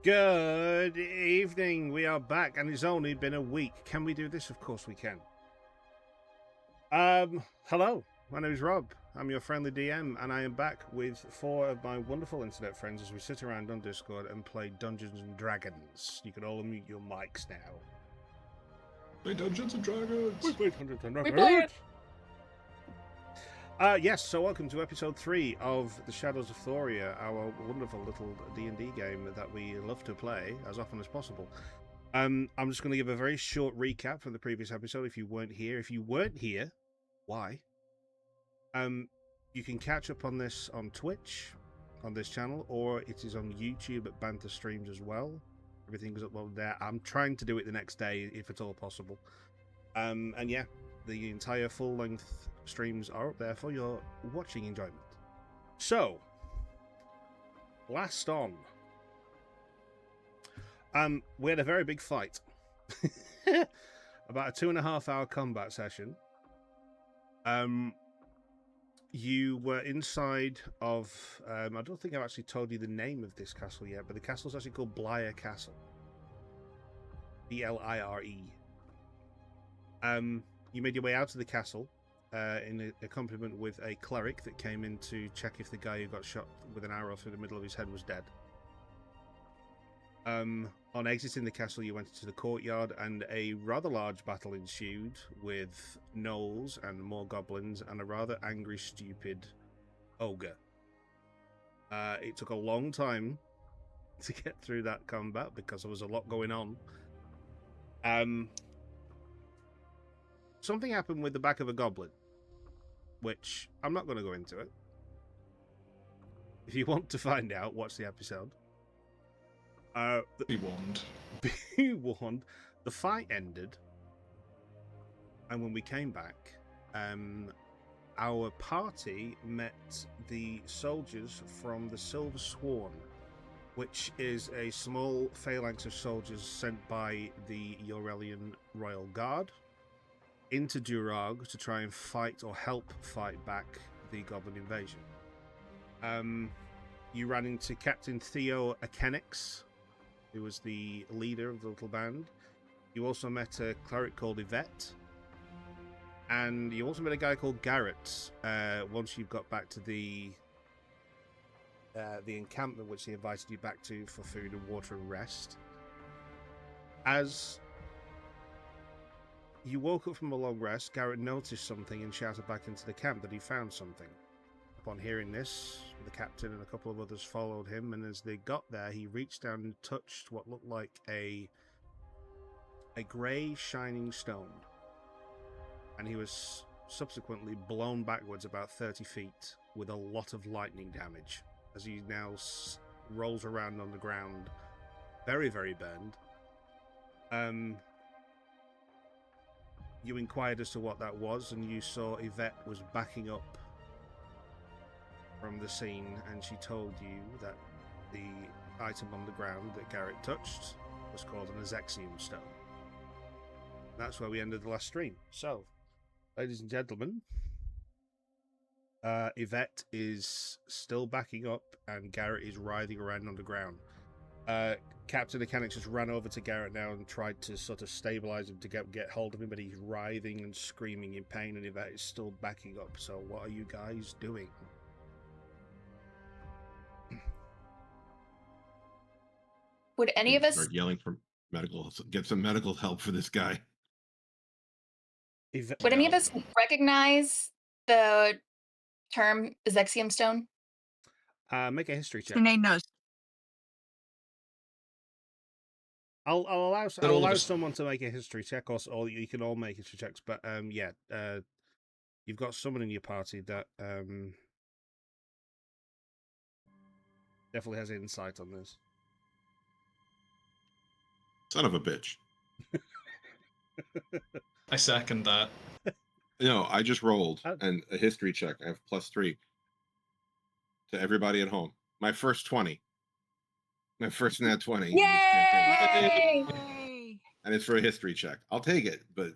Good evening. We are back, and it's only been a week. Can we do this? Of course we can. Hello. My name is Rob. I'm your friendly DM, and I am back with 4 of my wonderful internet friends as we sit around on Discord and play Dungeons and Dragons. You can all unmute your mics now. Play Dungeons and Dragons. We play Dungeons and Dragons. We play it. Yes, so welcome to episode 3 of The Shadows of Thoria, our wonderful little D&D game that we love to play as often as possible. I'm just going to give a very short recap from the previous episode if you weren't here. If you weren't here, why? You can catch up on this on Twitch, on this channel, or it is on YouTube at Banter Streams as well. Everything is uploaded there. I'm trying to do it the next day, if at all possible. And yeah, the entire full-length streams are up there for your watching enjoyment. So, last on, we had a very big fight. About a 2.5-hour combat session. You were inside of, I don't think I've actually told you the name of this castle yet, but the castle is actually called Blire Castle. B-L-I-R-E. You made your way out of the castle in accompaniment with a cleric that came in to check if the guy who got shot with an arrow through the middle of his head was dead. On exiting the castle, you went into the courtyard, and a rather large battle ensued with gnolls and more goblins and a rather angry, stupid ogre. It took a long time to get through that combat because there was a lot going on. Something happened with the back of a goblin, which I'm not going to go into it. If you want to find out, watch the episode. Be warned. Be warned. The fight ended, and when we came back, our party met the soldiers from the Silver Sworn, which is a small phalanx of soldiers sent by the Yorelian Royal Guard into Durag to try and fight or help fight back the Goblin invasion. You ran into Captain Akeniks, who was the leader of the little band. You also met a cleric called Yvette, and you also met a guy called Garrett once you got back to the encampment, which he invited you back to for food and water and rest. As you woke up from a long rest, Garrett noticed something and shouted back into the camp that he found something. Upon hearing this, the captain and a couple of others followed him, and as they got there, he reached down and touched what looked like a grey shining stone. And he was subsequently blown backwards about 30 feet with a lot of lightning damage as he now rolls around on the ground, very, very burned. You inquired as to what that was, and you saw Yvette was backing up from the scene, and she told you that the item on the ground that Garrett touched was called an Azexium stone. That's where we ended the last stream. So, ladies and gentlemen, Yvette is still backing up, and Garrett is writhing around on the ground. Captain Akeniks just ran over to Garrett now and tried to sort of stabilize him to get hold of him, but he's writhing and screaming in pain, and Yvette is still backing up. So what are you guys doing? Would any of us Start yelling for medical? Get some medical help for this guy. Would any of us recognize the term Azexium stone? Make a history check. Cinaed knows. I'll allow someone to make a history check, or you can all make history checks. But you've got someone in your party that definitely has insight on this. Son of a bitch. I second that. No, I just rolled and a history check. I have +3 to everybody at home. My first 20. My first nat 20. Yay! And it's for a history check. I'll take it, but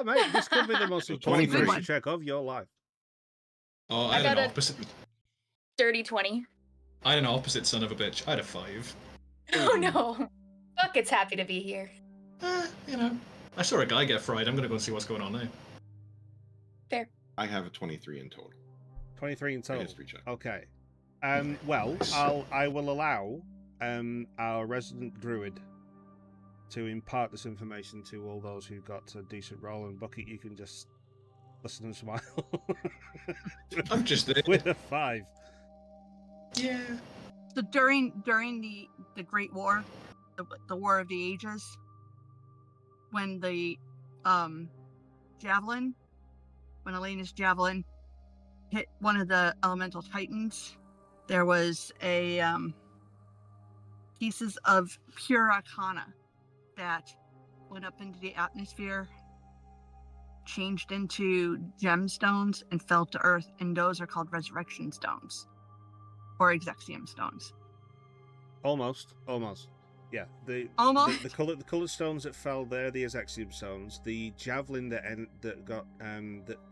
mate, this could be the most important 23. history check of your life. Oh, I I had got an a opposite. dirty 20. I had an opposite son of a bitch. I had a 5. Oh no. Bucket's happy to be here. You know, I saw a guy get fried. I'm gonna go and see what's going on now. Fair. I have a 23 in total. 23 in For total. history check. Okay. Well, I will allow our resident druid to impart this information to all those who got a decent roll, and Bucket, you can just listen and smile. I'm just there. With a 5. Yeah. So during the Great War, the War of the Ages, when the javelin, when Elena's javelin hit one of the elemental titans, there was a pieces of pure arcana that went up into the atmosphere, changed into gemstones, and fell to earth, and those are called resurrection stones or exexium stones. Almost. Yeah, the colored stones that fell there, the exexium stones. The javelin that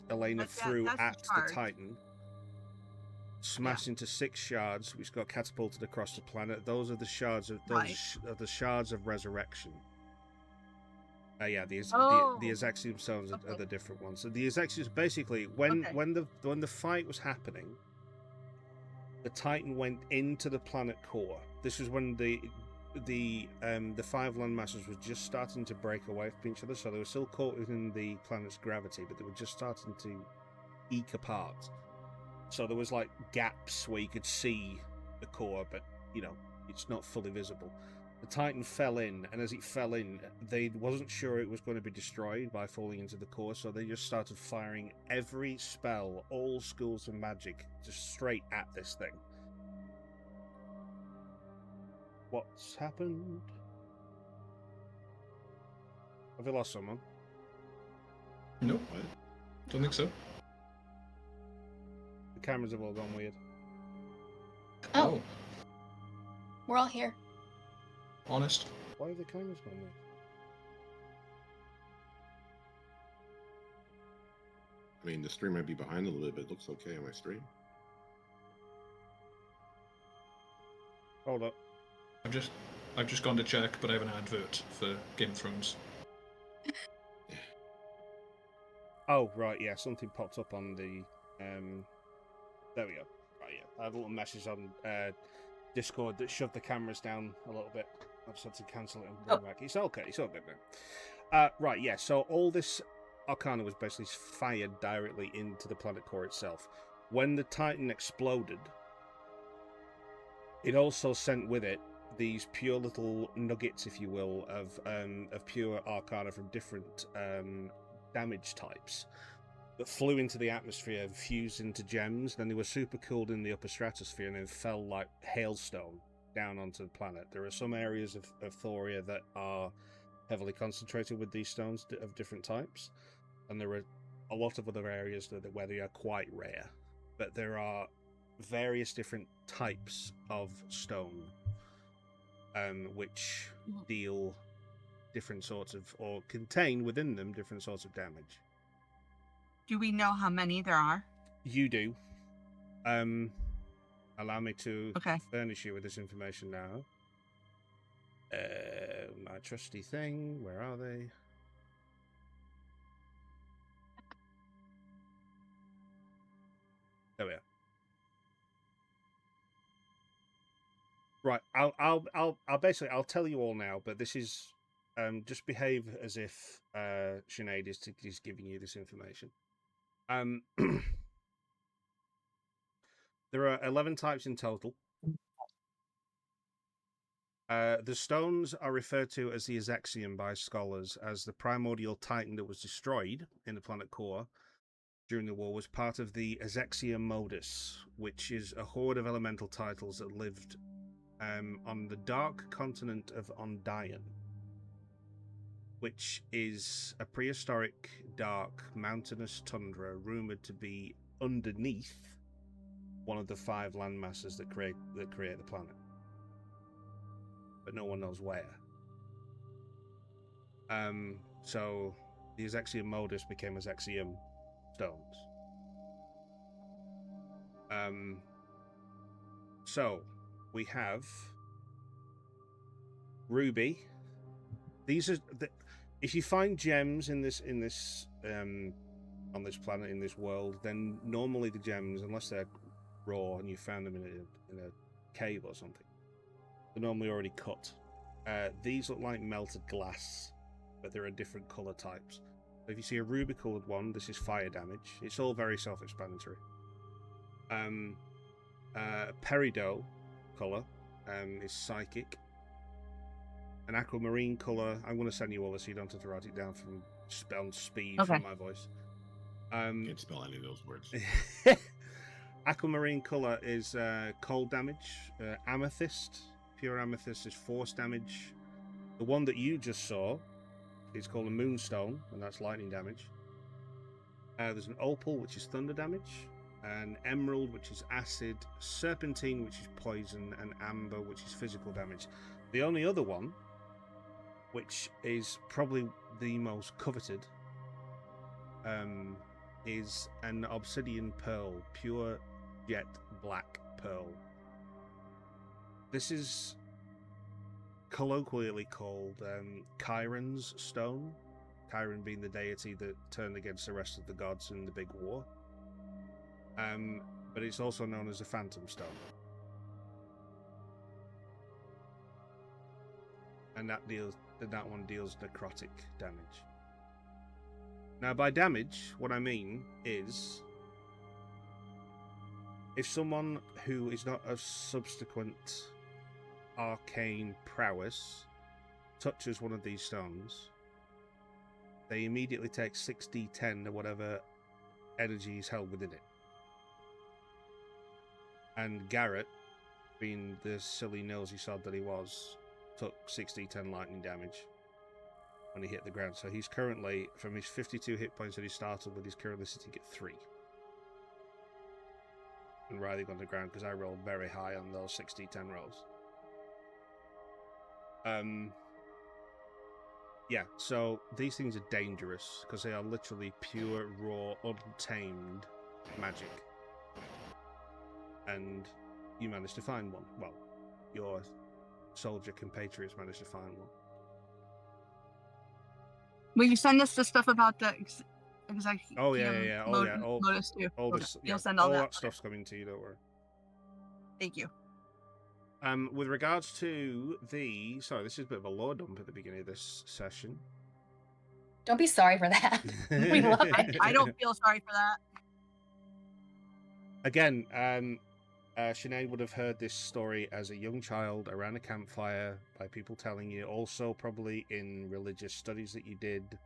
Elena threw at the Titan smashed into 6 shards, which got catapulted across the planet. Those are the shards of the shards of resurrection. The exexium stones are the different ones. So the exexium, basically, when the fight was happening, the Titan went into the planet core. This was when the 5 landmasses were just starting to break away from each other, so they were still caught within the planet's gravity, but they were just starting to eke apart. So there was like gaps where you could see the core, but it's not fully visible. The Titan fell in, and as it fell in, they wasn't sure it was going to be destroyed by falling into the core, so they just started firing every spell, all schools of magic, just straight at this thing. What's happened? Have you lost someone? Nope. Don't think so. The cameras have all gone weird. Oh. We're all here. Honest. Why have the cameras gone weird? I mean, the stream might be behind a little bit, but it looks okay on my stream. Hold up. I've just gone to check, but I have an advert for Game of Thrones. Oh, right, yeah, something popped up on the... There we go. Right, yeah. I had a little message on Discord that shoved the cameras down a little bit. I just had to cancel it and bring it back. It's okay, it's all good now. Right, yeah, so all this Arcana was basically fired directly into the planet core itself. When the Titan exploded, it also sent with it these pure little nuggets, if you will, of pure Arcana from different damage types that flew into the atmosphere and fused into gems. Then they were super cooled in the upper stratosphere and then fell like hailstone down onto the planet. There are some areas of Thoria that are heavily concentrated with these stones of different types, and there are a lot of other areas where they are quite rare. But there are various different types of stone which deal different sorts of, or contain within them different sorts of damage. Do we know how many there are? You do. Allow me to furnish you with this information now. My trusty thing, where are they? There we are. Right, I'll tell you all now, but this is just behave as if Cinaed is giving you this information. There are 11 types in total. The stones are referred to as the exexium by scholars, as the primordial titan that was destroyed in the planet core during the war was part of the Exexium Modus, which is a horde of elemental titles that lived on the dark continent of Ondion, which is a prehistoric, dark, mountainous tundra rumored to be underneath one of the 5 landmasses that create the planet, but no one knows where. So the Exexium Modus became Exexium stones. So we have ruby. These are if you find gems in this on this planet, in this world, then normally the gems, unless they're raw and you found them in a cave or something, they're normally already cut. These look like melted glass, but there are different color types. So if you see a ruby colored one, this is fire damage. It's all very self-explanatory. Peridot color is psychic. An aquamarine color, I'm going to send you all this so you don't have to write it down on speed from my voice. Can't spell any of those words. Aquamarine color is cold damage. Amethyst, pure amethyst, is force damage. The one that you just saw is called a moonstone, and that's lightning damage. There's an opal, which is thunder damage. An emerald, which is acid. Serpentine, which is poison. And amber, which is physical damage. The only other one, which is probably the most coveted, is an obsidian pearl, pure jet black pearl. This is colloquially called Chiron's stone. Chiron being the deity that turned against the rest of the gods in the big war. But it's also known as a phantom stone. And that one deals necrotic damage. Now, by damage, what I mean is, if someone who is not of subsequent arcane prowess touches one of these stones, they immediately take 6d10 or whatever energy is held within it. And Garrett, being the silly nosy sod that he was, took 6d10 lightning damage when he hit the ground. So he's currently, from his 52 hit points that he started with, he's currently sitting at 3. And writhing on the ground, because I rolled very high on those 6d10 rolls. Yeah, so these things are dangerous, because they are literally pure, raw, untamed magic. And you managed to find one. Well, your soldier compatriots managed to find one. Will you send us the stuff about the exact? Oh yeah. Modus too. You'll send all that. Stuff's coming to you. Don't worry. Thank you. With regards to sorry, this is a bit of a lore dump at the beginning of this session. Don't be sorry for that. We love it. I don't feel sorry for that. Again, Cinaed would have heard this story as a young child around a campfire by people telling you, also probably in religious studies that you did,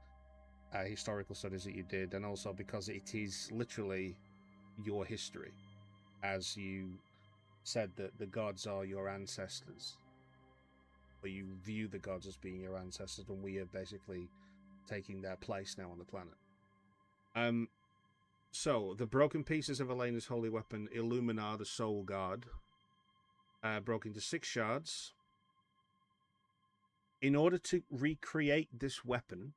historical studies that you did, and also because it is literally your history. As you said that the gods are your ancestors, or you view the gods as being your ancestors, and we are basically taking their place now on the planet. So, the broken pieces of Elena's holy weapon, Illuminar, the Soul Guard, broke into 6 shards. In order to recreate this weapon,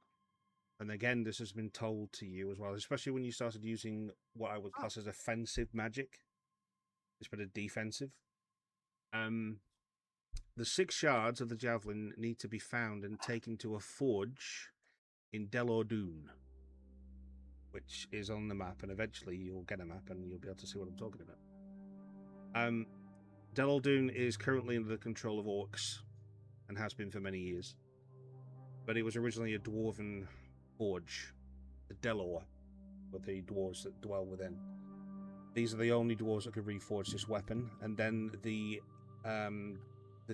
and again, this has been told to you as well, especially when you started using what I would class as offensive magic, instead of defensive. The 6 shards of the javelin need to be found and taken to a forge in Delordune, which is on the map, and eventually you'll get a map and you'll be able to see what I'm talking about. Delordune is currently under the control of orcs, and has been for many years. But it was originally a dwarven forge, the Delor, with the dwarves that dwell within. These are the only dwarves that could reforge this weapon, and then the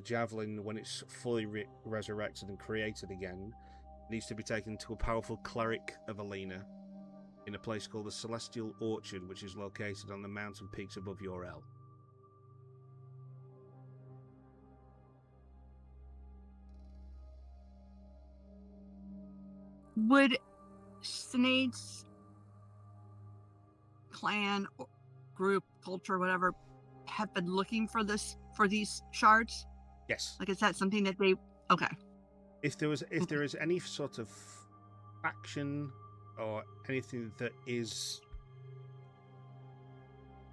javelin, when it's fully resurrected and created again, needs to be taken to a powerful cleric of Elena, in a place called the Celestial Orchard, which is located on the mountain peaks above Yorel. Would Cinaed's clan, group, culture, whatever, have been looking for these shards? Yes. Like, is that something that they? Okay. If there is any sort of faction or anything that is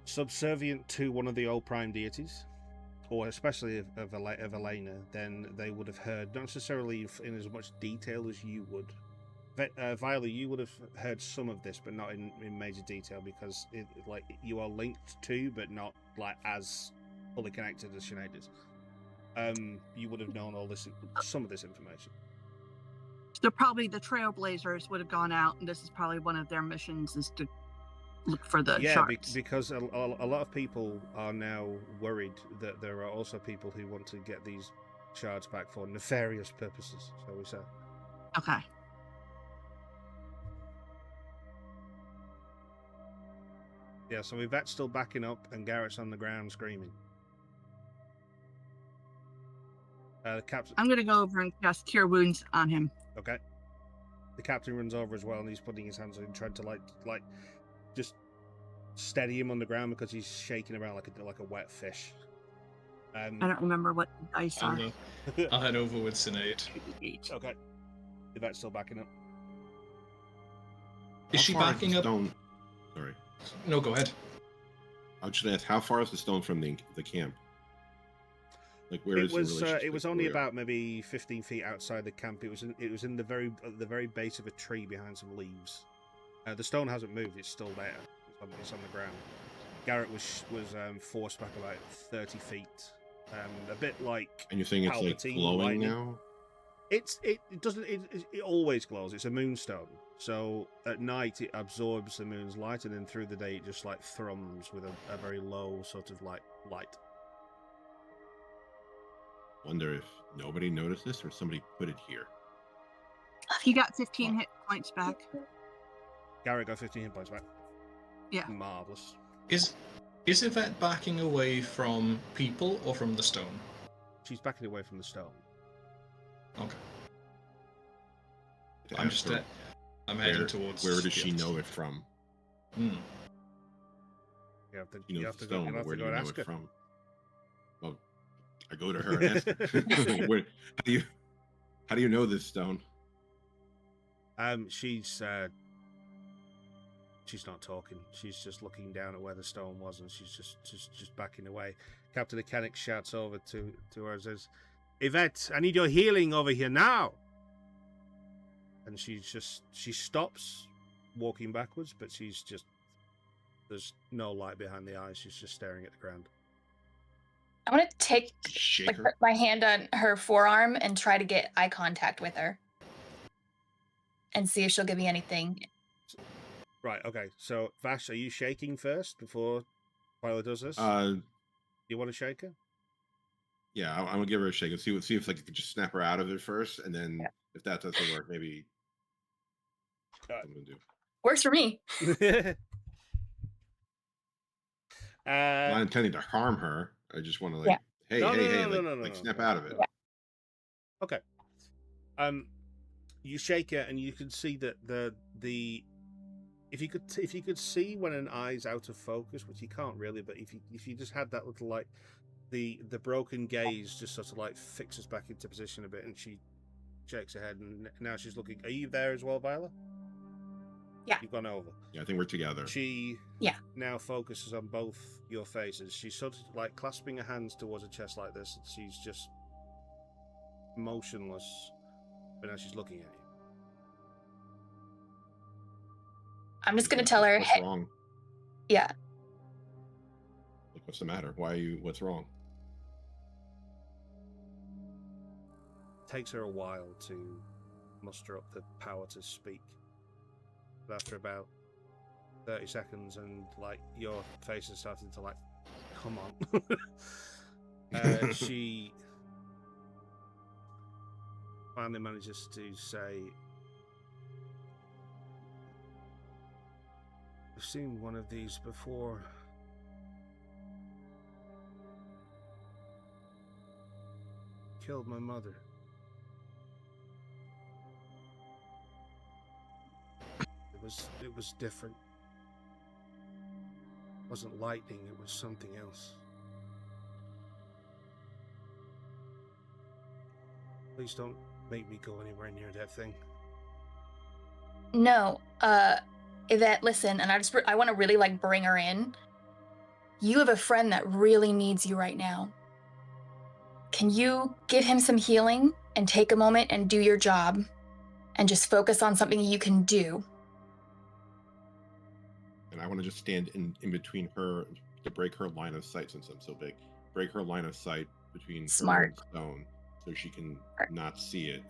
subservient to one of the old prime deities, or especially of Elena, then they would have heard, not necessarily in as much detail as you would. Vaila, you would have heard some of this, but not in major detail, because you are linked to, but not like as fully connected as Cinaed is. You would have known all this, some of this information. So probably the Trailblazers would have gone out, and this is probably one of their missions, is to look for the shards. Because a lot of people are now worried that there are also people who want to get these shards back for nefarious purposes, shall we say. Okay. Yeah, so Yvette's still backing up, and Garrett's on the ground screaming. The captain. I'm going to go over and cast Cure Wounds on him. Okay. The captain runs over as well, and he's putting his hands on him, trying to like just steady him on the ground because he's shaking around like a wet fish. I don't remember what the dice are. I'll head over with Cinaed. Okay. Yvette's still backing up. Is she backing up? Stone? Sorry. No, go ahead. I was just ask, how far is the stone from the camp? Like, where is it was only about maybe 15 feet outside the camp. It was in the very base of a tree behind some leaves. The stone hasn't moved; it's still there. It's on the ground. Garrett was forced back about 30 feet, a bit like. And you're saying it's like glowing lightning. Now? It always glows. It's a moonstone, so at night it absorbs the moon's light, and then through the day it just like thrums with a very low sort of like light. Wonder if nobody noticed this or somebody put it here. He got 15 hit points back. Garrett got 15 hit points back. Yeah. Marvelous. Is Yvette backing away from people or from the stone? She's backing away from the stone. Okay. I'm heading towards. Where does she know it from? Hmm. You have to go and ask her. From? Well, I go to her and ask her. How do you know this stone? She's not talking. She's just looking down at where the stone was, and she's just backing away. Captain Akeniks shouts over to her and says, "Yvette, I need your healing over here now." And she stops walking backwards, but there's no light behind the eyes. She's just staring at the ground. I want to take my hand on her forearm and try to get eye contact with her and see if she'll give me anything. Right, okay. So, Vash, are you shaking first before Vaila does this? You want to shake her? Yeah, I'm going to give her a shake and see if I could just snap her out of it first, and then if that doesn't work, maybe I'm going to do. Works for me. I'm not intending to harm her. I just want to hey, snap out of it. Yeah. Okay. You shake it, and you can see that the if you could see when an eye's out of focus, which you can't really, but if you just had that little like the broken gaze just sort of like fixes back into position a bit, and she shakes her head, and now she's looking. Are you there as well, Vaila? Yeah. You've gone over. Yeah, I think we're together. She now focuses on both your faces. She's sort of like clasping her hands towards her chest like this, and she's just motionless, but now she's looking at you. I'm just going to tell her, what's wrong? Yeah. Like, what's the matter? What's wrong? It takes her a while to muster up the power to speak. But after about 30 seconds, and like your face is starting to like, come on. She finally manages to say, "I've seen one of these before. Killed my mother. It was different. It wasn't lightning, it was something else. Please don't make me go anywhere near that thing." No, Yvette, listen, and I want to really like bring her in. You have a friend that really needs you right now. can you give him some healing and take a moment and do your job and just focus on something you can do? And I want to just stand in between her to break her line of sight, since I'm so big. Break her line of sight between her and stone, so she can not see it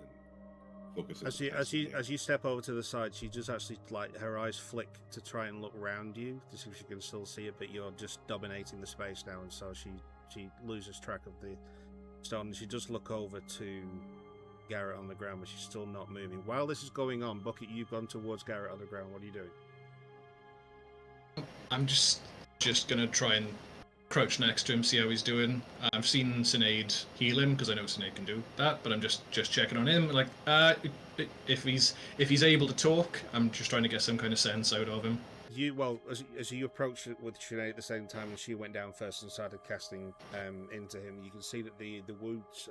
and focus. As you step over to the side, she just actually, like, her eyes flick to try and look around you to see if she can still see it, but you're just dominating the space now, and so she loses track of the stone. And she does look over to Garrett on the ground, but she's still not moving. While this is going on, Bucket, you've gone towards Garrett on the ground. What are you doing? I'm just gonna try and crouch next to him, see how he's doing. I've seen Cinaed heal him because I know Cinaed can do that, but I'm just checking on him. Like, if he's able to talk, I'm just trying to get some kind of sense out of him. As you approached it with Cinaed at the same time, and she went down first and started casting into him, you can see that the wounds,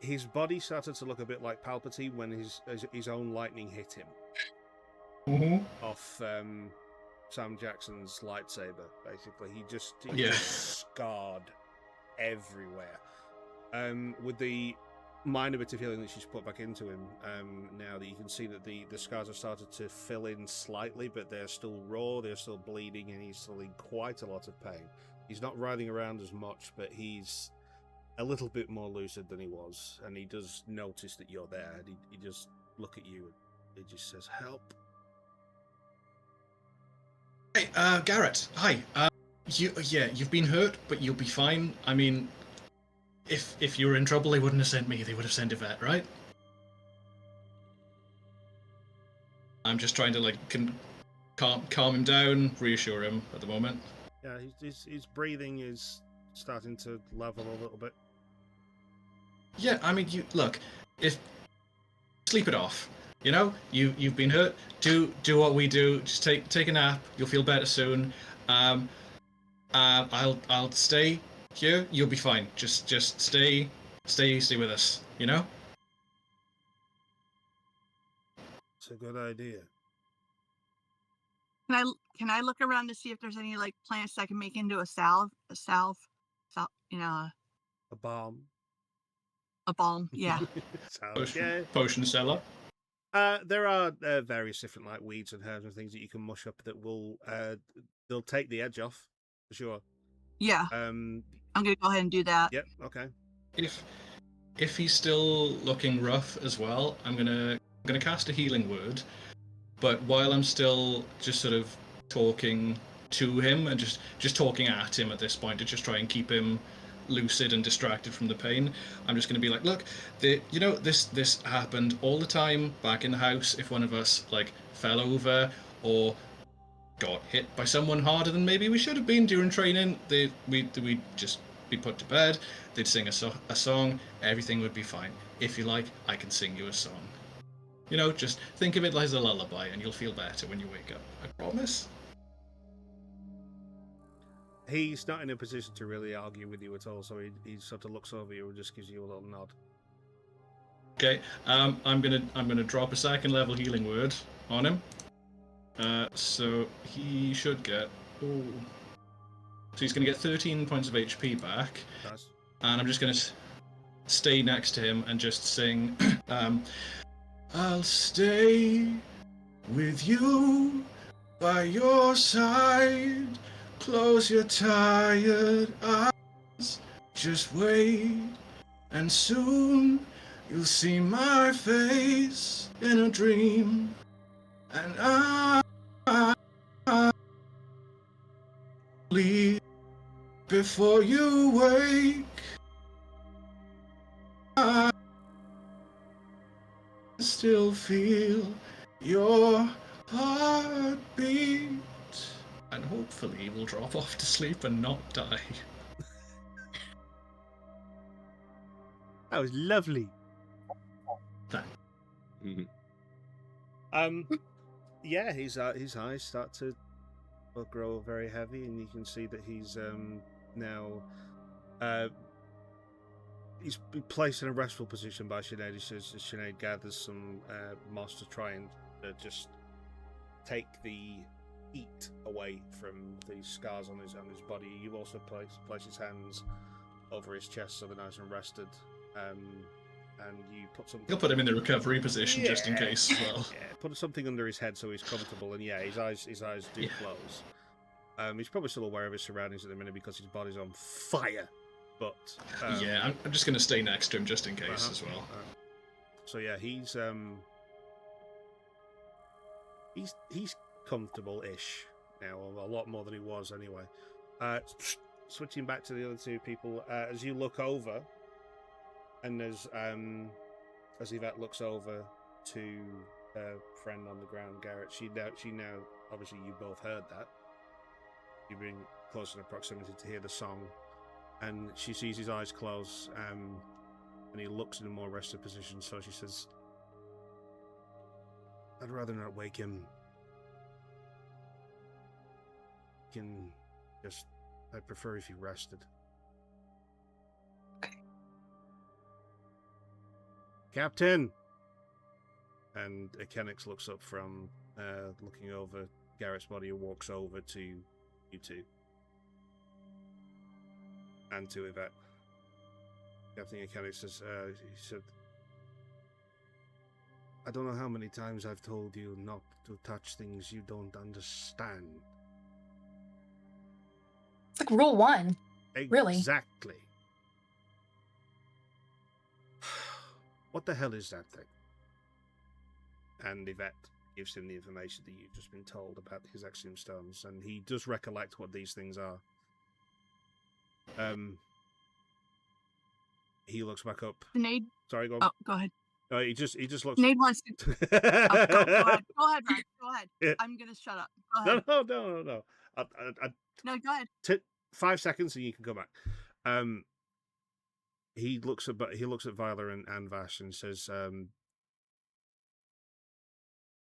his body started to look a bit like Palpatine when his own lightning hit him. Mm-hmm. Off Sam Jackson's lightsaber, basically. He just scarred everywhere. With the minor bit of healing that she's put back into him, now that you can see that the scars have started to fill in slightly, but they're still raw, they're still bleeding, and he's still in quite a lot of pain. He's not writhing around as much, but he's a little bit more lucid than he was, and he does notice that you're there, and he just look at you and he just says, "Help." Hey, Garrett, hi. You've been hurt, but you'll be fine. I mean, if you were in trouble, they wouldn't have sent me. They would have sent a vet, right? I'm just trying to, like, calm him down, reassure him at the moment. Yeah, his breathing is starting to level a little bit. Yeah, I mean, sleep it off. You know, you've been hurt. Do what we do. Just take a nap. You'll feel better soon. I'll stay here. You'll be fine. Just stay with us. You know. It's a good idea. Can I look around to see if there's any, like, plants I can make into a salve, you know, a balm. A balm, yeah. Potion seller. There are various different, like, weeds and herbs and things that you can mush up that will they'll take the edge off for sure. Yeah. I'm gonna go ahead and do that. Yep. Okay. If he's still looking rough as well, I'm gonna cast a healing word. But while I'm still just sort of talking to him and just talking at him at this point to just try and keep him lucid and distracted from the pain, I'm just going to be like, look, this happened all the time back in the house. If one of us, like, fell over or got hit by someone harder than maybe we should have been during training, we'd just be put to bed. They'd sing a song. Everything would be fine. If you like, I can sing you a song. You know, just think of it as a lullaby, and you'll feel better when you wake up. I promise. He's not in a position to really argue with you at all, so he sort of looks over you and just gives you a little nod. Okay, I'm gonna drop a second level healing word on him. So he should get. So he's gonna get 13 points of HP back. Nice. And I'm just gonna stay next to him and just sing. I'll stay with you by your side. Close your tired eyes. Just wait, and soon you'll see my face in a dream. And I'll leave before you wake. I still feel your heartbeat, and hopefully we'll drop off to sleep and not die. That was lovely. Thanks. Yeah, his eyes start to grow very heavy, and you can see that he's now he's been placed in a restful position by Cinaed. As Cinaed gathers some moss to try and just take the feet away from the scars on his body. You also place his hands over his chest so they're nice and rested. And you put something. You'll put him in the recovery position just in case as well. Yeah, put something under his head so he's comfortable, and his eyes do close. He's probably still aware of his surroundings at the minute because his body's on fire. But yeah, I'm just going to stay next to him just in case as well. So yeah, he's comfortable-ish now, a lot more than he was anyway. Switching back to the other two people, as you look over. And as Yvette looks over to her friend on the ground, Garrett, she now obviously you both heard that. You've been close enough proximity to hear the song, and she sees his eyes close, and he looks in a more rested position. So she says, "I'd rather not wake him. I'd prefer if he rested." Captain! And Akeniks looks up from looking over Garrett's body and walks over to you two. And to Yvette. Captain Akeniks says, he said, "I don't know how many times I've told you not to touch things you don't understand." It's like rule 1. Really? Exactly. What the hell is that thing? And Yvette gives him the information that you've just been told about his Axiom Stones, and he does recollect what these things are. He looks back up. Cinaed. Sorry, go on. Oh, go ahead. He just looks. Cinaed wants to. Go ahead. Go ahead, Rod. Go ahead. Yeah. I'm gonna shut up. Go ahead. No. No, go ahead. 5 seconds, and you can come back. He looks at Vaila and Vash and says,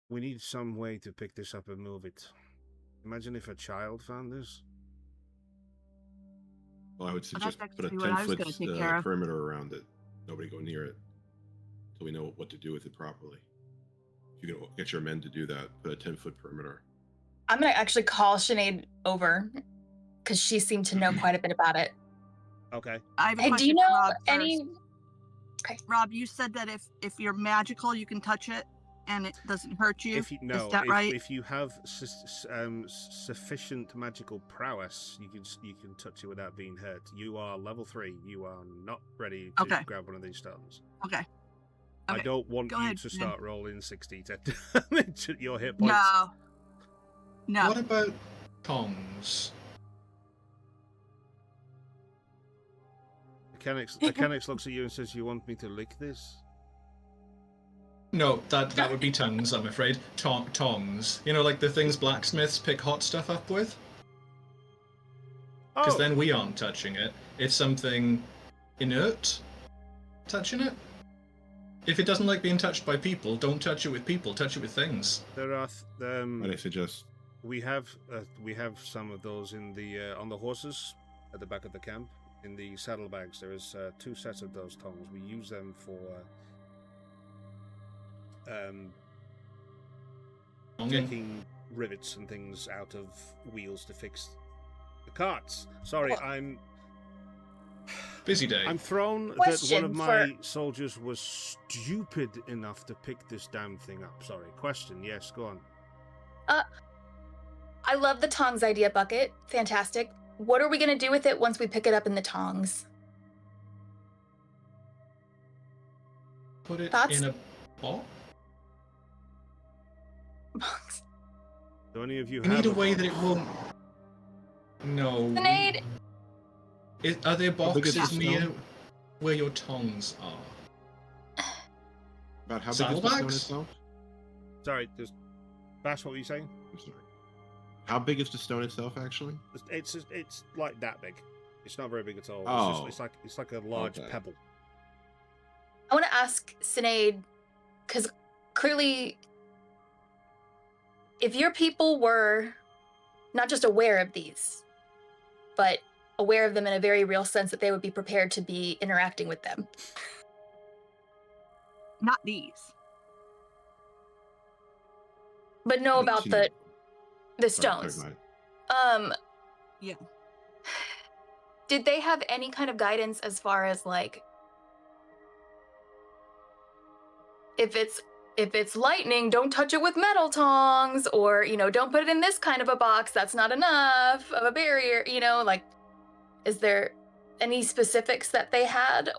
"We need some way to pick this up and move it. Imagine if a child found this." Well, I would suggest that's put a actually what I was gonna take care 10-foot of. perimeter around it. Nobody go near it until we know what to do with it properly. If you can get your men to do that, put a 10-foot perimeter. I'm going to actually call Cinaed over because she seemed to know quite a bit about it. Okay. I have a Hey, do you question for know Rob any... first. Okay. Rob, you said that if you're magical, you can touch it and it doesn't hurt you. Is that right? If you have sufficient magical prowess, you can touch it without being hurt. You are level 3. You are not ready to grab one of these stones. Okay. I don't want you to start rolling 60 to damage at your hit points. No. What about tongs? Akeniks looks at you and says, "You want me to lick this?" No, that would be tongues, I'm afraid. Tongs. You know, like the things blacksmiths pick hot stuff up with? Because then we aren't touching it. It's something inert touching it. If it doesn't like being touched by people, don't touch it with people, touch it with things. There are What I suggest. we have some of those in the on the horses at the back of the camp. In the saddlebags, there is 2 sets of those tongs. We use them for taking rivets and things out of wheels to fix the carts. Sorry, I'm busy day. I'm thrown that one of my soldiers was stupid enough to pick this damn thing up. Sorry. Question? Yes, go on. I love the tongs idea, Bucket. Fantastic. What are we going to do with it once we pick it up in the tongs? Put it in a box? Do any of you We need a way that it won't... No. Cinaed! Are there boxes near where your tongs are? About how big is the stone itself? Sorry, Vash, what were you saying? I'm sorry. How big is the stone itself, actually? It's like that big. It's not very big at all. Oh. It's like a large pebble. I want to ask Cinaed, because clearly, if your people were not just aware of these, but aware of them in a very real sense that they would be prepared to be interacting with them. Not these. But know about the The stones. Sorry, Yeah. Did they have any kind of guidance as far as like if it's lightning, don't touch it with metal tongs, or don't put it in this kind of a box, that's not enough of a barrier, like is there any specifics that they had,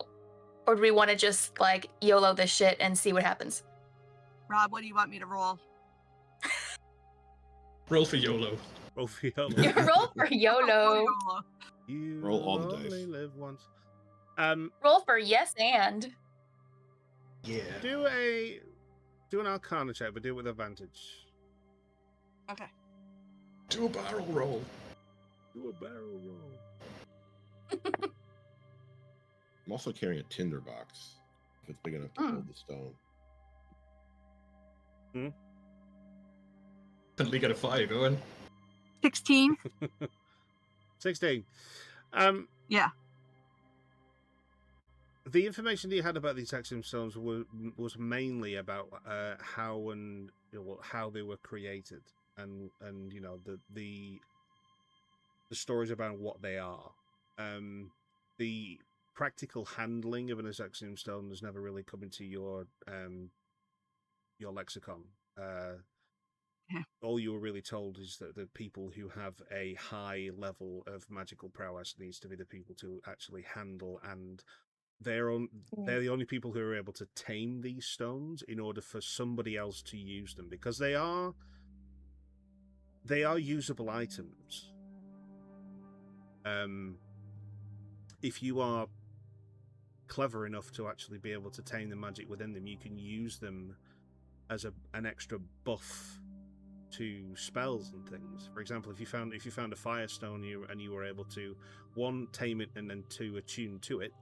or do we want to just like YOLO this shit and see what happens? Rob, what do you want me to roll? Roll for YOLO. Roll for YOLO. Roll for YOLO. You Roll all the only dice. live once. Roll for yes and. Yeah. Do an Arcana check, but do it with advantage. Okay. Do a barrel roll. Do a barrel roll. I'm also carrying a tinder box if it's big enough to hold the stone. Definitely get a 5 going. 16. 16. Yeah. The information that you had about these Axiom stones was mainly about how they were created, and the stories about what they are. The practical handling of an Axiom stone has never really come into your lexicon. All you were really told is that the people who have a high level of magical prowess needs to be the people to actually handle, and they're the only people who are able to tame these stones in order for somebody else to use them, because they are usable items. If you are clever enough to actually be able to tame the magic within them, you can use them as an extra buff to spells and things. For example, if you found a firestone and you were able to 1 tame it and then 2 attune to it,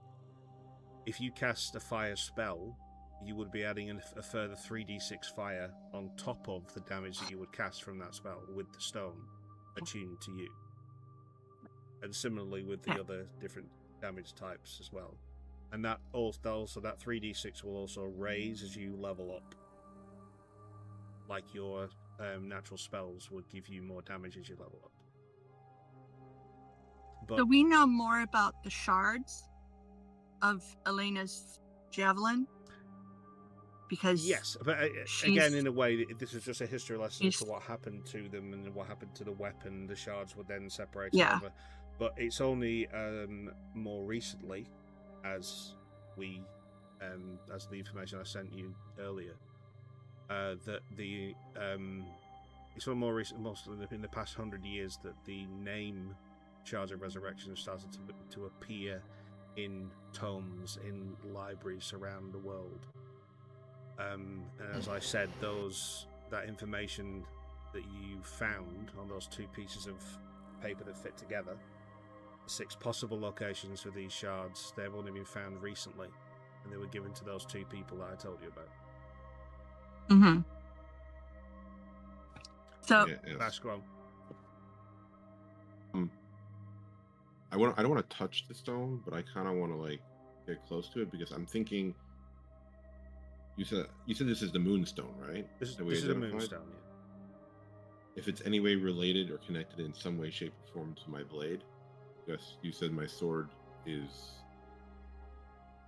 if you cast a fire spell, you would be adding a further 3d6 fire on top of the damage that you would cast from that spell with the stone attuned to you. And similarly with the other different damage types as well. And that also that 3d6 will also raise as you level up. Like your natural spells would give you more damage as you level up. But So we know more about the shards of Elena's javelin, because yes, but again, in a way, this is just a history lesson as to what happened to them and what happened to the weapon. The shards were then separated over, but it's only more recently, as the information I sent you earlier, that it's more recent, most in the past 100 years, that the name Shards of Resurrection started to appear in tomes, in libraries around the world. And as I said, that information that you found on those 2 pieces of paper that fit together, 6 possible locations for these shards, they've only been found recently, and they were given to those 2 people that I told you about. Mm-hmm. So, Vash, go on. I don't want to touch the stone, but I kind of want to get close to it, because I'm thinking. You said this is the moonstone, right? This is the moonstone. Yeah. If it's any way related or connected in some way, shape, or form to my blade, yes, you said my sword is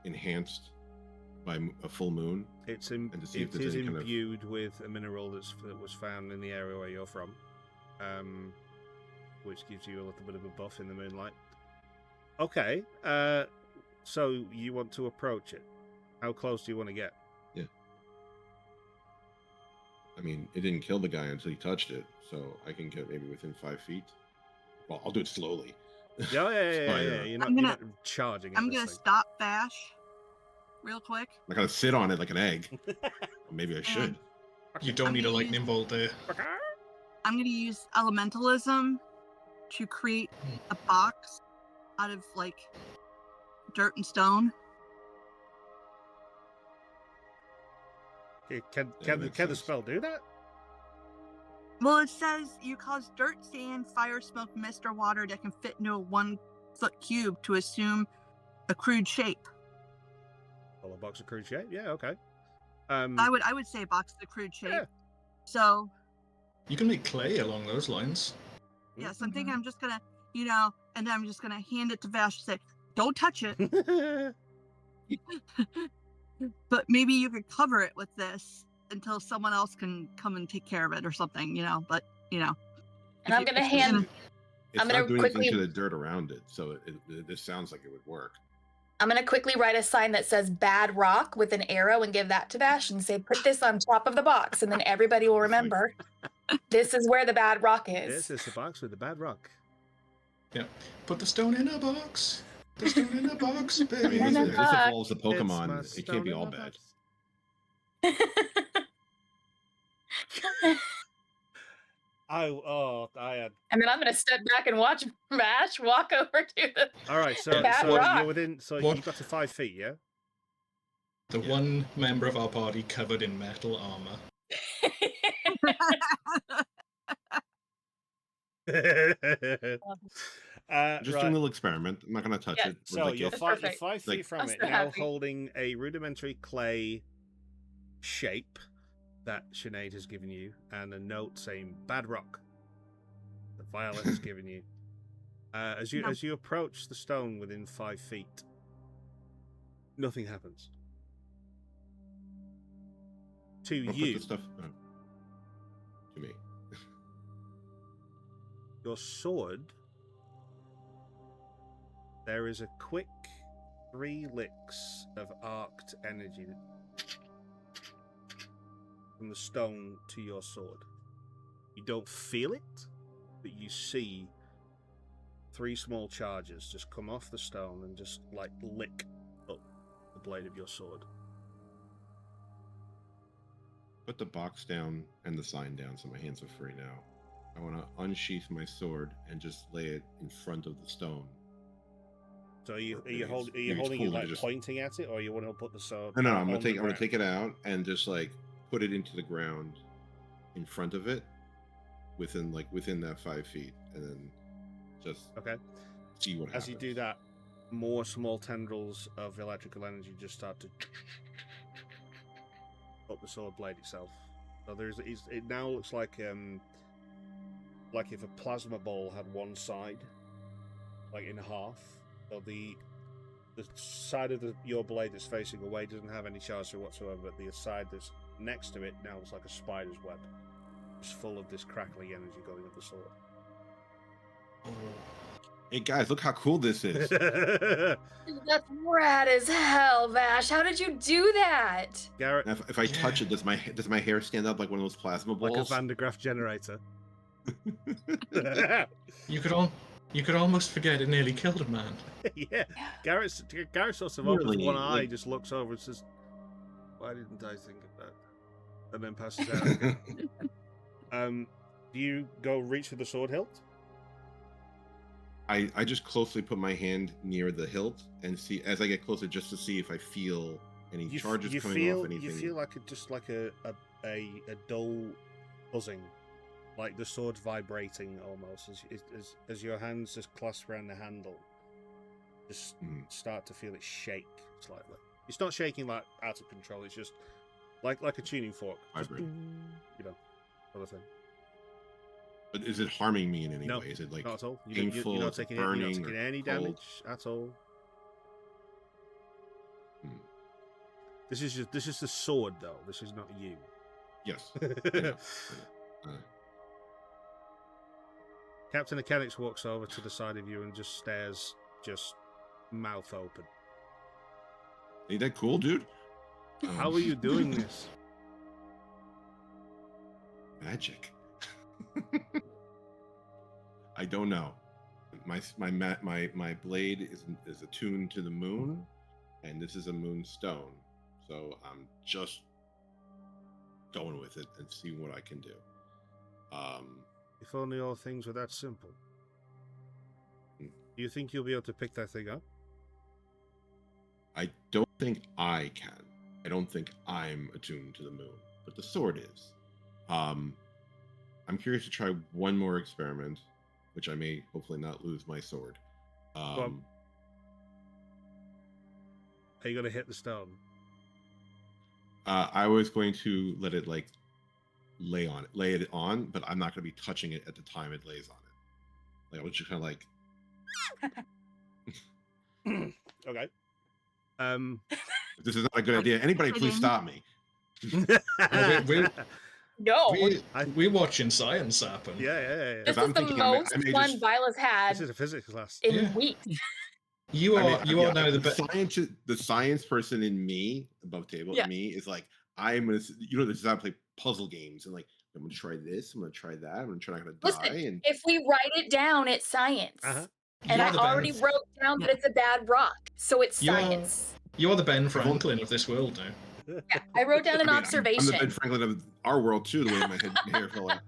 enhanced by a full moon. It is imbued with a mineral that was found in the area where you're from, which gives you a little bit of a buff in the moonlight. Okay, so you want to approach it. How close do you want to get? Yeah. I mean, it didn't kill the guy until he touched it, so I can get maybe within 5 feet. Well, I'll do it slowly. Yeah. You're not charging. I'm going to stop Vash real quick. I'm not going to sit on it like an egg. Maybe I should. You don't need a lightning bolt there. I'm going to use elementalism to create a box out of dirt and stone. Can the spell do that? Well, it says you cause dirt, sand, fire, smoke, mist, or water that can fit into a 1-foot cube to assume a crude shape. Well, a box of crude shape? Yeah, okay. I would say a box of the crude shape. Yeah. So You can make clay along those lines. Yeah, so I'm thinking I'm just gonna, and then I'm just gonna hand it to Vash and say, "Don't touch it." But maybe you could cover it with this until someone else can come and take care of it or something, But And I'm gonna hand. It's I'm not gonna doing anything quickly. to the dirt around it, so this sounds like it would work. I'm gonna quickly write a sign that says "Bad Rock" with an arrow and give that to Vash and say, "Put this on top of the box," and then everybody will remember this is where the bad rock is. This is the box with the bad rock. Yeah. Put the stone in a box. The stone in a box, I baby. mean, In a if this box. evolves the Pokemon, it can't be all bad. I had. And then I'm gonna step back and watch Vash walk over to the. All right, so Bad rock. you're within. So What? you got to 5 feet, yeah. The one member of our party covered in metal armor. Just right. doing a little experiment. I'm not going to touch Yeah, it. We're So like, you're yes, 5 perfect. feet Like- from I'm it, so now happy. holding a rudimentary clay shape that Cinaed has given you, and a note saying "Bad Rock" that Vaila has given you. As you approach the stone within 5 feet, nothing happens. To I'll put you, this stuff to me. your sword, there is a quick 3 licks of arced energy from the stone to your sword. You don't feel it, but you see 3 small charges just come off the stone and just like lick up the blade of your sword. Put the box down and the sign down so my hands are free now. I want to unsheath my sword and just lay it in front of the stone. So are you Maybe it's holding cool it to like just- pointing at it, or you want to put the sword? No, I'm on gonna the take ground? it out and just like put it into the ground in front of it, within that 5 feet, and then just Okay. see what happens. As you do that, more small tendrils of electrical energy just start to up the sword blade itself. So it now looks like if a plasma ball had one side, like in half. So the side of your blade that's facing away doesn't have any charge to it whatsoever, but the side that's next to it now looks like a spider's web. It's full of this crackling energy going up the sword. Hey guys, look how cool this is. That's rad as hell, Vash. How did you do that? Garrett, Now, if I touch it, does my hair stand up like one of those plasma like a balls? Van de Graaff generator. You could almost forget it nearly killed a man. Yeah, Garrett sort of Really, opens one eye, like- just looks over and says, "Why didn't I think of that?" And then passes out again. Do you go reach for the sword hilt? I just closely put my hand near the hilt and see as I get closer, just to see if I feel any charges coming off anything. You feel like a dull buzzing, like the sword vibrating almost as your hands just clasp around the handle. Just start to feel it shake slightly. It's not shaking like out of control. It's just like a tuning fork, just, Vibrating. sort of thing. But is it harming me in any No, way? Is it like Not at all. painful? You're not is it taking burning or any cold? damage at all. This is the sword, though. This is not you. Yes. I know. Captain Akeniks walks over to the side of you and just stares, just mouth open. Ain't that cool, dude? How are you doing this? Magic. I don't know. My blade is attuned to the moon, and this is a moonstone. So I'm just going with it and seeing what I can do. If only all things were that simple. Hmm. Do you think you'll be able to pick that thing up? I don't think I can. I don't think I'm attuned to the moon, but the sword is. I'm curious to try one more experiment, which I may hopefully not lose my sword. Are you going to hit the stone? I was going to let it like lay it on, but I'm not going to be touching it at the time it lays on it. Like I was just kind of like. Okay. This is not a good idea. Anybody, please stop me. We're watching science happen. Yeah. This is the most fun Vaila's had. This is a physics class. In weeks. You are now the best. The science person in me, above table, in me is like, I'm gonna, this is how I play puzzle games, and like, I'm gonna try this, I'm gonna try that, I'm not gonna die. Listen, if we write it down, it's science. And I already wrote down that it's a bad rock, so it's science. You're the Ben Franklin of this world now. Yeah, I wrote down an observation. I'm the Ben Franklin of our world too, the way my hair fell out.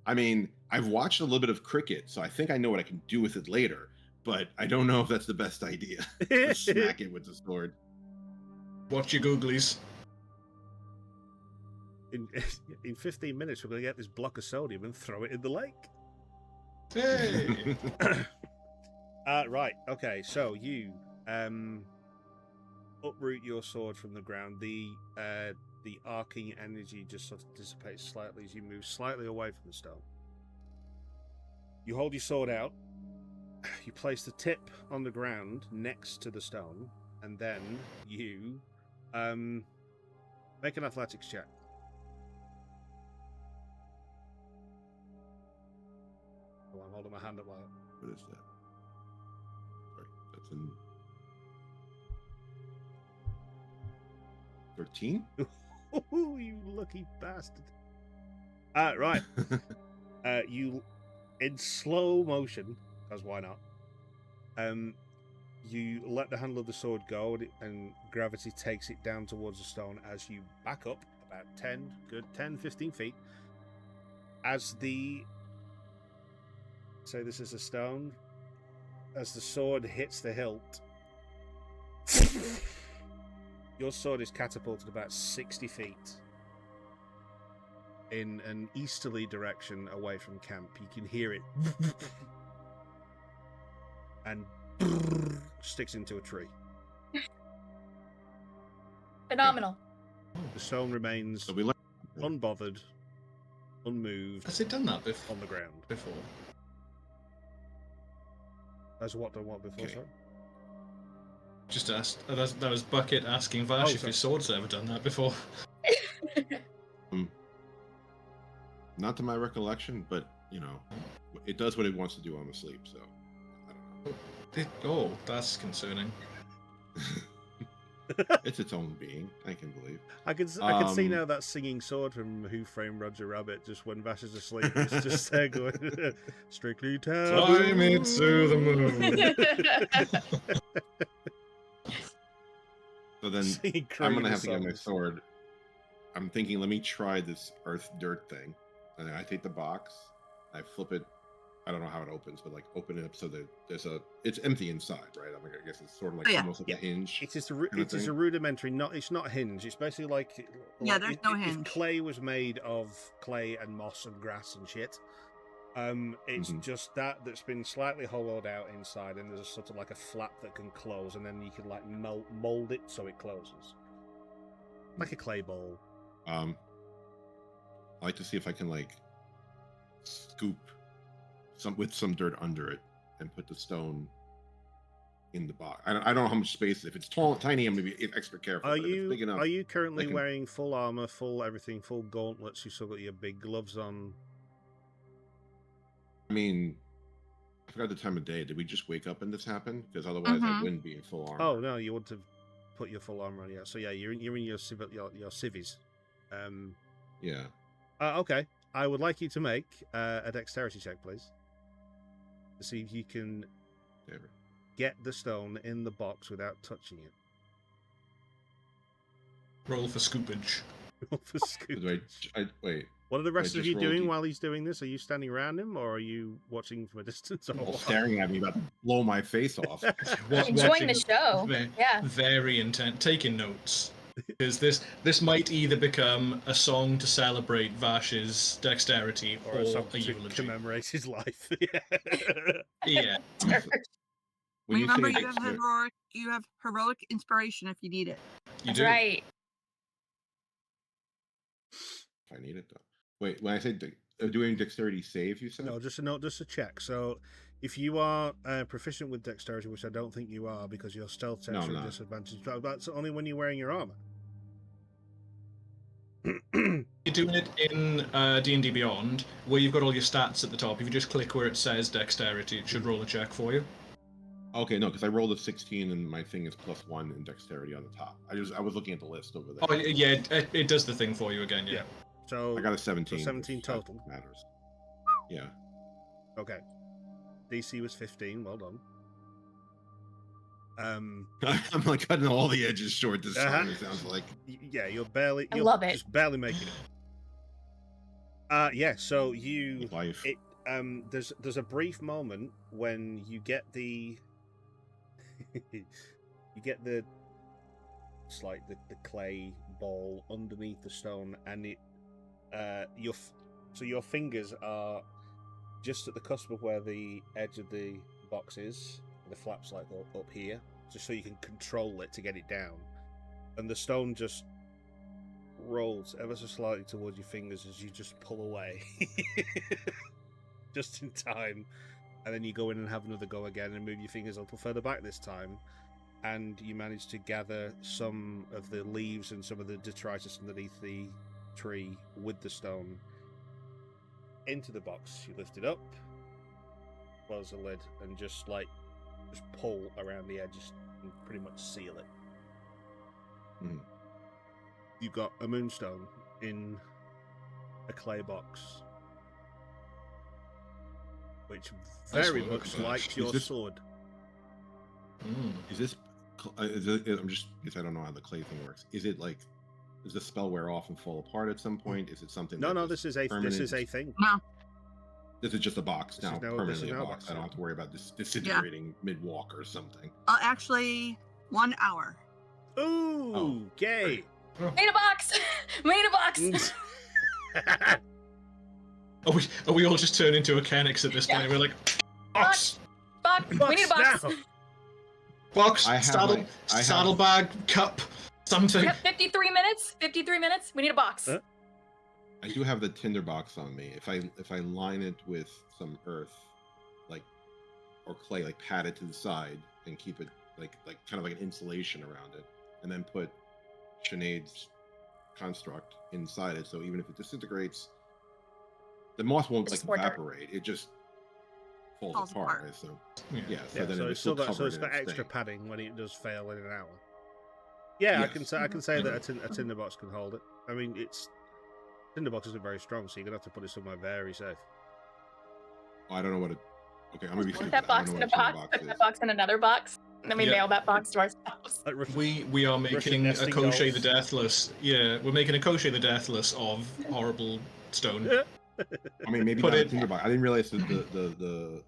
I mean, I've watched a little bit of cricket, so I think I know what I can do with it later, but I don't know if that's the best idea. To smack it with the sword. Watch your googlies. In 15 minutes, we're going to get this block of sodium and throw it in the lake. Hey! Right, okay, so you uproot your sword from the ground. The arcing energy just sort of dissipates slightly as you move slightly away from the stone. You hold your sword out, you place the tip on the ground next to the stone, and then you make an athletics check. Oh, I'm holding my hand up. What is that? Sorry, that's an 13? Oh, you lucky bastard. Right. You, in slow motion, because why not? You let the handle of the sword go, and gravity takes it down towards the stone as you back up about 10, 15 feet. As say this is a stone, as the sword hits the hilt, your sword is catapulted about 60 feet in an easterly direction away from camp. You can hear it and sticks into a tree. Phenomenal. The stone remains unbothered, unmoved. Has it done that before? On the ground. Before. As what before, sorry? Just asked. That was Bucket asking Vash if his sword's ever done that before. Not to my recollection, but it does what it wants to do while I'm asleep. So I don't know. That's concerning. It's its own being. I can believe. I can see now that singing sword from Who Framed Roger Rabbit. Just when Vash is asleep, it's just there going strictly taboo. Fly me to the moon. So then I'm gonna have to get my sword. I'm thinking, let me try this earth dirt thing, and then I take the box, I flip it. I don't know how it opens, but like open it up so that it's empty inside, right? I guess it's sort of like almost like a hinge. It is a rudimentary. It's not hinge. It's basically like there's no hinge. If clay was made of clay and moss and grass and shit. It's just that's been slightly hollowed out inside, and there's a sort of like a flap that can close, and then you can like mold it so it closes, like a clay bowl. I like to see if I can like scoop with some dirt under it and put the stone in the box. I don't know how much space. If it's tiny, I'm gonna be extra careful. Are you currently wearing full armor, full everything, full gauntlets? You still got your big gloves on. I mean, I forgot the time of day. Did we just wake up and this happened? Because otherwise, I wouldn't be in full armor. Oh no, you want to put your full armor on. Yeah. So yeah, you're in your civvies. Yeah. Okay. I would like you to make a dexterity check, please, to see if you can get the stone in the box without touching it. Roll for scoopage. Roll for scoopage. Wait. What are the rest of you doing while he's doing this? Are you standing around him, or are you watching from a distance? Or staring at me, about to blow my face off. Enjoying the show. Very intent. Taking notes. Because this might either become a song to celebrate Vash's dexterity or a song to eulogy. Commemorate his life. Yeah. Remember, you have heroic inspiration if you need it. That's right. If I need it, though. Wait, when I say doing dexterity save, you said? No, just a check. So, if you are proficient with dexterity, which I don't think you are, because your stealth checks No, I'm are a not. disadvantage, but that's only when you're wearing your armor. You're doing it in D&D Beyond, where you've got all your stats at the top. If you just click where it says dexterity, it should roll a check for you. Okay, no, because I rolled a 16 and my thing is +1 in dexterity on the top. I was looking at the list over there. Oh yeah, it does the thing for you again. Yeah. So I got a 17. So 17 if that total. matters. Yeah. Okay. DC was 15. Well done. I'm like cutting all the edges short this time. It sounds like. Yeah, you're barely. I You're love it. Just barely making it. Yeah. So you. Life. There's a brief moment when you get the. You get the. It's like the clay ball underneath the stone, and it. Your fingers are just at the cusp of where the edge of the box is. The flap's like up here, just so you can control it to get it down, and the stone just rolls ever so slightly towards your fingers as you just pull away, just in time, and then you go in and have another go again and move your fingers a little further back this time, and you manage to gather some of the leaves and some of the detritus underneath the tree with the stone into the box. You lift it up, close the lid, and just pull around the edges and pretty much seal it. Mhm. You've got a moonstone in a clay box, which very Nice much work, like Vash. your Is this- sword. Is this? I'm just because I don't know how the clay thing works. Is it like? Does the spell wear off and fall apart at some point? Is it something? No, that this just is a permanent? thing. No. This is just a box This now, is now- this permanently is a now a box. box, I don't yeah. have to worry about this disintegrating mid-walk or something. Actually, 1 hour. Ooh, Oh, yay! Made a box. Made a box. Are we all just turned into Akeniks at this point? We're like, box, Box. We need a box. now. box, I have saddlebag, cup, something. Yep, 53 minutes. 53 minutes. We need a box. Huh? I do have the tinderbox on me. If I line it with some earth, or clay, pat it to the side and keep it like kind of like an insulation around it, and then put Cinaed's construct inside it, so even if it disintegrates, the moss won't It's more dirt. evaporate. It just falls Falls apart. apart. I assume. Yeah. Yeah. So Yeah, then so it's it's still got, so covered it's in got its extra thing. padding when it does fail in an hour. Yeah, Yes. I can say that a tinderbox can hold it. I mean, tinderbox isn't very strong, so you're gonna have to put it somewhere very safe. I don't know what it. Okay, I'm gonna be Put stupid. that I box don't in know a what box. tinderbox Put is. that box in another box. And then we Yeah. mail that box to ourselves. Like Russian, We are making a nesting Koshe dolls. the Deathless. Yeah, we're making a Koshe the Deathless of horrible stone. I mean, maybe Put not it- a tinderbox. I didn't realize the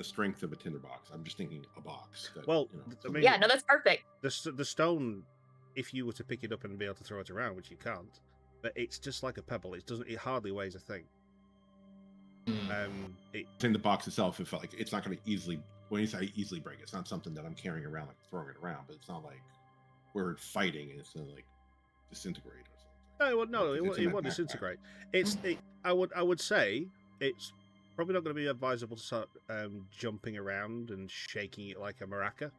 strength of a tinderbox. I'm just thinking a box. That, Well, I something- mean- Yeah, no, that's perfect. the stone, if you were to pick it up and be able to throw it around, which you can't, but it's just like a pebble. It hardly weighs a thing. It in the box itself, it felt like it's not going to easily. When you say easily break, it's not something that I'm carrying around, like throwing it around. But it's not like we're fighting and it's going to disintegrate or something. no, It's in it that won't backpack. disintegrate. I would say it's probably not going to be advisable to start jumping around and shaking it like a maraca,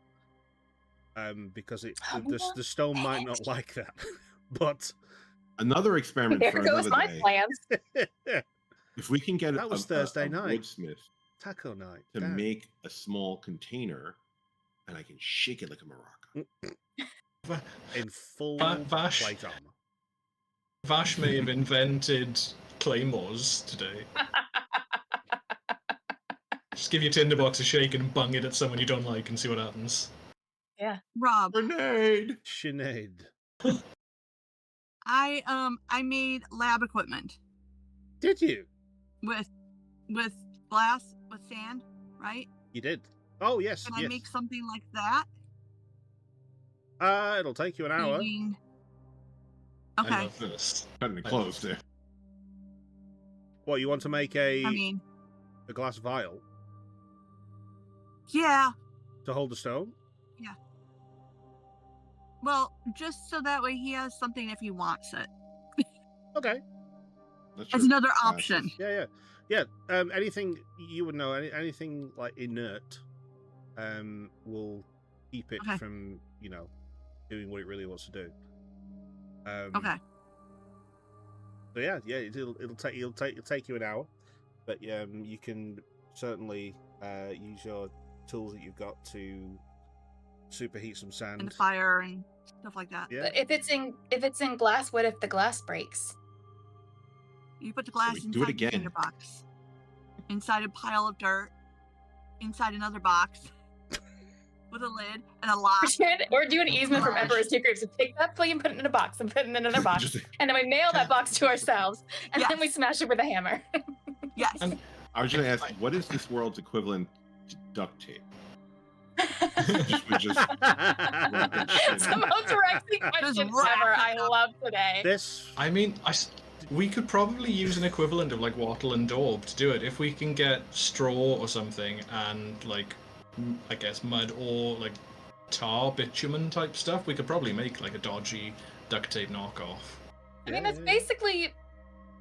because the stone might not like that. But Another experiment There for goes another my day. plans. If we can get That was a Thursday night. woodsmith Taco night to damn. make a small container, and I can shake it like a maraca. in full Vash. plate armor. Vash may have invented claymores today. Just give your tinderbox a shake and bung it at someone you don't like and see what happens. Rob, Grenade. Cinaed. I made lab equipment Did you? with glass with sand, right? You did. Oh yes, Can yes. I make something like that? It'll take you an hour. Using- I Okay. love this. Cutting it close there. What, you want to make a I mean, glass vial yeah. to hold the stone? Well, just so that way he has something if he wants it. Okay. That's As your another classes. option. Yeah. Anything you would know, anything like inert, will keep it Okay. from doing what it really wants to do. Okay. So yeah, it'll take you an hour, but you can certainly use your tools that you've got to superheat some sand. And the fire and stuff like that. Yeah. But if it's in glass, what if the glass breaks? You put the glass we do it inside the again. tinderbox, inside a pile of dirt, inside another box with a lid and a lock. Or do an easement from gosh. Emperor's New Graves. So take that flea and put it in a box and put it in another box. Just- And then we nail that box to ourselves. And then we Yes. smash it with a hammer. Yes. And- I was going to ask, what is this world's equivalent to duct tape? We just wrap that shit It's the in. most Rexy question ever. I love today. This. I mean, we could probably use an equivalent of like wattle and daub to do it. If we can get straw or something and like, I guess mud or like tar bitumen type stuff, we could probably make like a dodgy duct tape knockoff. I mean, that's basically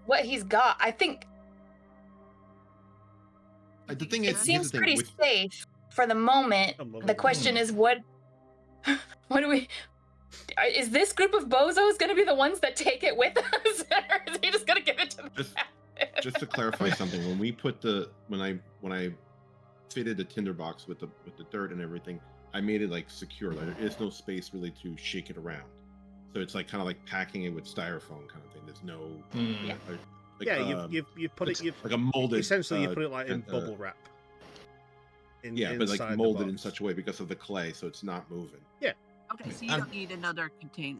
what he's got. I think The thing it is, here's seems the thing, pretty with- safe for the moment. I'm loving The it. question is, what do we? Is this group of bozos going to be the ones that take it with us, or is he just going to give it to them? Just to clarify something, when we put when I fitted the tinderbox with the dirt and everything, I made it like secure. Like, there is no space really to shake it around. So it's like kind of like packing it with styrofoam kind of thing. There's no Yeah. You've put it. You've like a molded. essentially you put it like in and, bubble wrap. But like inside the molded in box. such a way because of the clay, so it's not moving. Okay, so you And- don't need another container.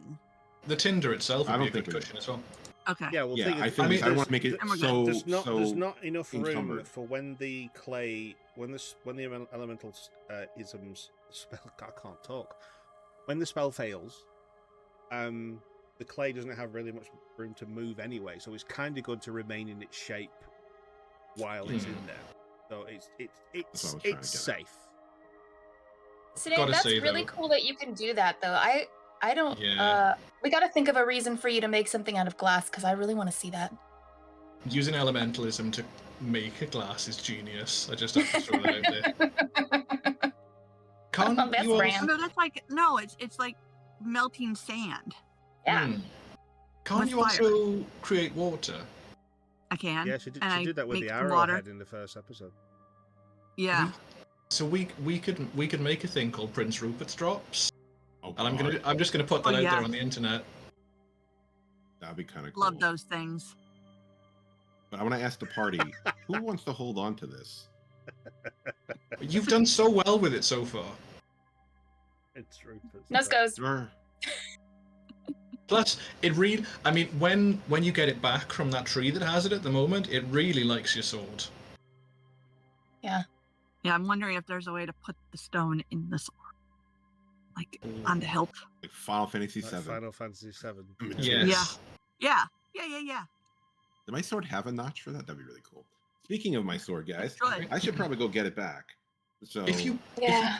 The tinder itself I would be a don't good think cushion as well. Okay. Yeah, well, Yeah, thing is, I think mean, I want to make it And we're good. so there's not enough room encumbered. for when the clay, when the elemental isms spell. I can't talk. When the spell fails, the clay doesn't have really much room to move anyway, so it's kind of good to remain in its shape while it's in there. So it's That's what I was trying to get at. safe. Cinaed, Gotta that's say, really though- cool that you can do that, though. I don't. Yeah. We got to think of a reason for you to make something out of glass, because I really want to see that. Using elementalism to make a glass is genius. I just have to throw that out there. Can't That's you random. also... No, that's like no. It's like melting sand. Yeah. Can't With you fire. also create water? I can. Yeah, she did. and She I did that with make the some water. arrowhead in the first episode. Yeah. So we could make a thing called Prince Rupert's drops, Oh, and God, I'm just gonna put that Oh, out yeah. there on the internet. that'd be kind of cool. Love those things. But I want to ask the party, who wants to hold on to this? You've done so well with it so far. It's true. Nose goes. Sure. Plus, it really, I mean, when you get it back from that tree that has it at the moment, it really likes your sword. Yeah, I'm wondering if there's a way to put the stone in the sword, like on the hilt. Like Final Fantasy Like VII. Final Fantasy VII. Yes. Yeah. Did my sword have a notch for that? That'd be really cool. Speaking of my sword, guys, Good. I should probably go get it back. So Yeah.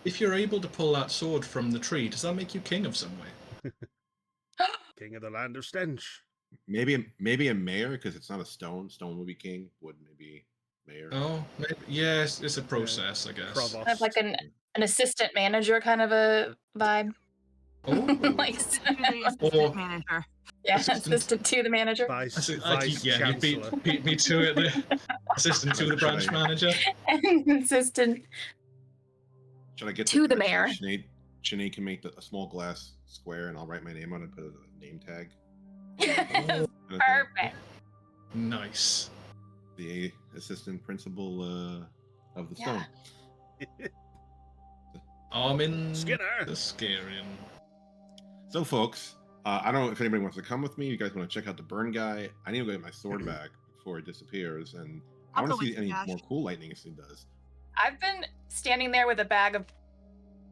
If you're able to pull that sword from the tree, does that make you king of some way? King of the land of stench. maybe a mayor because it's not a stone. Stone would be king. Wood maybe mayor. Oh, maybe, yes, it's a process, I guess. Provost. Kind of like an assistant manager kind of a vibe. Oh, Like, To the assistant Or- manager. yeah, assistant- assistant to the manager. Vice, yeah, you Chancellor. beat me to it. The assistant to the branch Right. manager. Assistant. Should I get To the correction? mayor. Sinead can make a small glass square, and I'll write my name on it. Put a name tag. Perfect. Nice. The assistant principal of the stone. Yeah. Armin Skinner. the Scarian. So, folks, I don't know if anybody wants to come with me. You guys want to check out the burn guy? I need to go get my sword back before it disappears, and I I'll want go to see with you, any Vash. more cool lightning as he does. I've been standing there with a bag of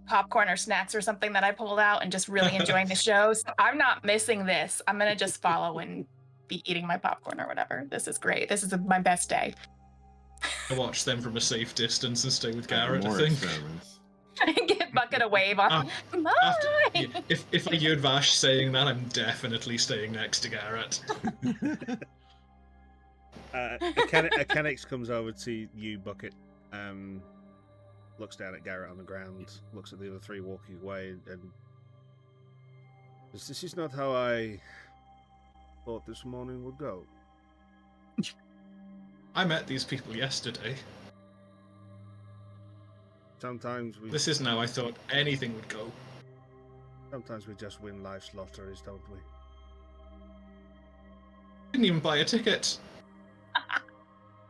popcorn or snacks or something that I pulled out and just really enjoying the show. So I'm not missing this. I'm going to just follow and be eating my popcorn or whatever. This is great. This is my best day. I watch them from a safe distance and stay with Garrett, I More think. experiments. I get Bucket a wave on. Bye. If I heard Vash saying that, I'm definitely staying next to Garrett. Akeniks comes over to you, Bucket. Looks down at Garrett on the ground. Looks at the other three walking away, and this is not how I thought this morning would go. I met these people yesterday. Sometimes we. This isn't how I thought anything would go. Sometimes we just win life's lotteries, don't we? Didn't even buy a ticket.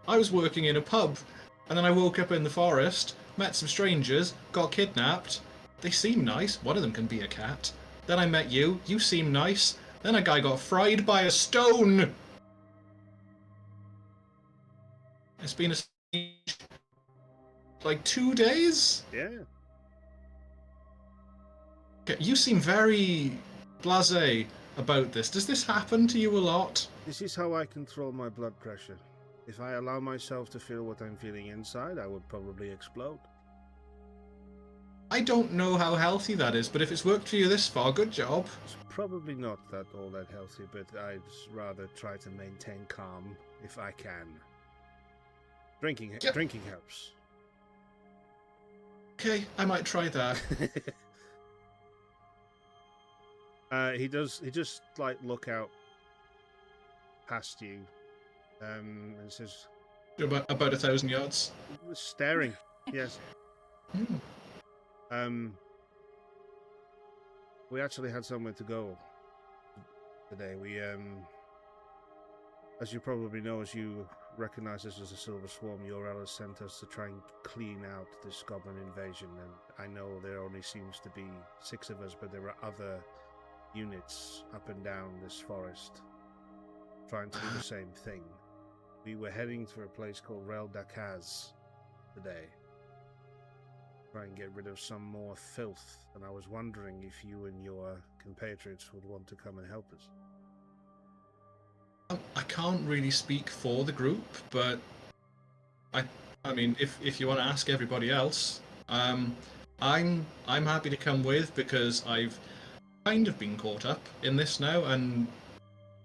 I was working in a pub, and then I woke up in the forest, met some strangers, got kidnapped. They seem nice. One of them can be a cat. Then I met you. You seem nice. Then a guy got fried by a stone. It's been like 2 days? Yeah. Okay, you seem very blasé about this. Does this happen to you a lot? This is how I control my blood pressure. If I allow myself to feel what I'm feeling inside, I would probably explode. I don't know how healthy that is, but if it's worked for you this far, good job. It's probably not all that healthy, but I'd rather try to maintain calm if I can. Drinking helps. Okay, I might try that. He just like look out past you, and says, About 1,000 yards. Staring. Yes. We actually had somewhere to go today. We as you probably know, as you recognize us as a Silver Swarm, Yorel has sent us to try and clean out this goblin invasion, and I know there only seems to be 6 of us, but there are other units up and down this forest trying to do the same thing. We were heading to a place called Rel Dakaz today, try and get rid of some more filth, and I was wondering if you and your compatriots would want to come and help us. I can't really speak for the group, but I mean, if you want to ask everybody else, I'm happy to come with, because I've kind of been caught up in this now, and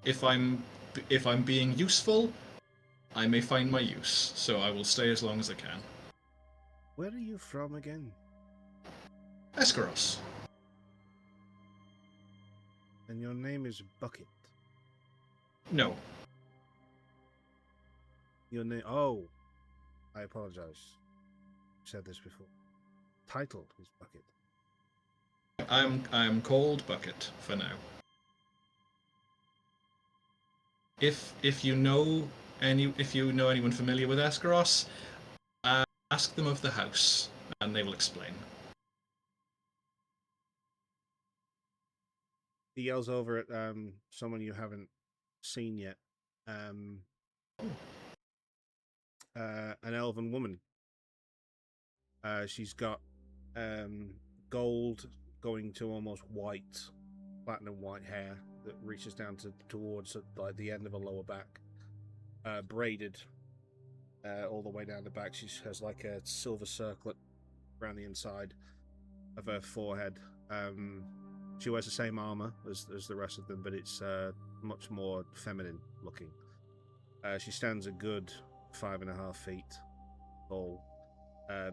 if I'm being useful, I may find my use, so I will stay as long as I can. Where are you from again? Escaros. And your name is Bucket. No. Your name... Oh, I apologize. I've said this before. Title is Bucket. I'm called Bucket for now. If you know anyone familiar with Escaros, ask them of the house, and they will explain. He yells over at someone you haven't seen yet. An elven woman. She's got gold going to almost white, platinum white hair that reaches down towards like the end of her lower back, braided all the way down the back. She has like a silver circlet around the inside of her forehead. She wears the same armor as the rest of them, but it's much more feminine looking. She stands a good 5.5 feet tall,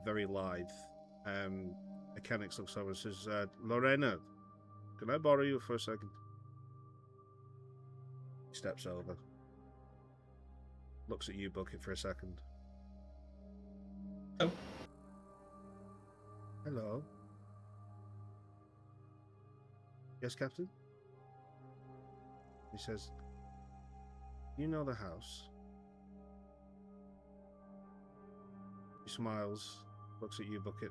very lithe. Akeniks looks over and says, Lorena, can I borrow you for a second? He steps over, looks at you, Bucket, for a second. Oh. Hello. Yes, Captain? He says, you know the house? He smiles, looks at you, Bucket.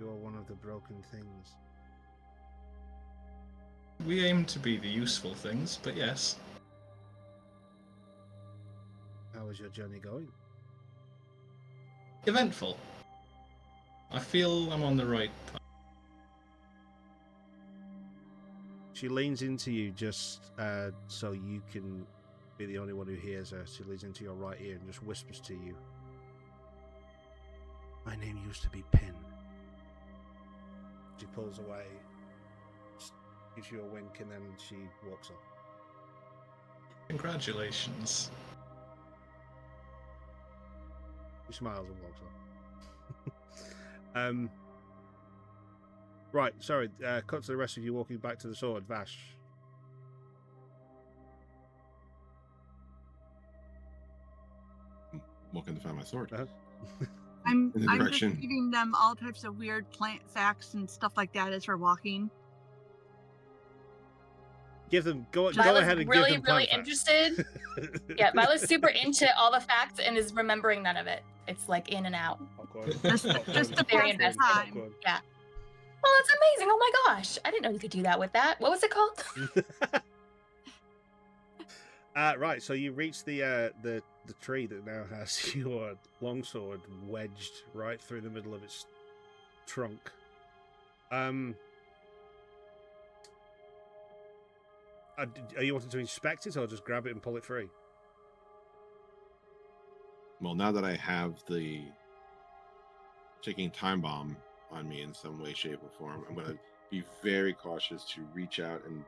You are one of the broken things. We aim to be the useful things, but yes. How is your journey going? Eventful. I feel I'm on the right path. She leans into you just so you can be the only one who hears her. She leans into your right ear and just whispers to you. My name used to be Pin. She pulls away, gives you a wink, and then she walks off. Congratulations. She smiles and walks off. Right, sorry. Cut to the rest of you walking back to the sword. Vash. Looking to find my sword. I'm In the just direction. giving them all types of weird plant facts and stuff like that as we're walking. Give them go Vila's ahead and really, give them really plant facts. interested. Yeah, Vila's super into all the facts and is remembering none of it. It's like in and out. Popcorn. Just Popcorn. to Very pass the invested. time. Popcorn. Yeah. Oh, that's amazing. Oh my gosh. I didn't know you could do that with that. What was it called? Right, so you reach the tree that now has your longsword wedged right through the middle of its trunk. Are you wanting to inspect it or just grab it and pull it free? Well, now that I have the ticking time bomb on me in some way, shape, or form, I'm going to be very cautious to reach out and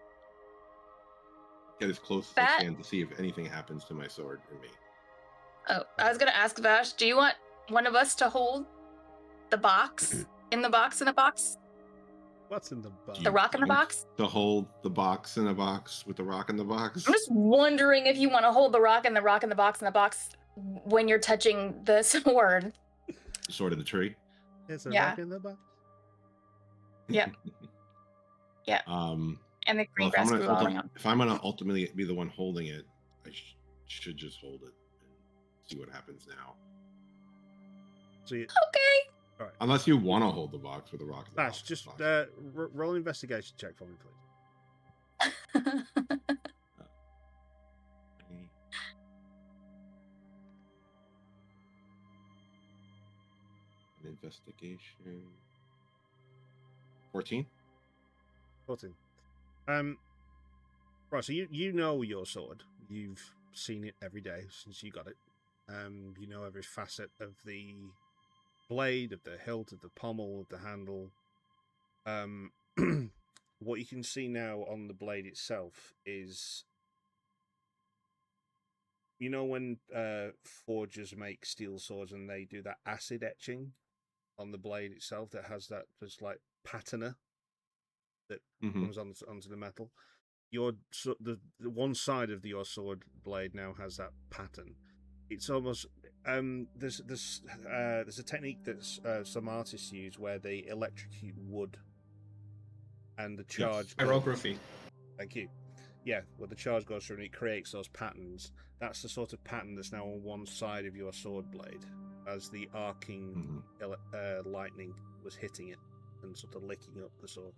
get as close as I can to see if anything happens to my sword or me. Oh, I was gonna ask Vash, do you want one of us to hold the box? In the box in the box? What's in the box? The rock in the box? To hold the box in a box with the rock in the box? I'm just wondering if you want to hold the rock in the box in the box when you're touching the sword. The sword in the tree? It's a Yeah. rock in the box. Yep. Yeah. And the green grass grew all around. If I'm gonna ultimately be the one holding it, I should just hold it and see what happens now. So you, Okay. all right. Unless you want to hold the box with the rock in the Vash, box. just roll an investigation check for me, please. An investigation. 14. 14. Right, so you know your sword. You've seen it every day since you got it. You know every facet of the blade, of the hilt, of the pommel, of the handle. What you can see now on the blade itself is, you know, when forgers make steel swords and they do that acid etching on the blade itself that has that just like patina that comes onto the metal. The one side of your sword blade now has that pattern. It's almost there's a technique that some artists use where they electrocute wood, and the charge. Yes. Pyrography. Thank you. Yeah, where the charge goes through and it creates those patterns. That's the sort of pattern that's now on one side of your sword blade, as the arcing lightning was hitting it and sort of licking up the sword.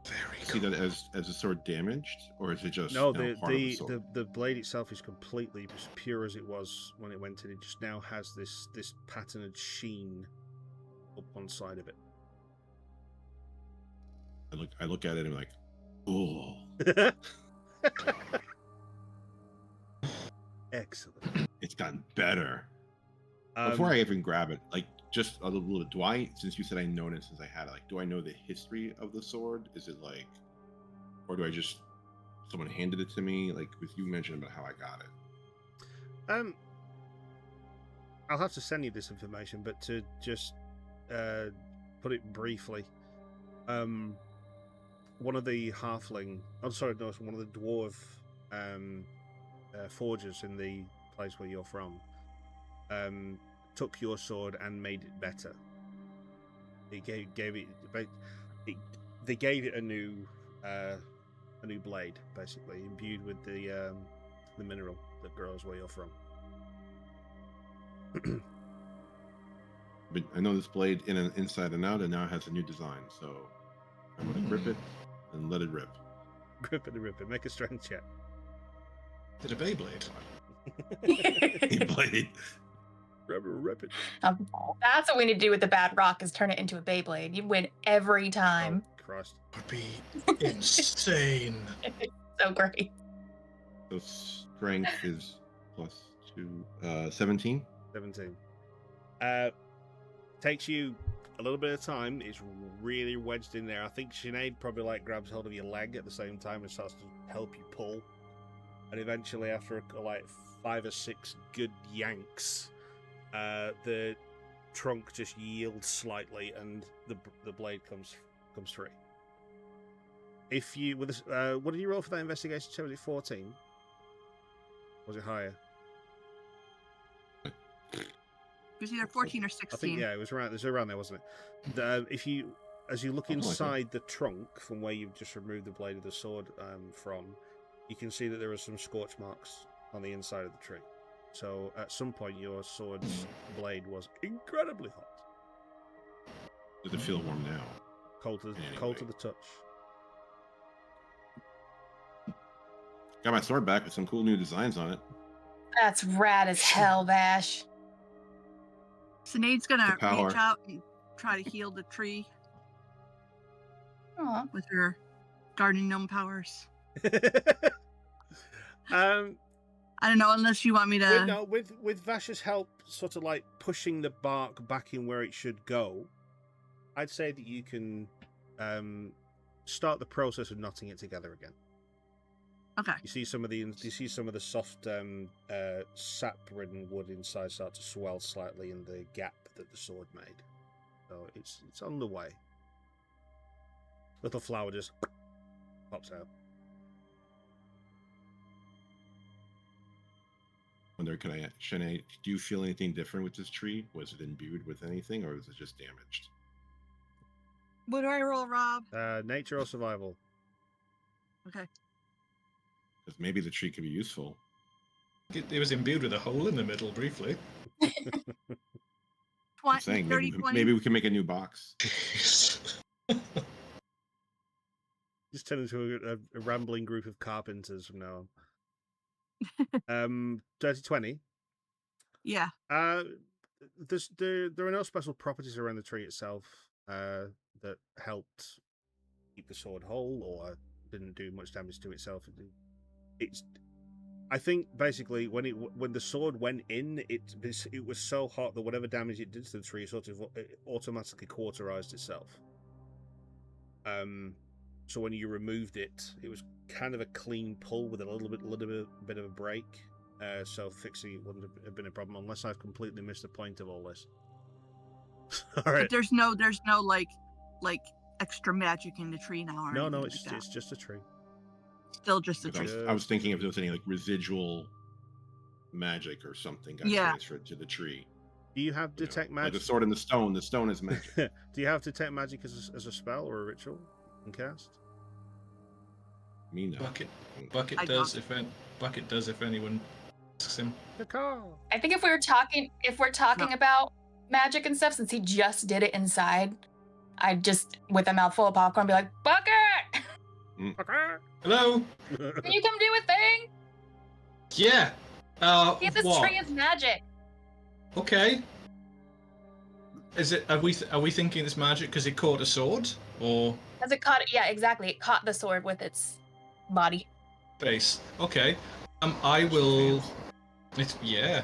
Very See that as a sword damaged, or is it just no? now part of the sword? The blade itself is completely as pure as it was when it went in. It just now has this patterned sheen up one side of it. I look at it and I'm like, oh. Excellent. It's gotten better. Before I even grab it, like just a little bit, do I, since you said I known it since I had it, like, do I know the history of the sword? Is it like, or do I just, someone handed it to me? Like, with you mentioned about how I got it. I'll have to send you this information, but to just put it briefly, one of the halfling, one of the dwarf forgers in the place where you're from, took your sword and made it better. They gave it a new blade, basically imbued with the mineral that grows where you're from. But I know this blade inside and out, and now it has a new design. So I'm gonna grip it and let it rip. Grip it and rip it. Make a strength check. Did a Beyblade? Blade. Rip it. That's what we need to do with the bad rock, is turn it into a Beyblade. You win every time. Oh, Christ. Would be insane. It's so great. So strength is plus 2, 17. 17. Takes you a little bit of time. It's really wedged in there. I think Cinaed probably like grabs hold of your leg at the same time and starts to help you pull. And eventually, after like 5 or 6 good yanks, the trunk just yields slightly, and the blade comes free. If you with this, what did you roll for that investigation check? Was it 14? Was it higher? It was either 14 or 16. I think it was around there, wasn't it? If you, as you look Something like inside the trunk from where you've just removed the blade of the sword from, you can see that there are some scorch marks on the inside of the tree. So at some point, your sword's blade was incredibly hot. Does it feel warm now? Cold to the touch. Got my sword back with some cool new designs on it. That's rad as hell, Vash. Cinaed's gonna The power. reach out and try to heal the tree Aw. with her gardening gnome powers. I don't know, unless you want me to. With Vash's help, sort of like pushing the bark back in where it should go, I'd say that you can start the process of knotting it together again. Okay. You see some of the soft sap-ridden wood inside start to swell slightly in the gap that the sword made. So it's on the way. Little flower just pops out. Wonder, Cinaed, do you feel anything different with this tree? Was it imbued with anything, or was it just damaged? What do I roll, Rob? Nature or survival? Okay. Because maybe the tree could be useful. It was imbued with a hole in the middle briefly. I'm saying 30, 20. maybe we can make a new box. Just turn into a rambling group of carpenters from now on. Dirty 20. Yeah. There are no special properties around the tree itself that helped keep the sword whole or didn't do much damage to itself. I think basically when the sword went in, it was so hot that whatever damage it did to the tree sort of automatically cauterized itself. So when you removed it, it was kind of a clean pull with a little bit of a break. So fixing it wouldn't have been a problem unless I've completely missed the point of all this. All right. But there's no like extra magic in the tree now. Or No, anything it's like that. just a tree. Still just a Because tree. I was thinking if there was any like residual magic or something got transferred to the tree. Do you have detect magic? Like the sword and the stone. The stone is magic. Do you have detect magic as a spell or a ritual you can cast? Me no. Bucket does if anyone asks him. I think if we're talking about magic and stuff, since he just did it inside, I'd just, with a mouthful of popcorn, be like, Bucket! Hello? Can you come do a thing? Yeah. See if this tree is magic. Okay. Is it? Are we thinking it's magic because it caught a sword, or? As it caught it, yeah, exactly. It caught the sword with its body. Base. Okay. I will. Yeah.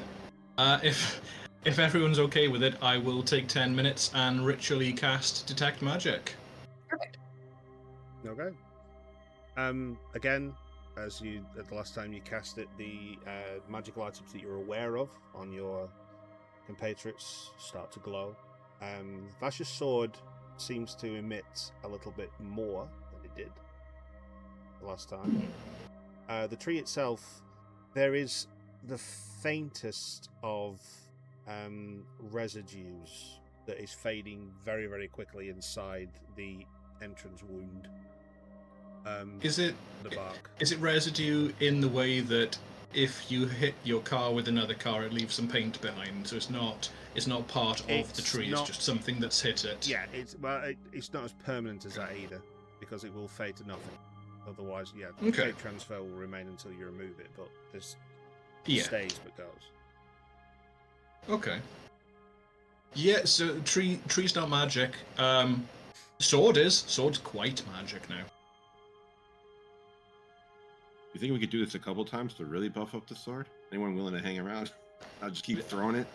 If everyone's okay with it, I will take 10 minutes and ritually cast detect magic. Perfect. Okay. Again, as the last time you cast it, the magical items that you're aware of on your compatriots start to glow. Vash's sword seems to emit a little bit more than it did the last time. The tree itself, there is the faintest of residues that is fading very, very quickly inside the entrance wound. Is it the bark? Is it residue in the way that if you hit your car with another car, it leaves some paint behind? So it's not part of the tree. It's just something that's hit it. Yeah, it's not as permanent as that either, because it will fade to nothing. Otherwise, shape transfer will remain until you remove it, but this stays but goes. Okay. Yeah, so tree's not magic. Sword's quite magic now. You think we could do this a couple times to really buff up the sword? Anyone willing to hang around? I'll just keep throwing it.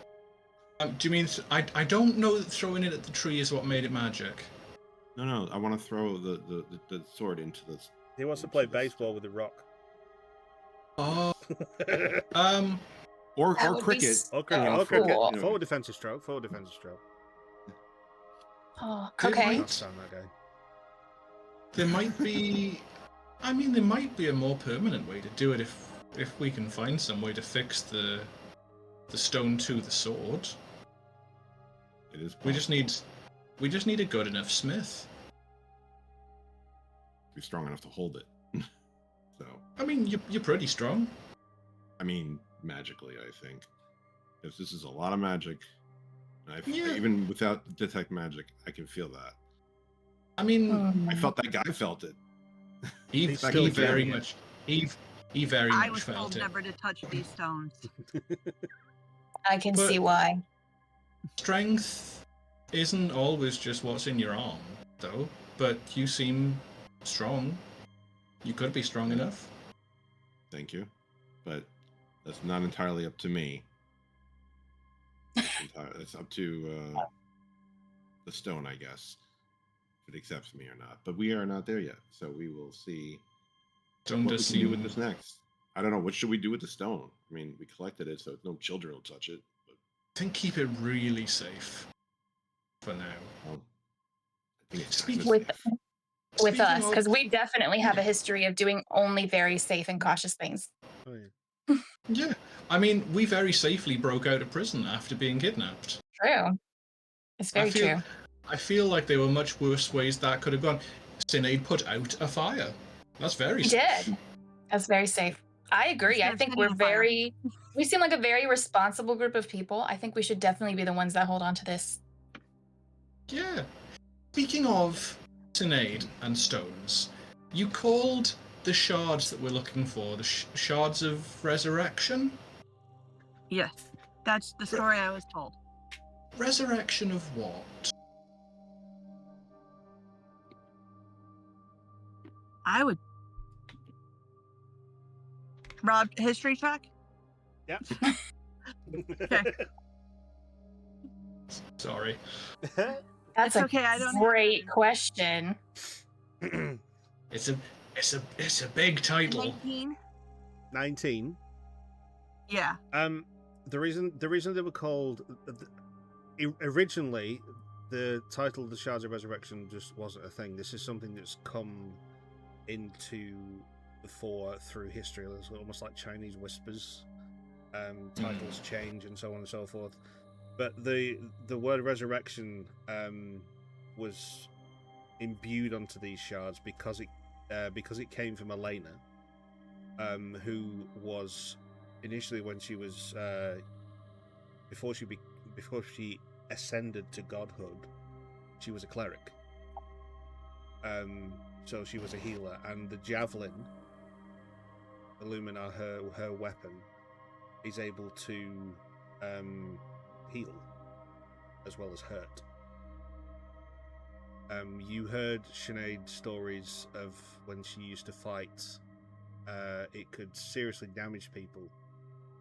Do you mean I don't know that throwing it at the tree is what made it magic. No, I want to throw the sword into this. He wants to play baseball with a rock. Oh, or That would be cricket. so Or cricket. Yeah, Or cricket. cool. You know. Forward defensive stroke. Forward defensive stroke. Oh, Did okay. we- Last time that game. there might be. I mean, there might be a more permanent way to do it if we can find some way to fix the stone to the sword. It is. We just need a good enough smith. Be strong enough to hold it. So. I mean, you're pretty strong. I mean, magically, I think. Because this is a lot of magic. Yeah. Even without detect magic, I can feel that. I mean, I felt that guy felt it. he He's still very feeling it. much he very I much was felt told it. never to touch these stones. I can But- see why. Strength isn't always just what's in your arm, though. But you seem strong. You could be strong enough. Thank you. But that's not entirely up to me. It's up to the stone, I guess, if it accepts me or not. But we are not there yet, so we will see Stone what we does can do seem. with this next. I don't know. What should we do with the stone? I mean, we collected it, so no children will touch it. But, I think keep it really safe for now. well, I think it's Speak kind of with- safe. With Speaking us, because of- we definitely have a history of doing only very safe and cautious things. Oh, yeah. Yeah, I mean, we very safely broke out of prison after being kidnapped. True. It's very true. I feel like there were much worse ways that could have gone. Cinaed put out a fire. That's very We safe. did. That's very safe. I agree. Instead I of think setting we're a fire. we seem like a very responsible group of people. I think we should definitely be the ones that hold on to this. Yeah. Speaking of Cinaed and stones, you called the shards that we're looking for the shards of resurrection? Yes, that's the story I was told. Resurrection of what? I would. Rob, history check? Yeah. Okay. Sorry. That's It's a okay, I don't great know. question. It's a big title. 19? 19. Yeah. The reason they were called originally, the title "The Shards of Resurrection" just wasn't a thing. This is something that's come into the fore through history. It's almost like Chinese whispers. Titles change and so on and so forth. But the word resurrection was imbued onto these shards because it came from Elena, who was initially, when she was before she ascended to godhood, she was a cleric. So she was a healer, and the javelin, Illumina, her weapon, is able to heal as well as hurt. You heard Cinaed stories of when she used to fight. It could seriously damage people,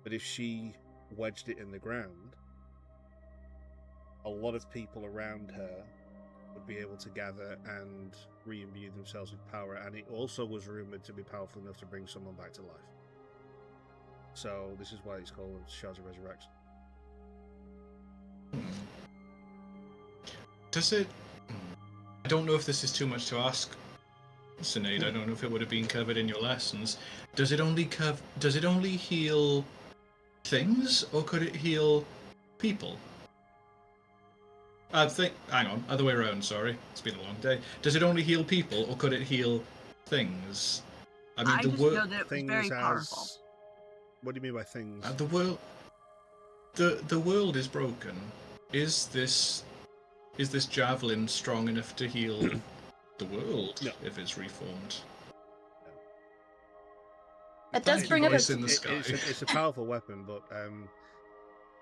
but if she wedged it in the ground, a lot of people around her would be able to gather and re-imbue themselves with power, and it also was rumored to be powerful enough to bring someone back to life. So this is why it's called Shards of Resurrection. Does it? I don't know if this is too much to ask, Cinaed. I don't know if it would have been covered in your lessons. Does it only heal things, or could it heal people? Hang on, other way around. Sorry, it's been a long day. Does it only heal people, or could it heal things? I mean, I the just know world. that it was Things very as powerful. what do you mean by things? The world. The world is broken. Is this javelin strong enough to heal the world No. if it's reformed? That does Thank bring you, up a voice in the sky. It's a powerful weapon, but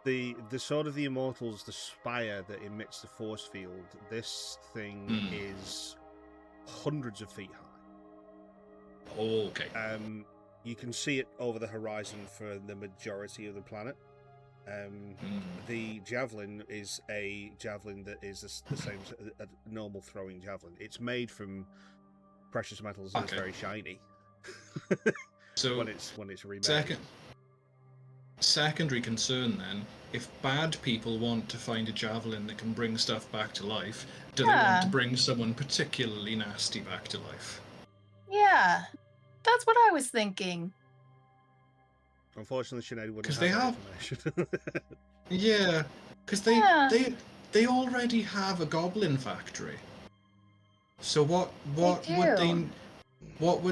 the sword of the immortals, the spire that emits the force field, this thing is hundreds of feet high. Okay. You can see it over the horizon for the majority of the planet. The javelin is a javelin that is the same as a normal throwing javelin. It's made from precious metals and it's very shiny. So when it's remade. Secondary concern then, if bad people want to find a javelin that can bring stuff back to life, do they want to bring someone particularly nasty back to life? Yeah, that's what I was thinking. Unfortunately, Cinaed wouldn't have that information. Yeah, because they already have a goblin factory. So what would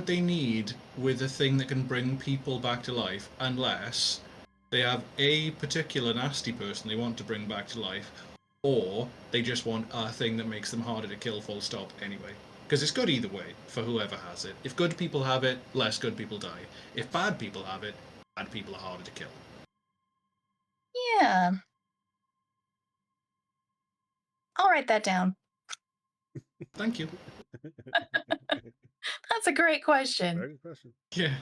they need with a thing that can bring people back to life unless they have a particular nasty person they want to bring back to life, or they just want a thing that makes them harder to kill full stop anyway? Because it's good either way for whoever has it. If good people have it, less good people die. If bad people have it, bad people are harder to kill. Yeah. I'll write that down. Thank you. That's a great question. Very good question. Yeah.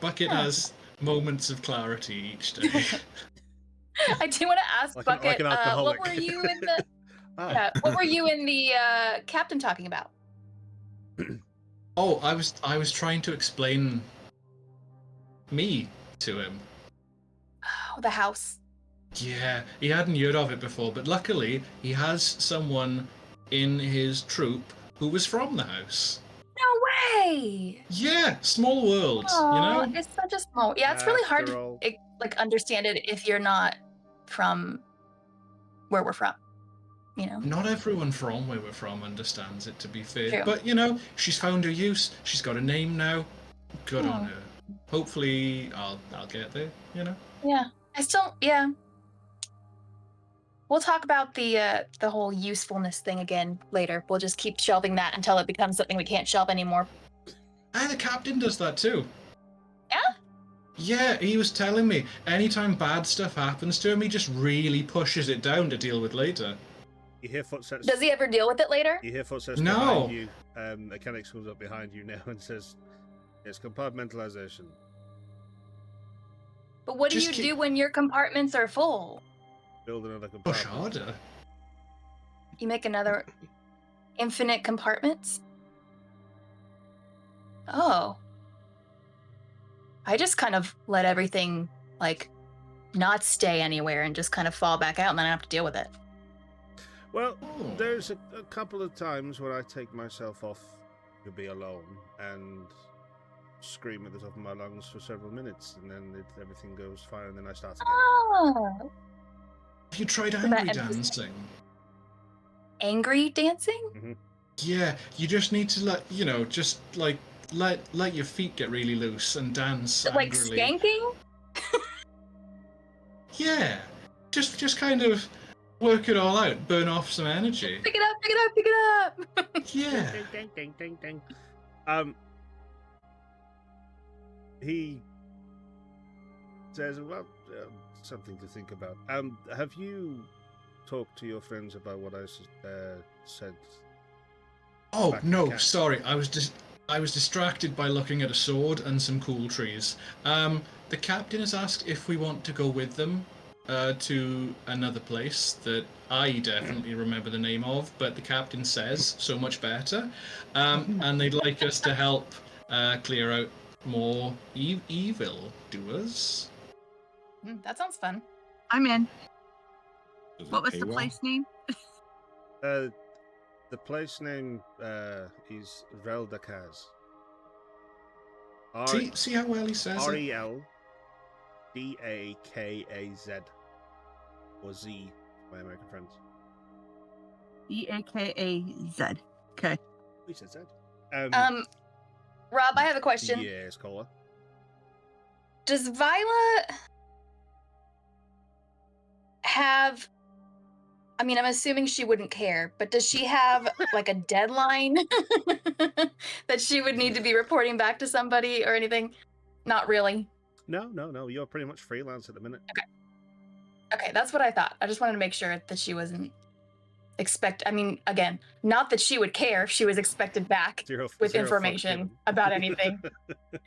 Bucket has moments of clarity each day. I do want to ask Bucket, like an alcoholic. what were you in the what were you in the captain talking about? Oh, I was trying to explain me to him. Oh, the house. Yeah, he hadn't heard of it before, but luckily he has someone in his troop who was from the house. No way! Yeah, small world, you know? It's such a small... Yeah, it's really hard After to understand it if you're not from where we're from, you know? Not everyone from where we're from understands it, to be fair. True. But, you know, she's found her use. She's got a name now. Good on her. Hopefully I'll get there, you know? Yeah. We'll talk about the whole usefulness thing again later. We'll just keep shelving that until it becomes something we can't shelve anymore. And the captain does that too. Yeah? Yeah, he was telling me anytime bad stuff happens to him, he just really pushes it down to deal with later. You hear footsteps. Does he ever deal with it later? You hear footsteps No. behind you. Akeniks comes up behind you now and says, "It's compartmentalization." But what do you do when your compartments are full? Build another compartment. Push harder. You make another infinite compartments? Oh. I just kind of let everything, not stay anywhere and just kind of fall back out and then I have to deal with it. Well, there's a couple of times where I take myself off to be alone and scream at the top of my lungs for several minutes, and then everything goes fine, and then I start again. Oh. Have you tried angry dancing? Angry dancing? Mm-hmm. Yeah, you just need to let your feet get really loose and dance Like angrily. skanking? Yeah, just kind of work it all out, burn off some energy. Pick it up, pick it up, pick it up! Yeah. Ding, ding, ding, ding. He says, well, something to think about. Have you talked to your friends about what I said? Oh no, sorry. I was distracted by looking at a sword and some cool trees. The captain has asked if we want to go with them to another place that I definitely remember the name of, but the captain says so much better. And they'd like us to help clear out more evil doers. That sounds fun. I'm in. Does What it was pay the well? place name? The place name is Reldakaz. See how well he says it? Reldakaz. Or Z, my American friends. Eakaz. Okay. He said Z. Rob, I have a question. Yes, Cola. Does Vaila have... I mean, I'm assuming she wouldn't care, but does she have, a deadline that she would need to be reporting back to somebody or anything? Not really. No. You're pretty much freelance at the minute. Okay, that's what I thought. I just wanted to make sure that she wasn't expect. I mean, again, not that she would care if she was expected back with information about anything.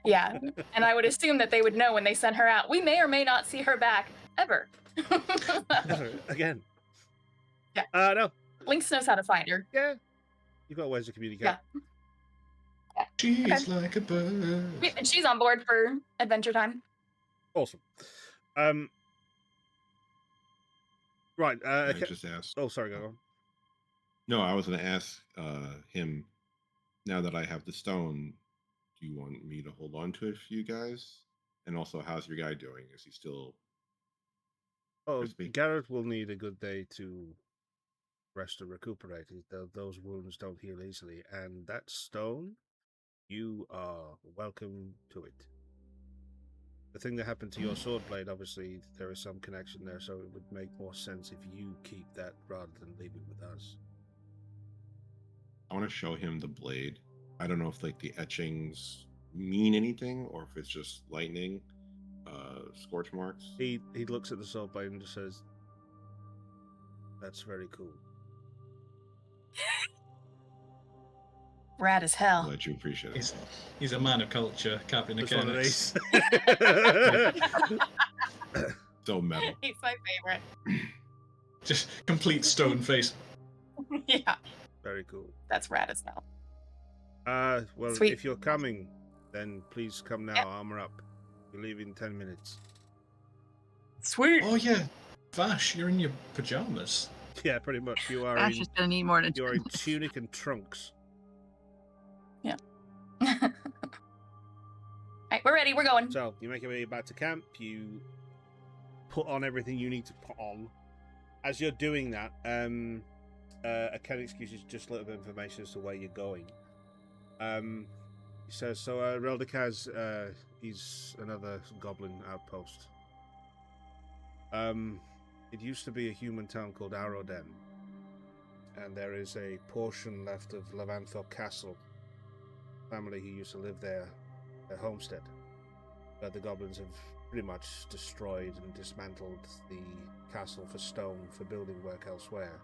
Yeah, and I would assume that they would know when they sent her out. We may or may not see her back ever. Never again. Yeah. No. Lynx knows how to find her. Yeah. You've got ways to communicate. Yeah. She's like a bird. And she's on board for adventure time. Awesome. Right. I just asked. Oh, sorry. Go on. No, I was going to ask him. Now that I have the stone, do you want me to hold on to it for you guys? And also, how's your guy doing? Is he still? Oh, Garrett will need a good day to rest and recuperate. Those wounds don't heal easily, and that stone, you are welcome to it. The thing that happened to your sword blade, obviously, there is some connection there, so it would make more sense if you keep that rather than leave it with us. I want to show him the blade. I don't know if like the etchings mean anything or if it's just lightning, scorch marks. He looks at the sword blade and just says, "That's very cool." Rad as hell. I'll let you appreciate it. He's a man of culture, Captain Akeniks. So metal. He's my favorite. Just complete stone face. Yeah. Very cool. That's rad as hell. Well, Sweet. If you're coming, then please come now. Yep. Armor up. We leave in 10 minutes. Sweet. Oh yeah, Vash, you're in your pajamas. Yeah, pretty much. You are Vash is gonna need more than you are in tunic and trunks. Yeah. Alright, we're ready. We're going. So you make your way back to camp. You put on everything you need to put on. As you're doing that, Akeniks gives you just a little bit of information as to where you're going. He says, so Reldikaz is another goblin outpost. It used to be a human town called Arroden, and there is a portion left of Levanthor Castle. Family who used to live there, their homestead. The goblins have pretty much destroyed and dismantled the castle for stone for building work elsewhere.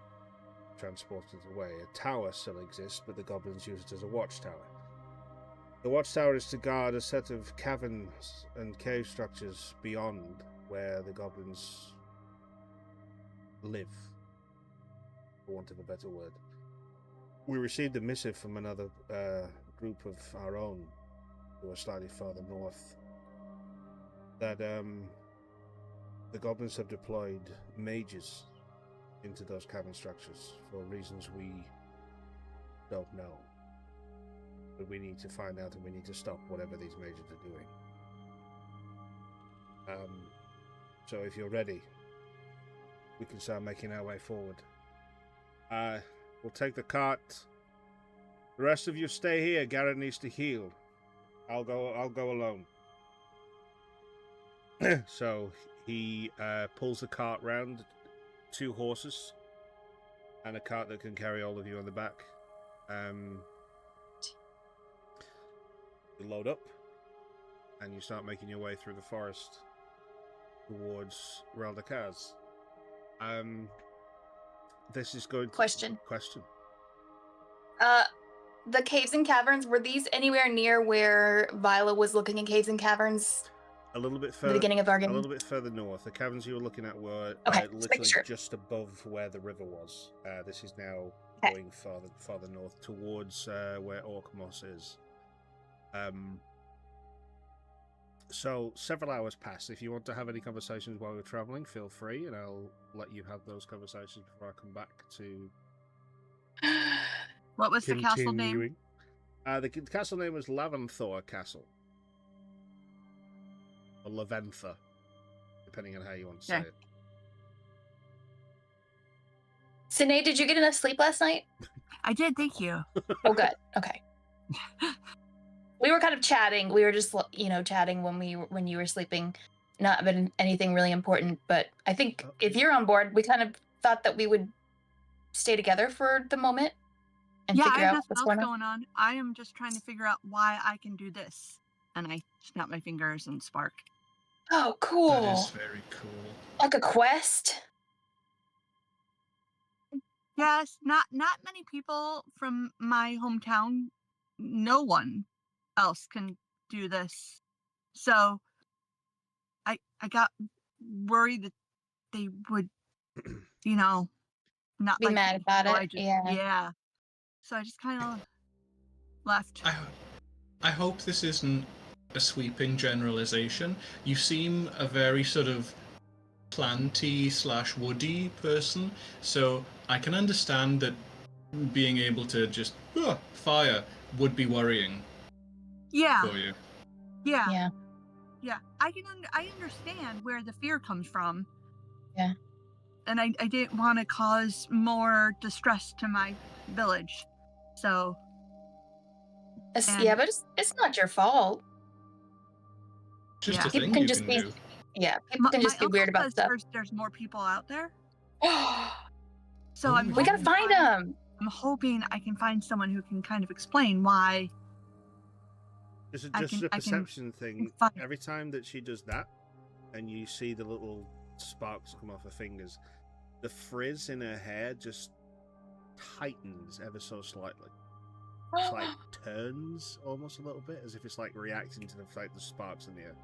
Transported away. A tower still exists, but the goblins use it as a watchtower. The watchtower is to guard a set of caverns and cave structures beyond where the goblins live, for want of a better word. We received a missive from another group of our own, who are slightly farther north, that the goblins have deployed mages into those cavern structures for reasons we don't know. But we need to find out, and we need to stop whatever these mages are doing. So if you're ready, we can start making our way forward. We'll take the cart. The rest of you stay here. Garrett needs to heal. I'll go alone. So he pulls the cart round, 2 horses, and a cart that can carry all of you on the back. You load up, and you start making your way through the forest towards Reldikaz. This is going to... Question. The caves and caverns, were these anywhere near where Vaila was looking in caves and caverns? A little bit further. The beginning of our game? A little bit further north. The caverns you were looking at were literally just above where the river was. This is now going farther north towards where Orkmos is. So several hours pass. If you want to have any conversations while you're traveling, feel free, and I'll let you have those conversations before I come back to. What was the castle name? The castle name was Levanthor Castle, or Levantha, depending on how you want to say it. Cinaed, did you get enough sleep last night? I did, thank you. Oh, good. Okay. We were kind of chatting. We were just, chatting when you were sleeping. Not been anything really important, but I think if you're on board, we kind of thought that we would stay together for the moment and figure out what's going on. I am just trying to figure out why I can do this. And I snap my fingers and spark. Oh, cool. That is very cool. Like a quest? Yes, not many people from my hometown. No one else can do this. So I got worried that they would, not Be like mad me. about So it. Yeah. yeah. So I just kind of left. I hope this isn't a sweeping generalization. You seem a very sort of planty/woody person, so I can understand that being able to just fire would be worrying Yeah, for you. yeah. I understand where the fear comes from. Yeah. And I didn't want to cause more distress to my village. So. Yeah, but it's not your fault. Just Yeah. a People thing can you just can be. do. Yeah, people can just My be weird uncle about says stuff. there's more people out there. So Oh, I'm We gotta hoping find them. I'm hoping I can find someone who can kind of explain why. It's I just can- a I can perception thing. find- Every time that she does that, and you see the little sparks come off her fingers, the frizz in her hair just tightens ever so slightly. It's like turns almost a little bit, as if it's like reacting to the sparks in the air.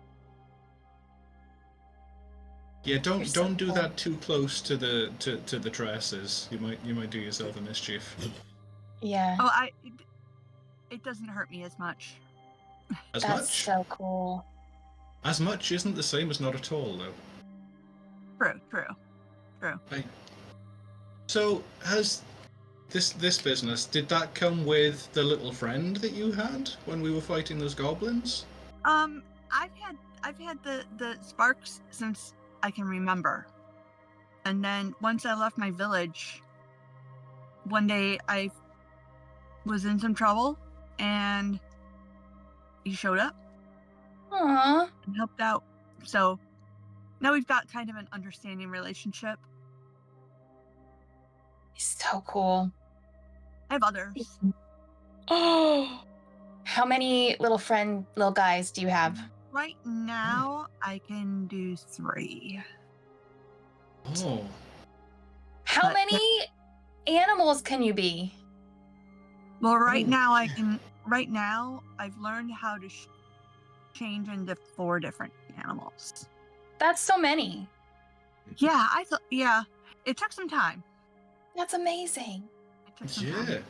Yeah, You're don't so do cool. that too close to the tresses. You might do yourself a mischief. Yeah. Oh, it doesn't hurt me as much. As That's much? so cool. As much isn't the same as not at all, though. True. Right. So has this business, did that come with the little friend that you had when we were fighting those goblins? I've had the sparks since I can remember. And then once I left my village, one day I was in some trouble and he showed up Aww. and helped out. So now we've got kind of an understanding relationship. He's so cool. I have others. Oh. How many little guys do you have? Right now, I can do 3. Oh. How But- many animals can you be? Well, right Oh. now Right now, I've learned how to change into 4 different animals. That's so many. Yeah, it took some time. That's amazing. It took some Yeah. time.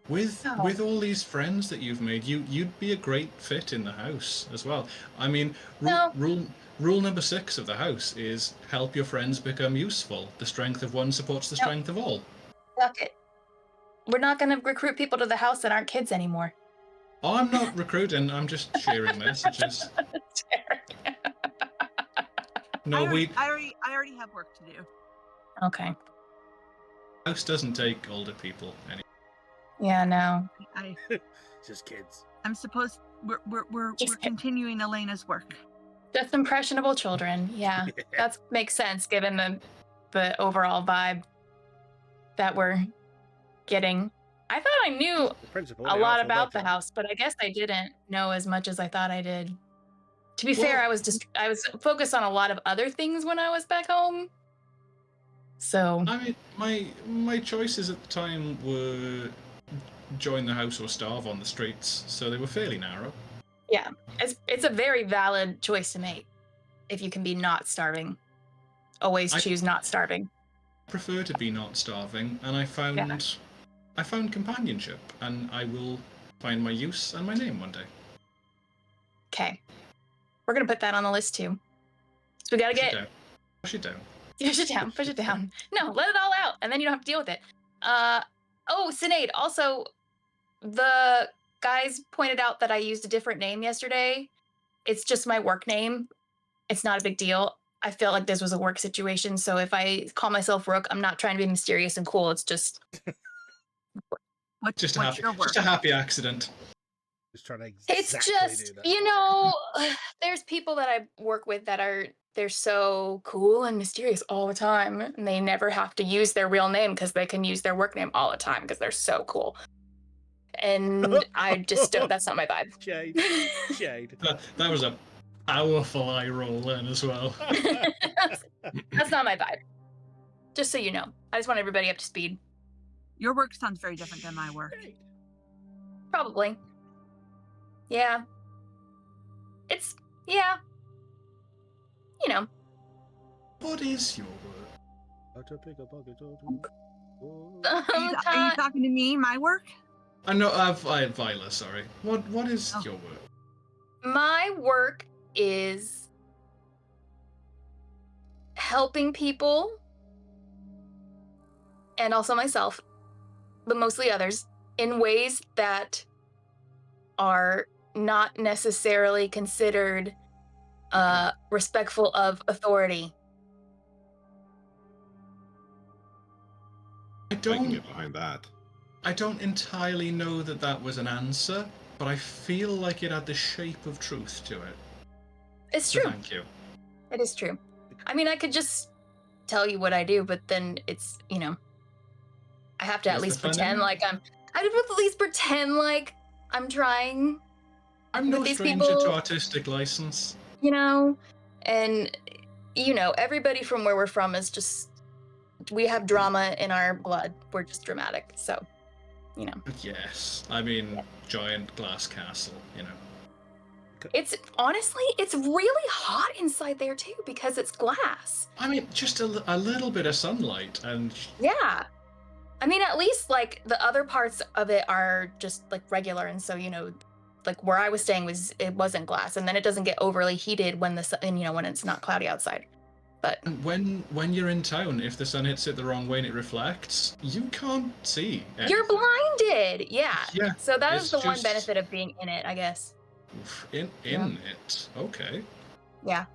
Oh. With all these friends that you've made, you'd be a great fit in the house as well. I mean, No. rule number 6 of the house is help your friends become useful. The strength of one supports the Yep. strength of all. Fuck it. We're not going to recruit people to the house that aren't kids anymore. I'm not recruiting. I'm just sharing messages. No, I already have work to do. Okay. house doesn't take older people anymore. Yeah, no. Just kids. I'm supposed we're Just- continuing Elena's work. Just impressionable children. Yeah. That makes sense given the overall vibe that we're getting. I thought I knew The principal, a the lot artful about the dodger. house, but I guess I didn't know as much as I thought I did. To be fair, Well- I was focused on a lot of other things when I was back home. So I mean, my choices at the time were join the house or starve on the streets, so they were fairly narrow. yeah, it's a very valid choice to make if you can be not starving. Always I- choose not starving. I prefer to be not starving, and I found companionship, and I will find my use and my name one day. Okay, we're gonna put that on the list too. So we gotta Push it get down. Push it down. push it down, push it down. No, let it all out, and then you don't have to deal with it. Oh, Cinaed, also, the guys pointed out that I used a different name yesterday. It's just my work name. It's not a big deal. I felt like this was a work situation, so if I call myself Rook, I'm not trying to be mysterious and cool. It's just What's Just your work? a happy accident. Just trying to it's exactly just do that. you know, there's people that I work with that they're so cool and mysterious all the time, and they never have to use their real name because they can use their work name all the time because they're so cool. And I just don't. That's not my vibe. Shade. Shade. That was a powerful eye roll then as well. That's not my vibe. Just so you know, I just want everybody up to speed. Your work sounds very different than my work. Probably. Yeah. It's, yeah. You know. What is your work? Are you talking to me? My work? I know, Vaila, sorry. What is Oh. your work? My work is helping people, and also myself, but mostly others, in ways that are not necessarily considered respectful of authority. I can get behind that. I don't entirely know that was an answer, but I feel like it had the shape of truth to it. It's So true. thank you. It is true. I mean, I could just tell you what I do, but then it's, I have to at least pretend like I would at least pretend like I'm trying. I'm no with these stranger people, to artistic license. And, everybody from where we're from is just, we have drama in our blood. We're just dramatic. So, Yes. I mean, giant glass castle, It's really hot inside there too because it's glass. I mean, just a little bit of sunlight and... Yeah. I mean, at least, like, the other parts of it are just, like, regular. And so, like, where I was staying it wasn't glass. And then it doesn't get overly heated when when it's not cloudy outside. But when you're in town, if the sun hits it the wrong way and it reflects, you can't see anything. You're blinded. Yeah. Yeah. So that is the one just... benefit of being in it, I guess. In it. Okay. Yeah.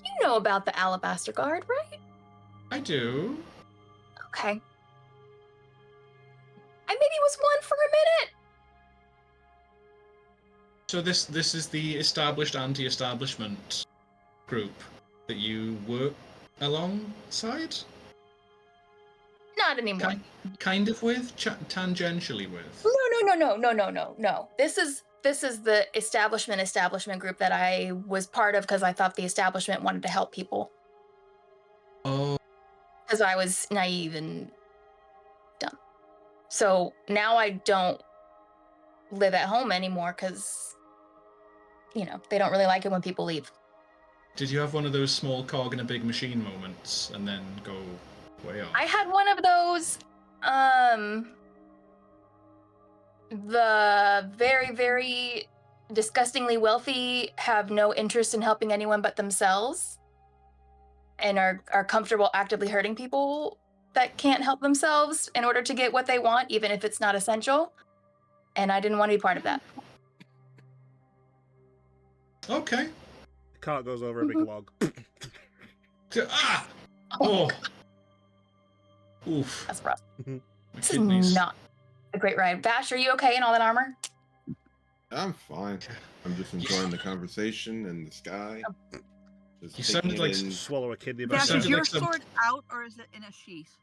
You know about the Alabaster Guard, right? I do. Okay. I maybe was one for a minute. So this is the established anti-establishment group that you work alongside? Not anymore. Kind of with? Tangentially with? No. This is the establishment group that I was part of because I thought the establishment wanted to help people. Oh. Because I was naive and dumb. So now I don't live at home anymore because, they don't really like it when people leave. Did you have one of those small cog in a big machine moments and then go way off? I had one of those, the very, very disgustingly wealthy have no interest in helping anyone but themselves and are comfortable actively hurting people that can't help themselves in order to get what they want, even if it's not essential. And I didn't want to be part of that. Okay. The cart goes over a big log. Ah! Oh! Oof. That's rough. This Kidneys. is not a great ride. Vash, are you okay in all that armor? I'm fine. I'm just enjoying the conversation and the sky. Just You taking sounded like it in. Swallow a kidney. Vash, sounded is your like some- sword out or is it in a sheath?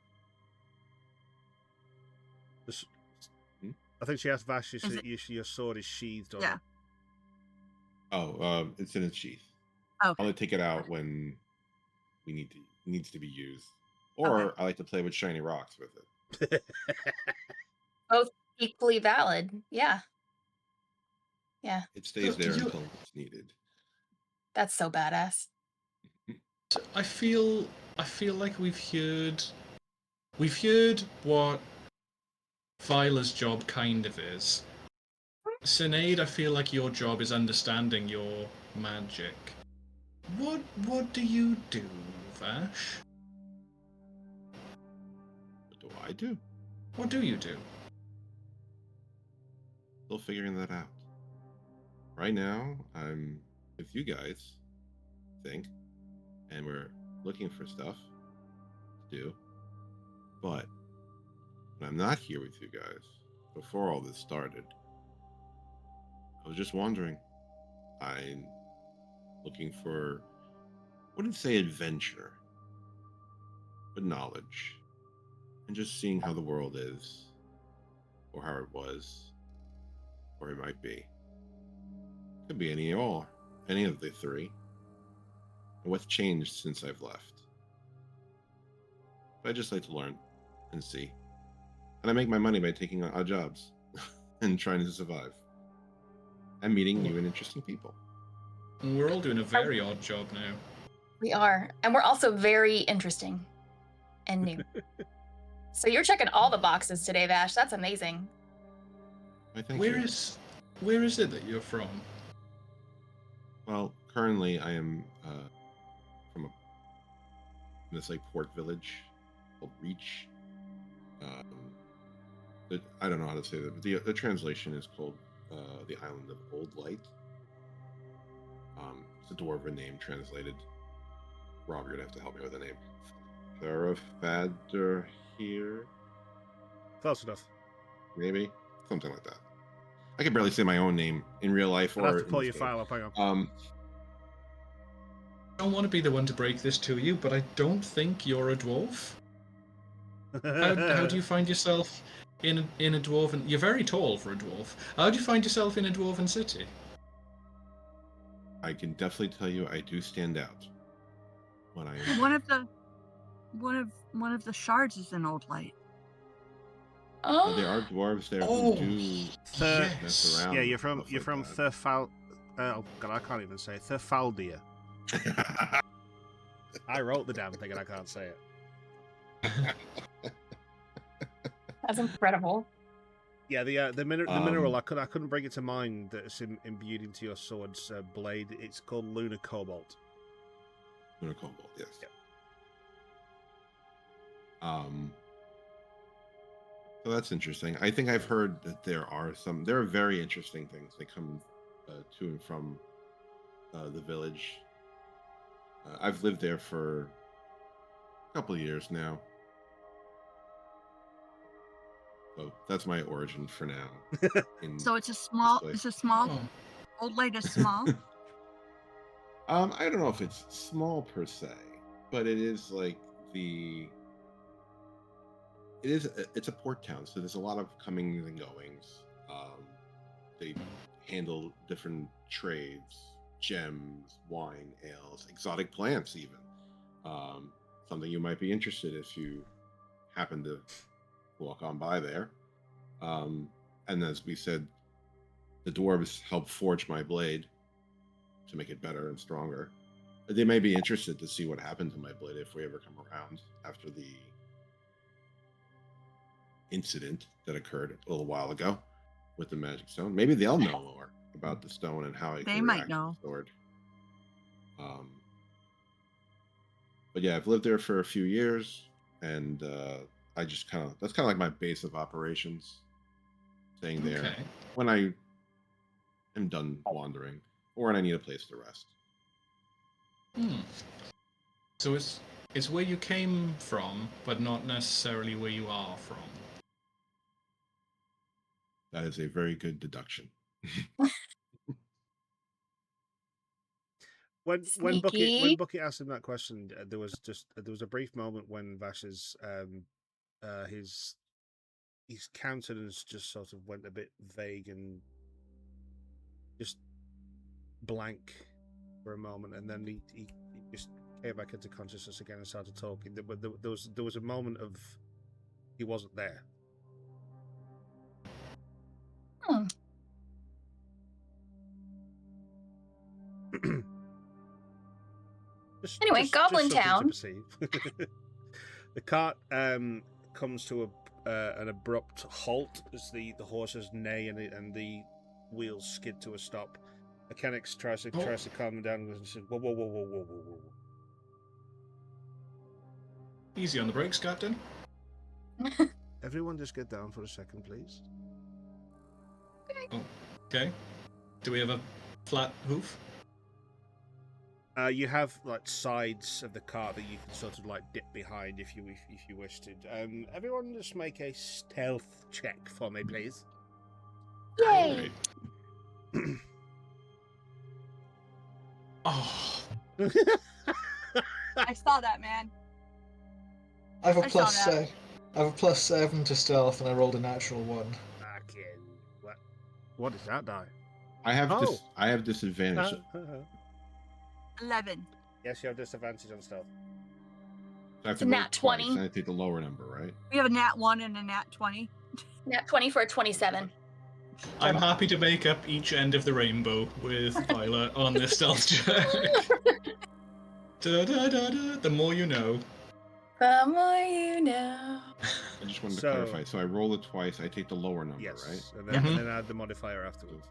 I think she asked Vash Is if your sword is sheathed or Yeah. not. Oh, it's in its sheath. Okay. I'll only take it out when needs to be used. Or Okay. I like to play with shiny rocks with it. Both equally valid. Yeah. Yeah. It stays So there you- until it's needed. That's so badass. I feel like we've heard what Vaila's job kind of is. Cinaed, I feel like your job is understanding your magic. What do you do, Vash? What do I do? What do you do? Still figuring that out. Right now, I'm with you guys, I think, and we're looking for stuff to do. But when I'm not here with you guys, before all this started, I was just wondering. I'm looking for, I wouldn't say adventure, but knowledge. And just seeing how the world is, or how it was, or it might be. Could be any of the three. And what's changed since I've left? But I just like to learn and see. And I make my money by taking on odd jobs and trying to survive. And meeting new and interesting people. And we're all doing a very odd job now. We are. And we're also very interesting and new. So you're checking all the boxes today, Vash. That's amazing. I think Where is it that you're from? Well, currently I am from this like port village called Reach. I don't know how to say that, but the translation is called the island of Old Light. It's a dwarven name translated. Rob, you're gonna have to help me with the name. Therafader here? Close enough. Maybe? Something like that. I can barely say my own name in real life. I'll have to pull your file up, hang on. I don't want to be the one to break this to you, but I don't think you're a dwarf. How do you find yourself in a dwarven... You're very tall for a dwarf. How do you find yourself in a dwarven city? I can definitely tell you I do stand out when I am. One of the shards is an Old Light. Well, there are dwarves there who do yes. mess around. Yeah, you're from like Thurfal. Oh god, I can't even say it. Thurfaldia. I wrote the damn thing and I can't say it. That's incredible. Yeah, the mineral I couldn't bring it to mind that's imbued into your sword's blade. It's called Lunar Cobalt. Lunar Cobalt, yes. Yep. So that's interesting. I think I've heard that there are very interesting things that come to and from the village. I've lived there for a couple of years now. So that's my origin for now. So it's a small. Old Light is small. I don't know if it's small per se, but it is like it's a port town, so there's a lot of comings and goings. They handle different trades, gems, wine, ales, exotic plants even. Something you might be interested if you happen to walk on by there. And as we said, the dwarves help forge my blade to make it better and stronger. They may be interested to see what happened to my blade if we ever come around after the incident that occurred a little while ago with the magic stone. Maybe they'll know more about the stone and how it They can might react to know. the sword. But yeah, I've lived there for a few years, and I just that's kind of like my base of operations, staying there Okay. when I am done wandering or when I need a place to rest. So it's where you came from, but not necessarily where you are from. That is a very good deduction. When Sneaky. Bucket asked him that question, there was a brief moment when Vash's his countenance just sort of went a bit vague and just blank for a moment, and then he just came back into consciousness again and started talking. There was a moment of he wasn't there. Anyway, Goblin something Town. to perceive. The cart comes to an abrupt halt as the horses neigh and the wheels skid to a stop. Akeniks tries to calm them down and says, "Whoa. Easy on the brakes, Captain. Everyone just get down for a second, please." Okay. Do we have a flat hoof? You have like sides of the cart that you can sort of like dip behind if you wish to. Everyone just make a stealth check for me, please. Yay! Oh, I saw that, man. I have I a saw plus that. I have a +7 to stealth, and I rolled a natural 1. Okay. What does that die? I have disadvantage. 11. Yes, you have disadvantage on stealth. So I have It's to a roll nat twice, 20. and I take the lower number, right? We have a nat 1 and a nat 20. Nat 20 for a 27. I'm happy to make up each end of the rainbow with Vaila on this stealth check. Da, da, da, da. The more you know. The more you know. I just wanted to So- clarify. So I roll it twice. I take the lower number, Yes, right? and then, Mhm. and then add the modifier afterwards.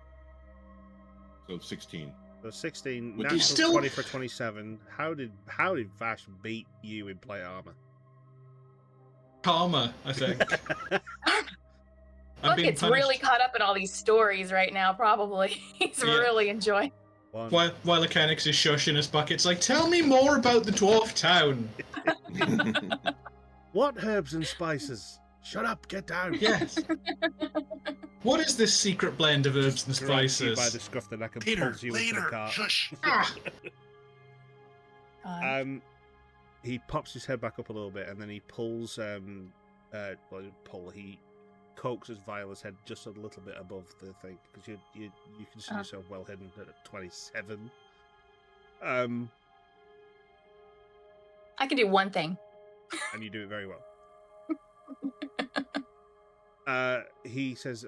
So 16. So 16, Would natural you still- 20 for 27. How did Vash beat you in plate armor? Karma, I think. I'm Look, being it's punished. really caught up in all these stories right now, probably. He's Yeah. really enjoying. One. While Akeniks is shushing his buckets, like, tell me more about the dwarf town. What herbs and spices? Shut up, get down. Yes. What is this secret blend of herbs and Grabs you by spices? the scruff of the neck and Peter, pulls you into the later. cart. Shush. Ah, He pops his head back up a little bit, and then he pulls. He coaxes Viola's head just a little bit above the thing because you can see yourself well hidden at 27. I can do one thing. And you do it very well. He says,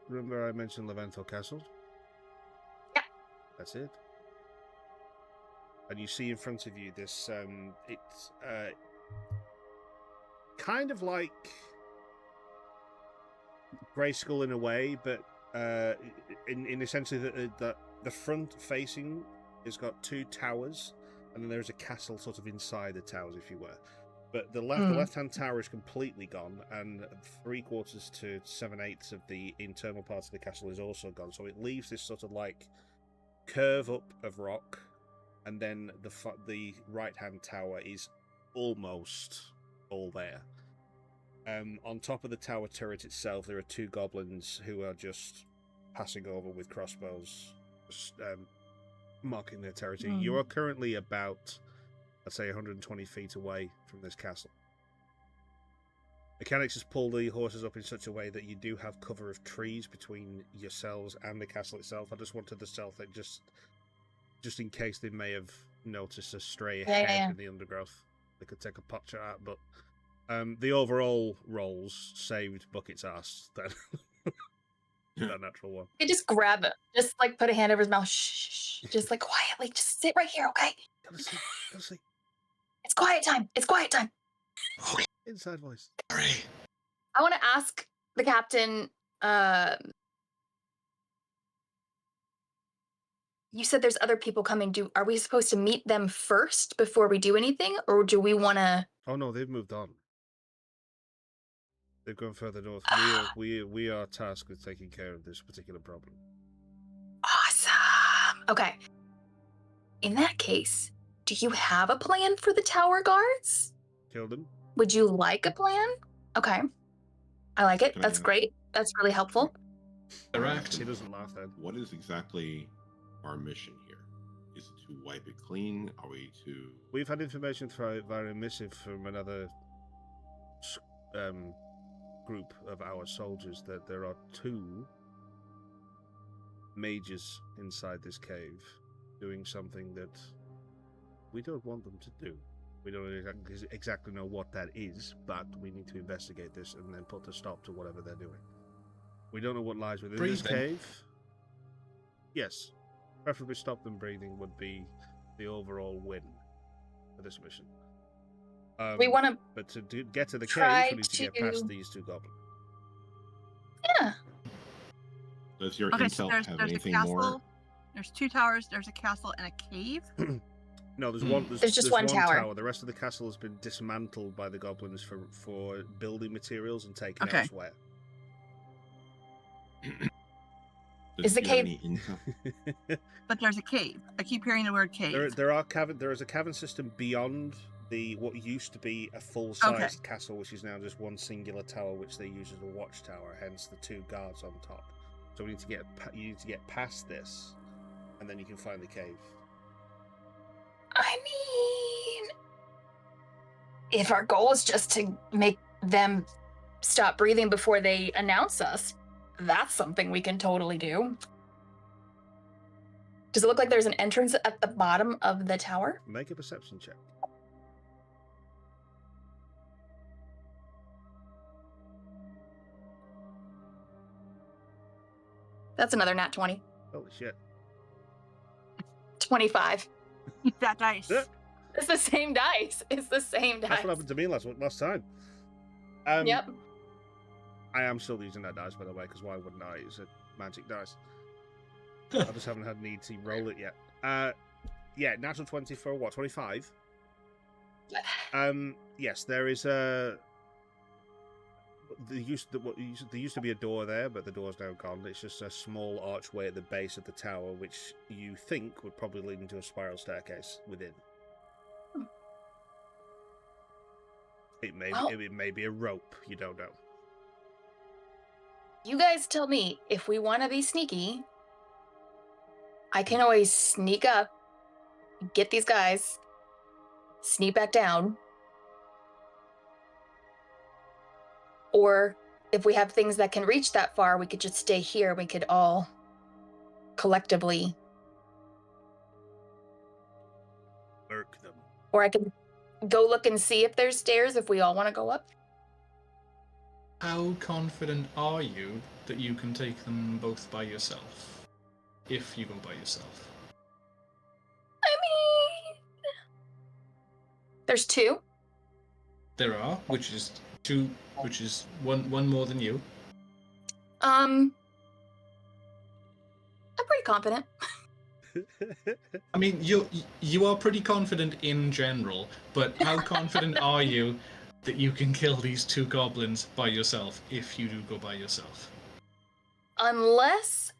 remember I mentioned Levanto Castle? Yeah. That's it. And you see in front of you this, it's kind of like Grayskull in a way, but in essentially that the front facing has got two towers, and then there's a castle sort of inside the towers, if you were. But the left-hand tower is completely gone, and 3/4 to 7/8 of the internal part of the castle is also gone. So it leaves this sort of like curve up of rock, and then the right-hand tower is almost all there. On top of the tower turret itself, there are two goblins who are just passing over with crossbows, just, marking their territory. You are currently about, I'd say, 120 feet away from this castle. Akeniks has pulled the horses up in such a way that you do have cover of trees between yourselves and the castle itself. I just wanted the stealth thing just in case they may have noticed a stray head in the undergrowth. They could take a pot shot at, but the overall rolls saved Bucket's ass. Then that natural one. You just grab it. Just like put a hand over his mouth. Shh. Just like quietly. Just sit right here, okay? Go to sleep. Go to sleep. It's quiet time. It's quiet time. Inside voice. sorry. I want to ask the captain. You said there's other people coming. Are we supposed to meet them first before we do anything, or do we want to? Oh no, they've moved on. They've gone further north. We are tasked with taking care of this particular problem. Awesome. Okay. In that case, do you have a plan for the tower guards? Kill them. Would you like a plan? Okay. I like it. Can I That's answer? great. That's really helpful. Correct. He doesn't laugh then. What is exactly our mission here? Is it to wipe it clean? Are we to? We've had information via a missive from another group of our soldiers that there are two mages inside this cave doing something that we don't want them to do. We don't exactly know what that is, but we need to investigate this and then put a stop to whatever they're doing. We don't know what lies within this Breathing. cave. Yes, preferably stop them breathing would be the overall win for this mission. We want to. But to get to the try cave, we need to get past to- these two goblins. Yeah. Does your Okay, so intel there's have a anything castle. more? There's two towers. There's a castle and a cave. No, there's Hmm. one. There's just one tower. The rest of the castle has been dismantled by the goblins for building materials and taken Okay. elsewhere. Is the you have cave- any intel? But there's a cave. I keep hearing the word cave. There is a cavern system beyond what used to be a full-sized castle, which is now just one singular tower, which they use as a watchtower. Hence the two guards on top. So you need to get past this, and then you can find the cave. I mean, if our goal is just to make them stop breathing before they announce us, that's something we can totally do. Does it look like there's an entrance at the bottom of the tower? Make a perception check. That's another nat 20. Holy shit. 25. Keep that dice. Yeah. It's the same dice. It's the same dice. That's what happened to me last time. Yep. I am still using that dice, by the way, because why wouldn't I? It's a magic dice. I just haven't had need to roll it yet. Yeah, natural 20 for what? 25. Yes, there is a. There used to be a door there, but the door's now gone. It's just a small archway at the base of the tower, which you think would probably lead into a spiral staircase within. It may be a rope. You don't know. You guys tell me, if we want to be sneaky, I can always sneak up, get these guys, sneak back down. Or if we have things that can reach that far, we could just stay here. We could all collectively Lurk them. Or I could go look and see if there's stairs if we all want to go up. How confident are you that you can take them both by yourself? If you go by yourself. I mean, there's 2. There are, which is one more than you. I'm pretty confident. I mean, you are pretty confident in general, but how confident are you that you can kill these 2 goblins by yourself if you do go by yourself? Unless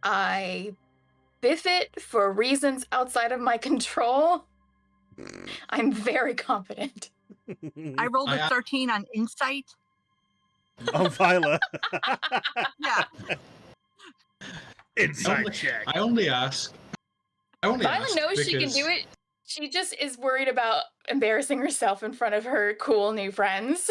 I biff it for reasons outside of my control, I'm very confident. I rolled a 13 on insight. Oh, Vaila. Yeah. Inside check. I only ask. Vaila knows she can do it. She just is worried about embarrassing herself in front of her cool new friends.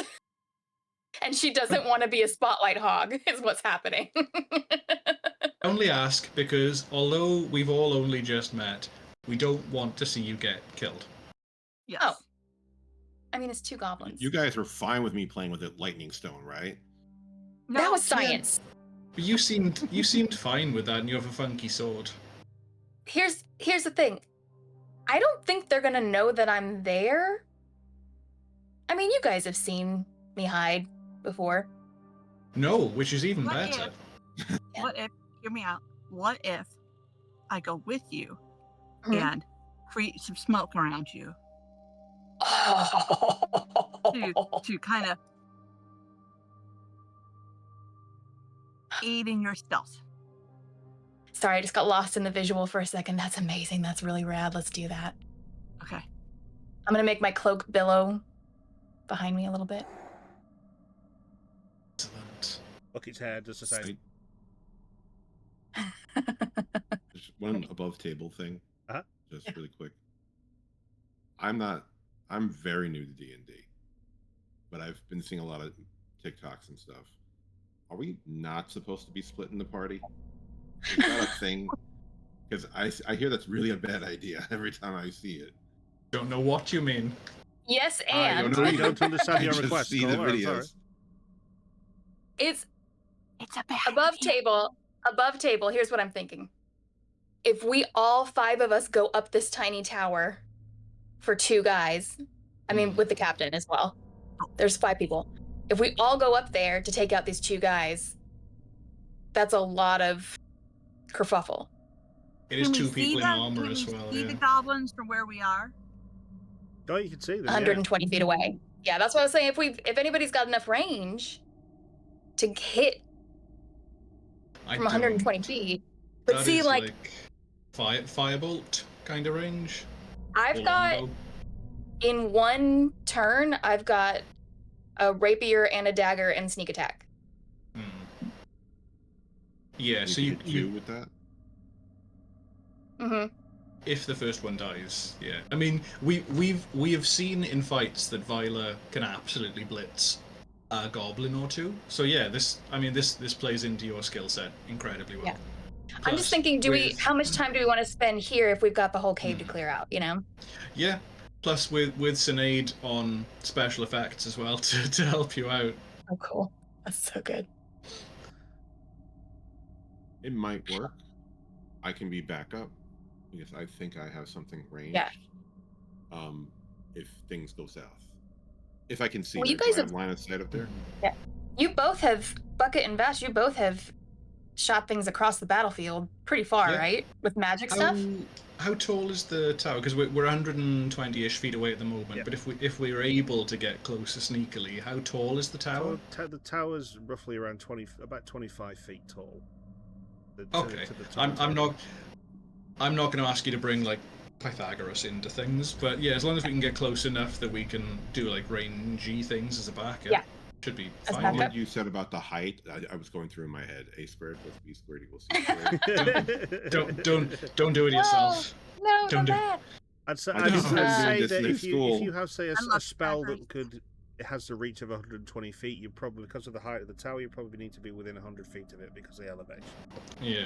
And she doesn't want to be a spotlight hog, is what's happening. I only ask because although we've all only just met, we don't want to see you get killed. Yes. Oh. I mean, it's 2 goblins. You guys were fine with me playing with a lightning stone, right? No, that was science. But you seemed fine with that, and you have a funky sword. Here's the thing. I don't think they're gonna know that I'm there. I mean, you guys have seen me hide before. No, which is even What better. What if, hear me out, what if I go with you Mhm. and create some smoke around you to kind of aid in your stealth? Sorry, I just got lost in the visual for a second. That's amazing. That's really rad. Let's do that. Okay. I'm gonna make my cloak billow behind me a little bit. Excellent. Look, its hair does the same. Just one above table thing. Uh-huh. Just really quick. I'm very new to D&D, but I've been seeing a lot of TikToks and stuff. Are we not supposed to be splitting the party? Is that a thing? Because I hear that's really a bad idea every time I see it. Don't know what you mean. Yes, I and don't know. We don't understand I your just request. see Go the on, I'm sorry. videos. it's It's a bad above idea. table. Here's what I'm thinking. If we all 5 of us go up this tiny tower for 2 guys, I mean, with the captain as well. There's 5 people. If we all go up there to take out these 2 guys, that's a lot of kerfuffle. It is Can we 2 see people in them? armor Can as we well. see Yeah. the goblins from where we are? Oh, you can see them. 120 feet away. Yeah, that's what I was saying. If anybody's got enough range to hit from 120 feet. But That see, is like firebolt kind of range. I've or got longbow. in one turn, I've got a rapier and a dagger and sneak attack. Hmm. Yeah, so You could do you with that. Mm-hmm. if the first one dies, yeah. I mean, we have seen in fights that Vaila can absolutely blitz a goblin or 2. So yeah, this plays into your skill set incredibly well. Yeah. I'm Plus, just thinking, how much time do we want to spend here if we've got the whole cave to clear out, you know? Yeah. Plus with Cinaed on special effects as well to help you out. Oh, cool. That's so good. It might work. I can be backup because I think I have something ranged. Yeah. If things go south, if I can see, Well, you do guys I have have- line of sight up there? Yeah. You both have, Bucket and Vash, you both have shot things across the battlefield pretty far, Yeah. right? With magic How, stuff? how tall is the tower? Because we're 120-ish feet away at the moment. Yeah. But if we were able to get closer sneakily, how tall is the tower? The tower's roughly around about 25 feet tall. Okay. To the top I'm of the not going to ask you to bring like Pythagoras into things, but yeah, as long as we can get close enough that we can do like rangey things as a backup, Yeah. should be As fine. backup. What you said about the height, I was going through in my head. A squared plus b squared equals c squared. Don't do it yourself. No, Don't do- that. I'd say, I I'd just say started doing that this in if school. you have, say, I a love spell Pythagoras. that it has the reach of 120 feet, you probably, because of the height of the tower, you probably need to be within 100 feet of it because of the elevation. Yeah.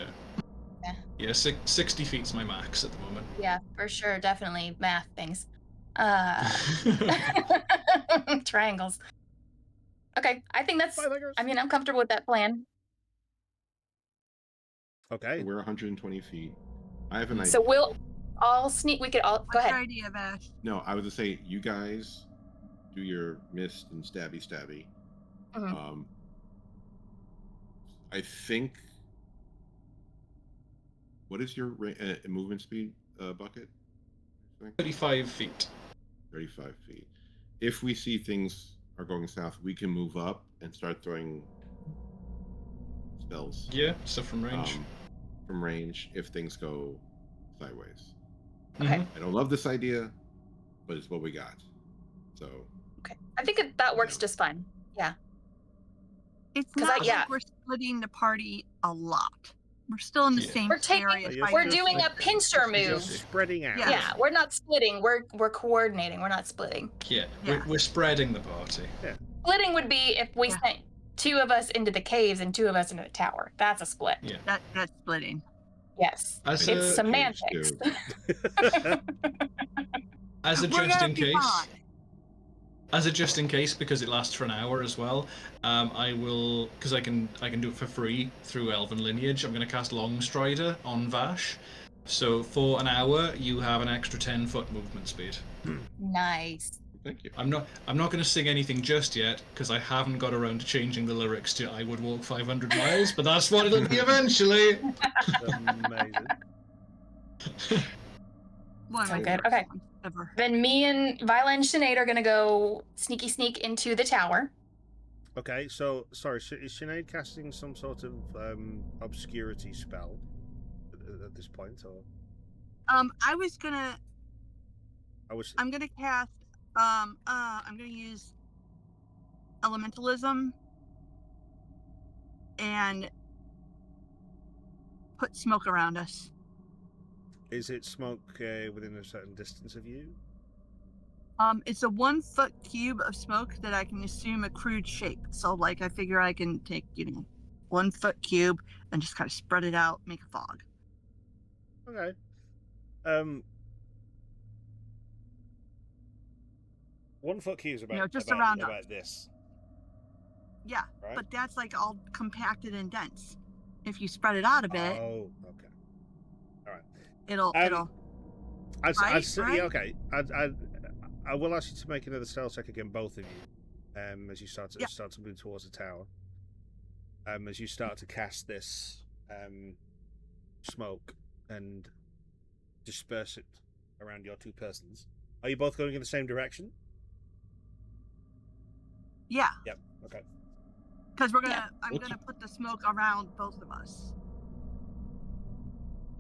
Yeah. Yeah, 60 feet's my max at the moment. Yeah, for sure. Definitely math things. Triangles. Okay, I think that's, Pythagoras. I mean, I'm comfortable with that plan. Okay. We're 120 feet. I have an idea. So we'll all sneak, we could all, go What's your ahead. idea, Vash? No, I was to say you guys do your mist and stabby. Mhm. I think. What is your movement speed, Bucket? 35 feet. 35 feet. If we see things are going south, we can move up and start throwing spells. Yeah, stuff from range. From range, if things go sideways. Okay. Mhm. I don't love this idea, but it's what we got. So. Okay. I think that works Yeah. just fine. Yeah. It's 'Cause not yeah. like we're splitting the party a lot. We're still in the Yeah. same We're taking- area. You're We're just- doing a pincer move. Just spreading out. Yeah. Yeah, we're not splitting. We're coordinating. We're not splitting. Yeah, Yeah. We're spreading the party. Splitting would be if we Yeah. sent 2 of us into the caves and 2 of us into the tower. That's a split. Yeah. That's splitting. Yes. As I It's know semantics. caves do. As a We're just gonna in be case. fine. As a just in case, because it lasts for an hour as well, I will, because I can do it for free through Elven Lineage. I'm going to cast Longstrider on Vash, so for an hour you have an extra 10-foot movement speed. Nice. Thank you. I'm not going to sing anything just yet because I haven't got around to changing the lyrics to "I would walk 500 miles," but that's what it'll be eventually. Amazing. One of So my good. favorite Okay. songs ever. Then me and Vaila and Cinaed are gonna go sneak into the tower. Okay, so sorry, is Cinaed casting some sort of obscurity spell at this point, or I was gonna. I was? I'm gonna cast. I'm gonna use elementalism and put smoke around us. Is it smoke within a certain distance of you? It's a 1 foot cube of smoke that I can assume a crude shape. So, like, I figure I can take 1 foot cube and just kind of spread it out, make a fog. Okay. 1 foot cube is about just about, around about us. this, Yeah, right? but that's like all compacted and dense. If you spread it out a bit, Oh, okay. it'll. I'd Right, say, right? yeah, okay. I will ask you to make another stealth check again, both of you, as you start to move towards the tower. As you start to cast this smoke and disperse it around your 2 persons. Are you both going in the same direction? Yeah, Yep. Okay. because we're gonna. I'm What's- gonna put the smoke around both of us.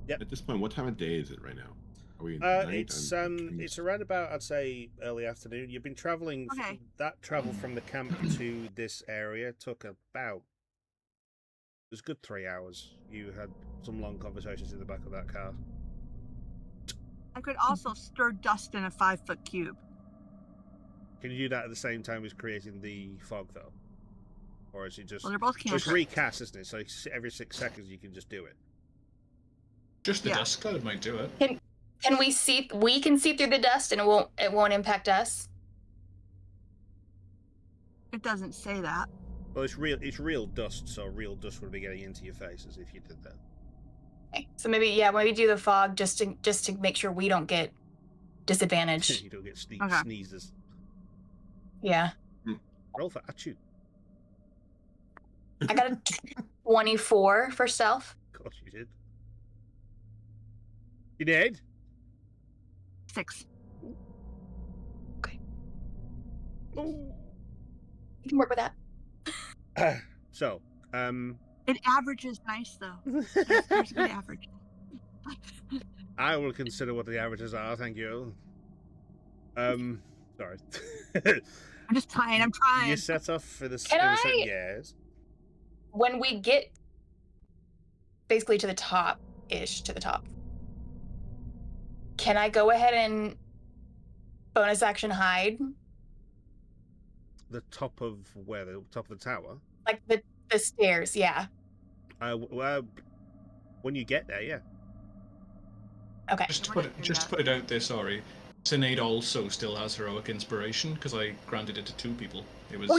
At this point, what time of day is it right now? Are we? Night? It's around about, I'd say, early afternoon. You've been traveling. Okay. That travel from the camp to this area took about. It was a good 3 hours. You had some long conversations in the back of that car. I could also stir dust in a 5 foot cube. Can you do that at the same time as creating the fog, though? Or is it just... Well, they're both Just cantrips. recast, isn't it? So every 6 seconds you can just do it. Just the Yeah. dust cloud might do it. Can we see? We can see through the dust, and it won't impact us. It doesn't say that. Well, it's real dust, so real dust would be getting into your faces if you did that. Okay. So maybe do the fog just to make sure we don't get disadvantaged. You don't get Okay. sneezes. Yeah. Roll for Achu. I got a 24 for stealth. Of course you did. You did? 6. Oh. You can work with that. So, It averages nice though. There's a good average. I will consider what the averages are. Thank you. Sorry. I'm just trying. I'm trying. You set off for the. Can I- Yes. When we get basically to the top, can I go ahead and bonus action hide? The top of where? The top of the tower? Like the stairs, yeah. Well, when you get there, yeah. Okay. Just to put it out there, sorry. Cinaed also still has heroic inspiration because I granted it to 2 people. It was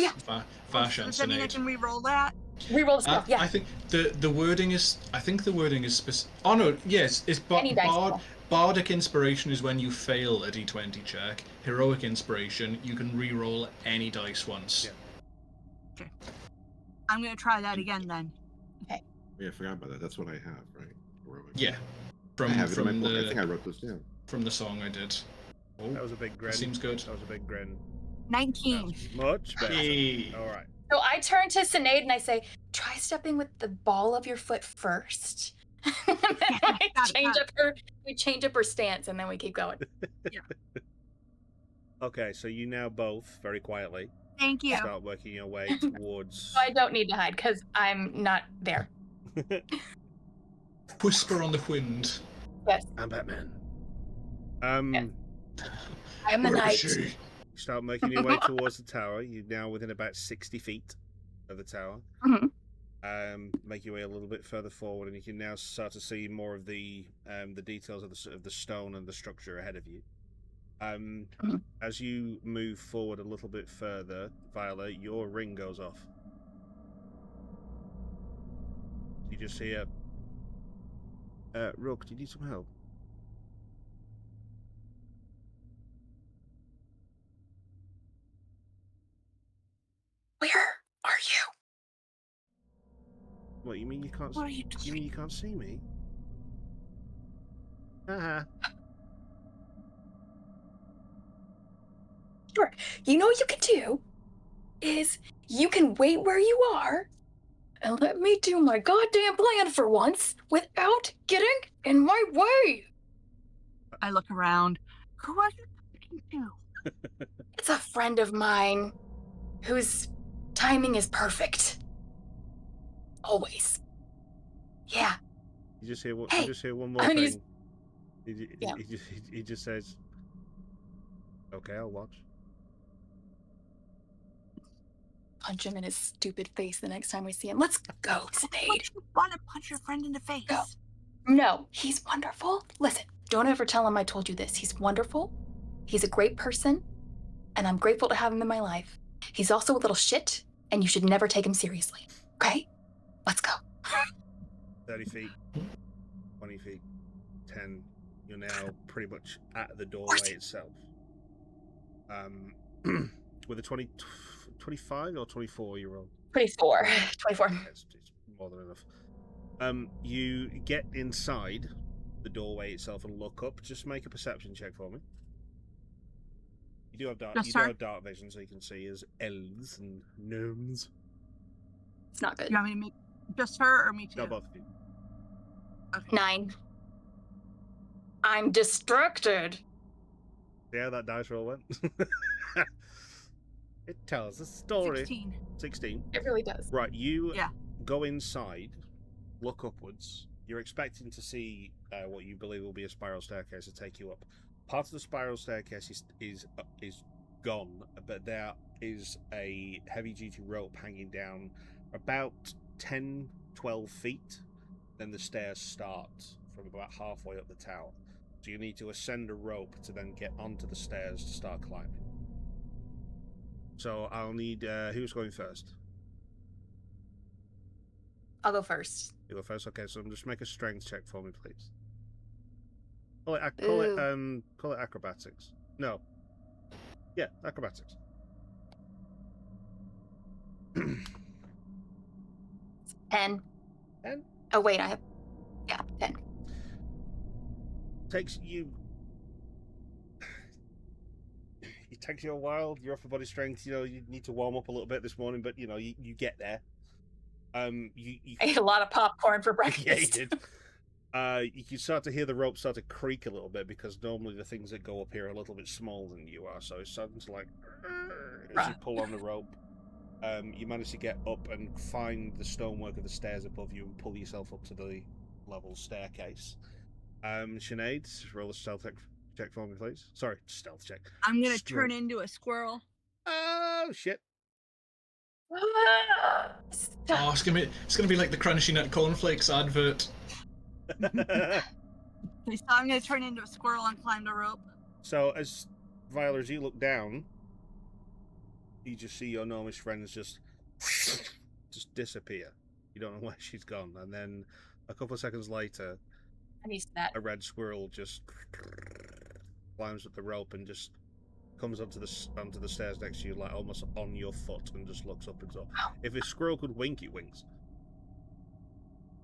Vash and Does that mean I Cinaed. can re-roll that? Reroll the stuff, yeah. I think the wording is. I think the wording is specific. Oh no, yes, it's Any dice roll. bardic inspiration is when you fail a d20 check. Heroic inspiration, you can re-roll any dice once. Yeah. I'm gonna try that again then. Yeah, I forgot about that. That's what I have, right? Heroic. Yeah. I have it in my From book. I the think I wrote this down. from the song I did. Oh, That was a big grin. seems good. That was a big grin. 19. That's much better. Hey. All right. So I turn to Cinaed and I say, try stepping with the ball of your foot first. And then we change up her stance and then we keep going. Okay, so you now both very quietly Thank you. start working your way towards. So I don't need to hide because I'm not there. Whisper on the wind. Yes, I'm Batman. Yes. I am the Where is knight. she? You start making your way towards the tower. You're now within about 60 feet of the tower. Mhm. Make your way a little bit further forward, and you can now start to see more of the details of the stone and the structure ahead of you. As you move forward a little bit further, Vaila, your ring goes off. You just hear, Rook, do you need some help? Where are you? What, you mean you can't? What are you You mean you can't see me? Haha. Sure. You know what you can do? Is you can wait where you are and let me do my goddamn plan for once without getting in my way. I look around. Who are you talking to? It's a friend of mine whose timing is perfect. Always. Yeah. You just hear Hey, you just hear one more and thing. he's- He just says, "Okay, I'll watch." Punch him in his stupid face the next time we see him. Let's go, Cinaed. You want to punch your friend in the face? Go. No, he's wonderful. Listen, don't ever tell him I told you this. He's wonderful. He's a great person, and I'm grateful to have him in my life. He's also a little shit, and you should never take him seriously. Okay? Let's go. 30 feet, 20 feet, 10. You're now pretty much at the doorway itself. With a 25 or 24-year-old? 24. 24. It's more than enough. You get inside the doorway itself and look up. Just make a perception check for me. You do have dark. Yes, you sir. do have dark vision, so you can see as elves and gnomes. It's not good. You want me to make just her or me too? No, both of you. Okay. 9. I'm distracted. See how that dice roll went? It tells a story. 16. 16. It really does. Right, you Yeah. go inside, look upwards. You're expecting to see what you believe will be a spiral staircase to take you up. Part of the spiral staircase is gone, but there is a heavy-duty rope hanging down about 10, 12 feet. Then the stairs start from about halfway up the tower. So you need to ascend a rope to then get onto the stairs to start climbing. So I'll need... who's going first? I'll go first. You go first. Okay, so just make a strength check for me, please. Call it acrobatics. No. Yeah, acrobatics. 10. 10? Oh wait, I have 10. Takes you. It takes you a while. Your upper body strength. You need to warm up a little bit this morning, but you get there. You I ate a lot of popcorn for breakfast. Yeah, you did. You can start to hear the rope start to creak a little bit because normally the things that go up here are a little bit smaller than you are, so it's starting to as you pull on the rope. You manage to get up and find the stonework of the stairs above you and pull yourself up to the level staircase. Cinaed, roll a stealth check for me, please. Sorry, stealth check. I'm gonna turn into a squirrel. Oh shit! Oh, it's gonna be like the Crunchy Nut Cornflakes advert. So I'm gonna turn into a squirrel and climb the rope. So as Vaila, as you look down, you just see your gnomish friends just disappear. You don't know where she's gone, and then a couple of seconds later, I'm used to that. a red squirrel just climbs up the rope and just comes onto the stairs next to you, like almost on your foot, and just looks up and so. If a squirrel could wink, it winks.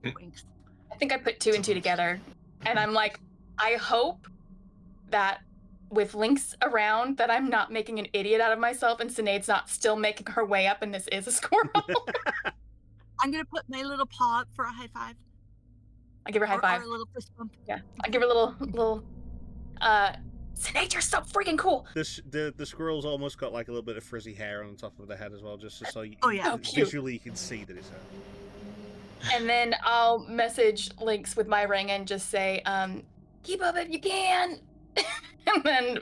Winks. I think I put 2 and 2 together, and I'm like, I hope that with Lynx around, that I'm not making an idiot out of myself, and Cinaed's not still making her way up, and this is a squirrel. I'm gonna put my little paw up for a high five. I give her a high five. Or a little fist bump. Yeah, I give her a little. Cinaed, you're so freaking cool. The squirrel's almost got like a little bit of frizzy hair on top of the head as well, just so you, Cute. visually you can see that it's her. And then I'll message Lynx with my ring and just say, keep up if you can. And then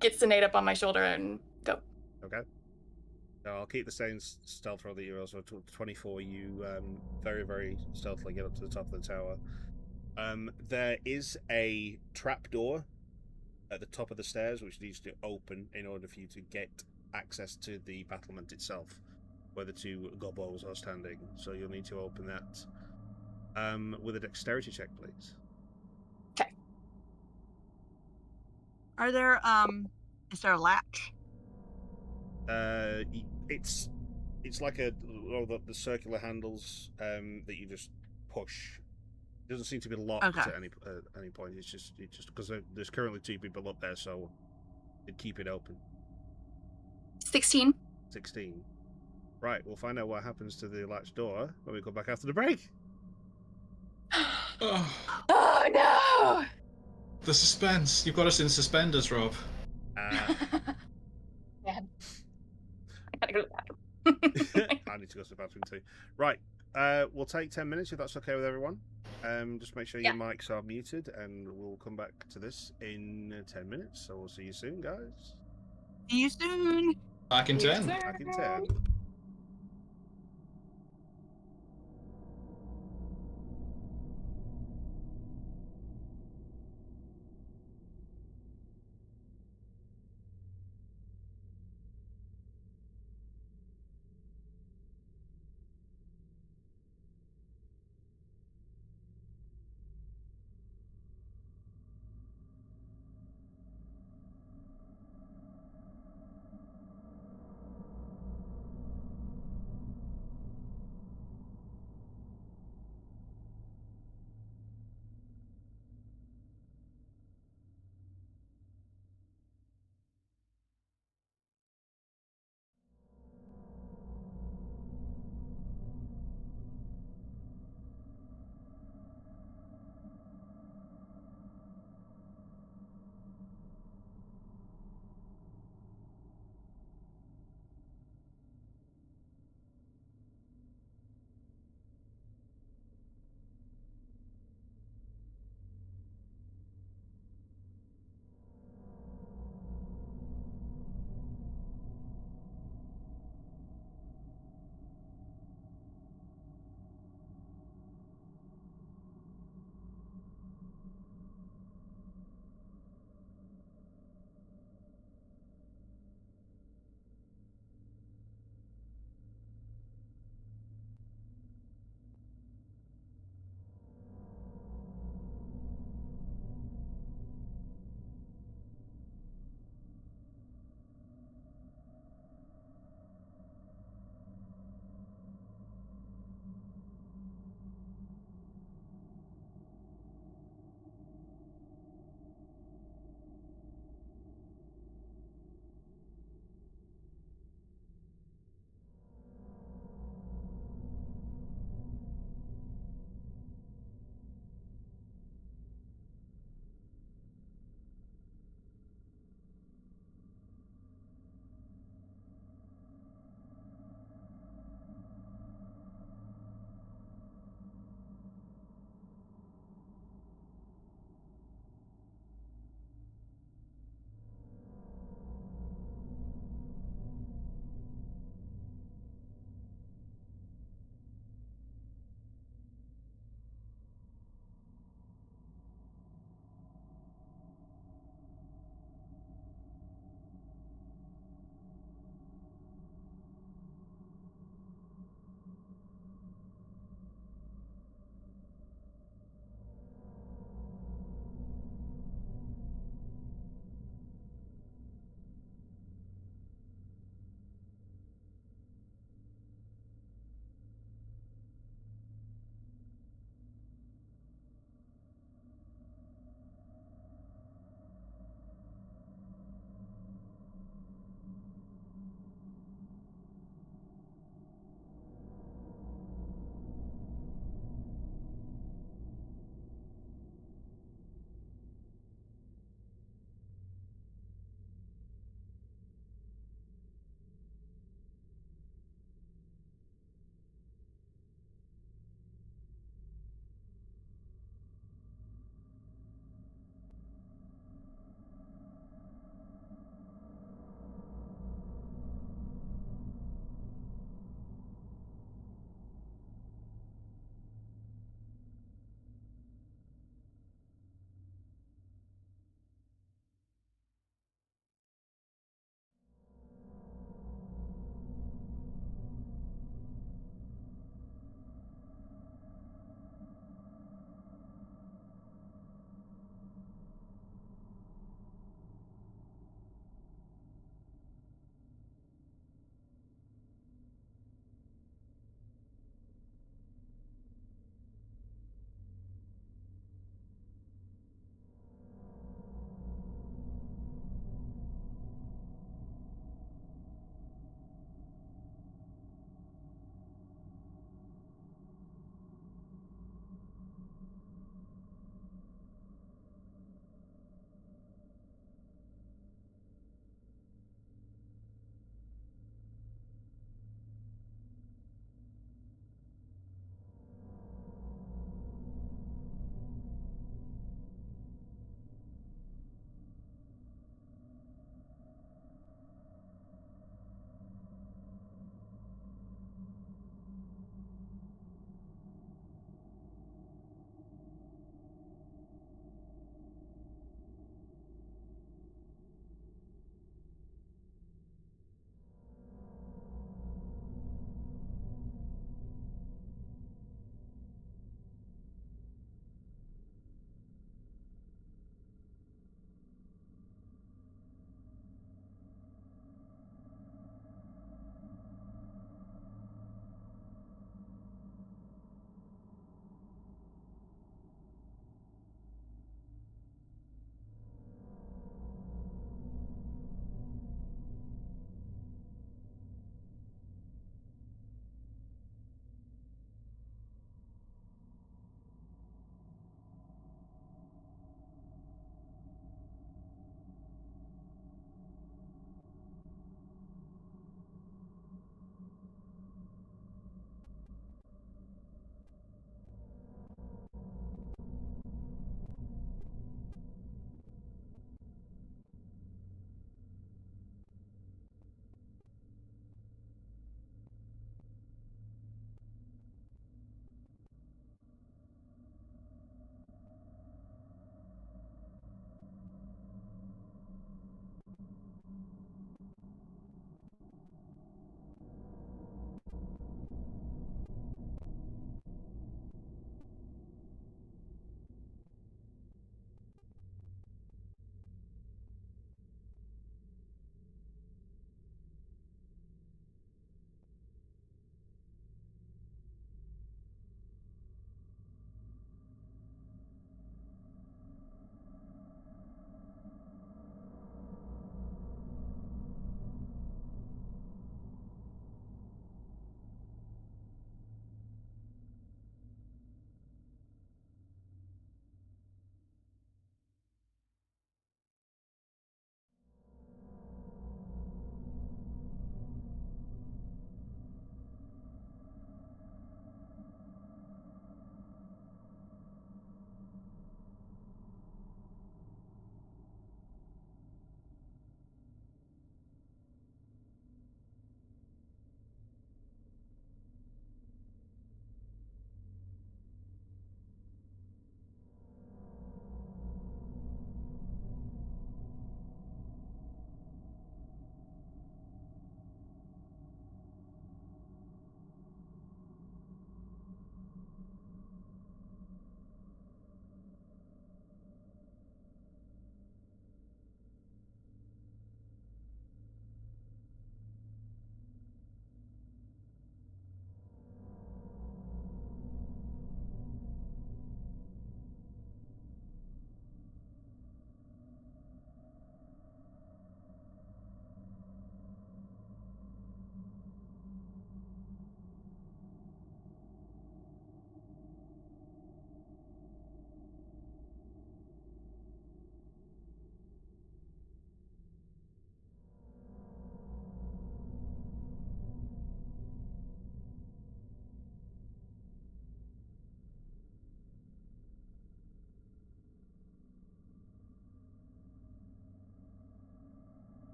get Cinaed up on my shoulder and go. Okay. So I'll keep the same stealth roll that you also 24. You very, very stealthily get up to the top of the tower. There is a trap door at the top of the stairs which needs to open in order for you to get access to the battlement itself, where the 2 gobos are standing. So you'll need to open that with a dexterity check, please. Okay. Are there is there a latch? It's like the circular handles that you just push. It doesn't seem to be locked at any point. It's just because there's currently 2 people up there, so they'd keep it open. 16. 16. Right, we'll find out what happens to the latch door when we come back after the break. Oh no! The suspense. You've got us in suspenders, Rob. Man. I gotta go to the bathroom. I need to go to the bathroom too. Right, we'll take 10 minutes if that's okay with everyone. Just make sure your mics are muted, and we'll come back to this in 10 minutes. So we'll see you soon, guys. See you soon. Back in 10. Back in 10.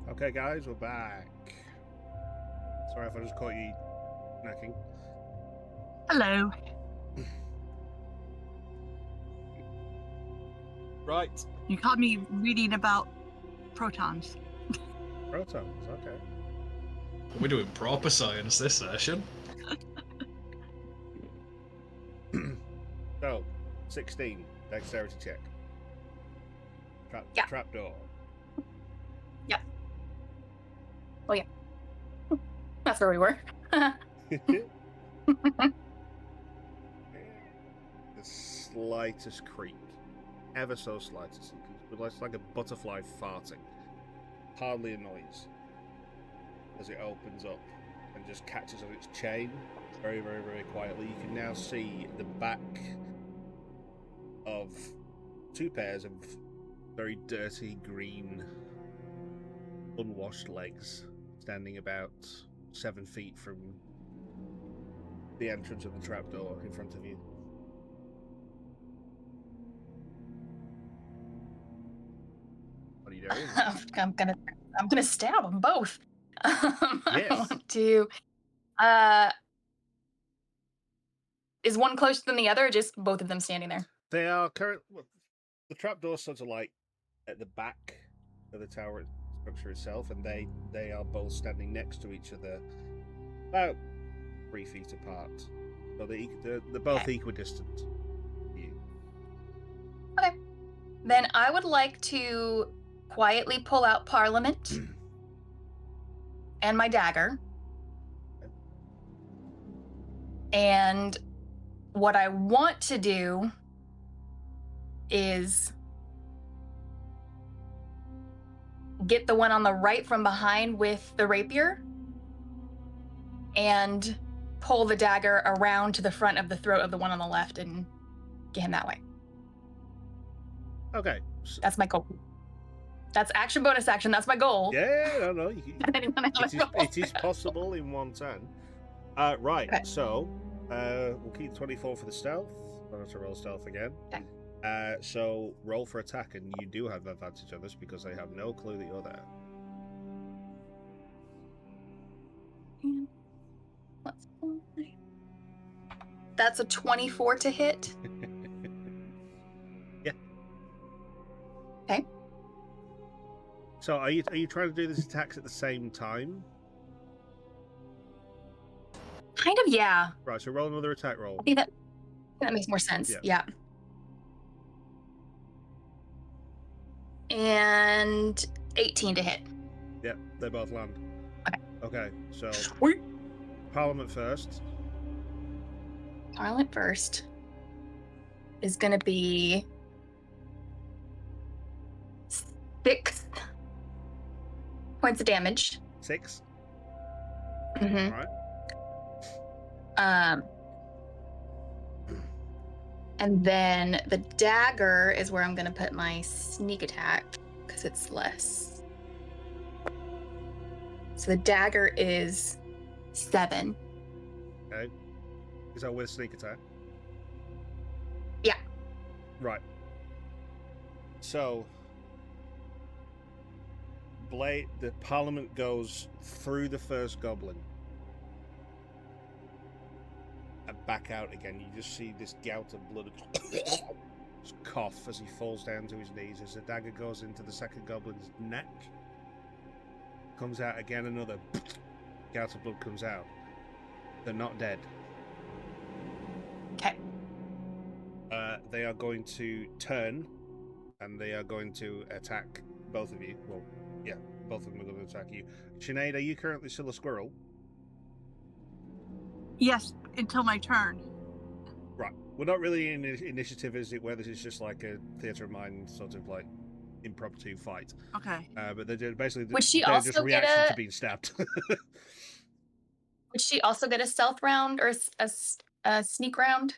Okay, guys, we're back. Sorry if I just caught you snacking. Hello. Right. You caught me reading about protons. Protons, okay. We're doing proper science this session. So, 16, dexterity check. Yeah. Trapdoor. Oh yeah. That's where we were. The slightest creak, ever so slightest, it's like a butterfly farting. Hardly a noise as it opens up and just catches on its chain very, very, very quietly. You can now see the back of two pairs of very dirty green unwashed legs standing about 7 feet from the entrance of the trapdoor in front of you. What are you doing? I'm gonna stab them both. I Yes. want to. Is one closer than the other, or just both of them standing there? They are the trapdoor's sort of like at the back of the tower structure itself, and they are both standing next to each other, about 3 feet apart. So they're both equidistant to you. Okay. Then I would like to quietly pull out Parliament and my dagger. And what I want to do is get the one on the right from behind with the rapier and pull the dagger around to the front of the throat of the one on the left and get him that way. Okay. That's my goal. That's action bonus action. That's my goal. Yeah, no. It is Goal. possible in one turn. Right, Okay. so we'll keep 24 for the stealth. I'll have to roll stealth again. Okay. So roll for attack, and you do have advantage on this because they have no clue that you're there. That's a 24 to hit. Yeah. Okay. So are you trying to do these attacks at the same time? Kind of, yeah. Right, so roll another attack roll. I think that makes more sense. Yeah. And 18 to hit. Yeah, they both land. Okay, so Sweet. Parliament first. Parliament first is going to be 6 points of damage. 6. Mm-hmm. Right. And then the dagger is where I'm going to put my sneak attack because it's less. So the dagger is 7. Okay. Is that with sneak attack? Yeah. Right. So the Parliament goes through the first goblin and back out again. You just see this gout of blood just cough as he falls down to his knees. As the dagger goes into the second goblin's neck, comes out again, another gout of blood comes out. They're not dead. Okay. They are going to turn, and they are going to attack both of you. Well, yeah, both of them are going to attack you. Cinaed, are you currently still a squirrel? Yes, until my turn. Right. We're not really in initiative, is it? Where this is just like a theatre of mind sort of like impromptu fight. Okay. But they're basically Would she they're also just get reaction a- to being stabbed. Would she also get a stealth round or a sneak round?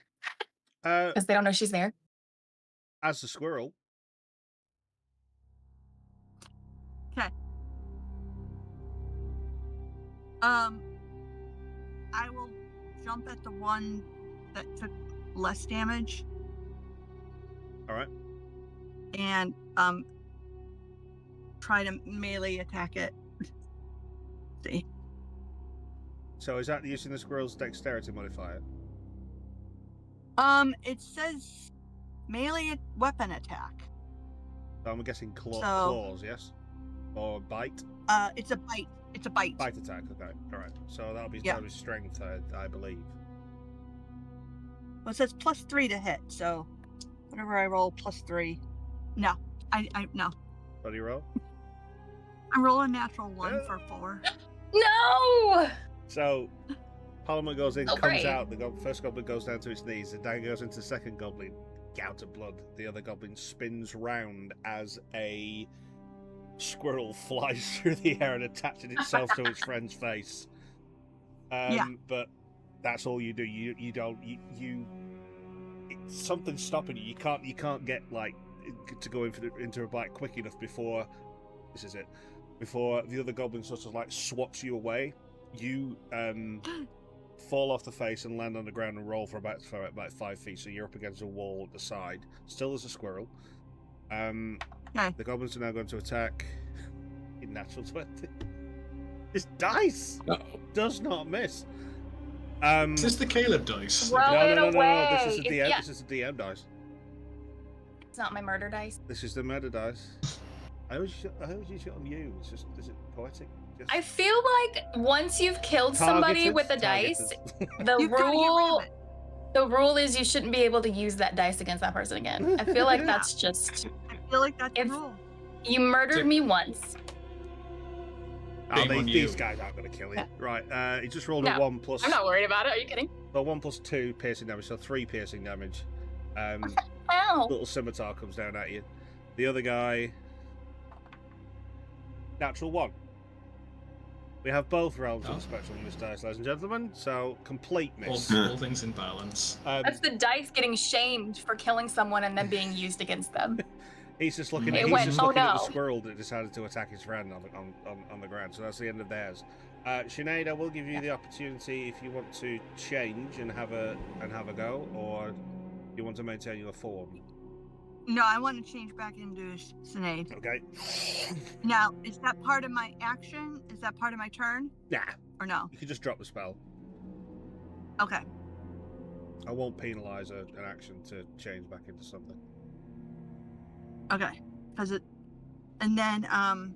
Because they don't know she's there. As a squirrel. Okay. I will jump at the one that took less damage. All right. and try to melee attack it. See. So is that using the squirrel's dexterity modifier? It says melee weapon attack. So I'm guessing So- claws, yes? Or bite? It's a bite. It's a bite. Bite attack, okay. Alright. So that'll be strength, I believe. Well, it says +3 to hit, so whatever I roll +3. No, no. What do you roll? I roll a natural 1 for 4. No! So Parliament goes in, Oh, comes great. out, the first goblin goes down to its knees, and Dan goes into the second goblin, gout of blood. The other goblin spins round as a squirrel flies through the air and attaches itself to its friend's face. But that's all you do. You don't it's something stopping you. You can't get like to go into a bite quick enough before before the other goblin sort of like swats you away. You fall off the face and land on the ground and roll for about 5 feet. So you're up against a wall at the side, still as a squirrel. The goblins are now going to attack. In natural 20. This dice does not miss. Is this the Caleb dice? Throw it No. away. This is the DM. Yeah. This is the DM dice. It's not my murder dice. This is the murder dice. I always use it on you. It's just, is it poetic? Just I feel like once you've killed somebody targeted? with a dice, Targeted. the You've gotta get rid rule of it. the rule is you shouldn't be able to use that dice against that person again. I feel like that's just I feel like that's the If- rule. you murdered me once. Shame on These you. guys aren't going to kill you. Right, he just rolled No, a 1 plus. I'm not worried about it. Are you kidding? Well, 1 plus 2 piercing damage, so 3 piercing damage. Ow. Little scimitar comes down at you. The other guy, natural 1. We have both realms of the spectrum on this dice, ladies and gentlemen. So complete miss. All things in balance. That's the dice getting shamed for killing someone and then being used against them. He's just looking. It He's went, just "Oh, looking at the no." squirrel that decided to attack his friend on the ground. So that's the end of theirs. Cinaed, I will give you the opportunity if you want to change and have a go, or you want to maintain your form. No, I want to change back into Cinaed. Okay. Now, is that part of my action? Is that part of my turn? Nah, Or no? you can just drop the spell. Okay. I won't penalise an action to change back into something. Okay. And then I'm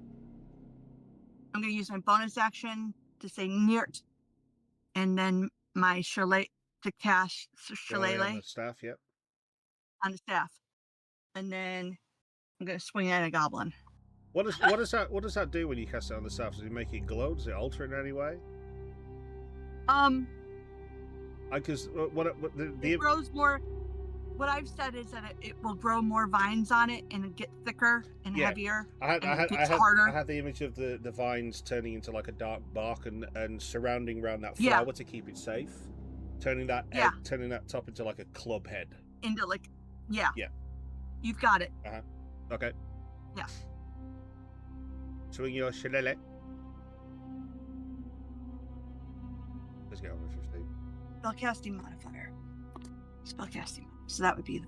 gonna use my bonus action to say Nirt, and then my shillelagh to cast Shillelagh on shillelagh the staff, yep. on the staff, and then I'm gonna swing at a goblin. What does that do when you cast it on the staff? Does it make it glow? Does it alter in any way? Because It grows more. What I've said is that it will grow more vines on it and get thicker and Yeah. heavier. I and it gets harder. had the image of the vines turning into like a dark bark and surrounding around that Yeah. flower to keep it safe, turning that Yeah. turning that top into like a club head. Into like, yeah. Yeah. You've got it. Okay. Yeah. Swing your shillelagh. Let's get over 15. Spellcasting modifier. Spellcasting. So that would be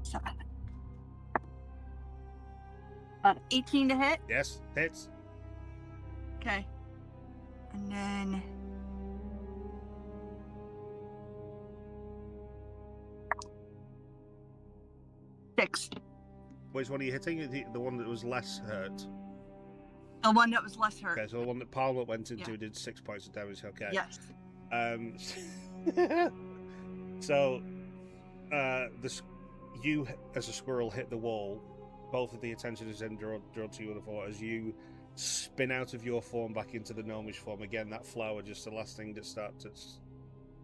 7. 18 to hit. Yes, hits. Okay. And then six. Which one are you hitting? The one that was less hurt. The one that was less hurt. Okay, so the one that Parliament went into Yeah. did 6 points of damage. Okay. Yes. So, you as a squirrel hit the wall. Both of the attention is then drawn to you as you spin out of your form back into the gnomish form again. That flower, just the last thing that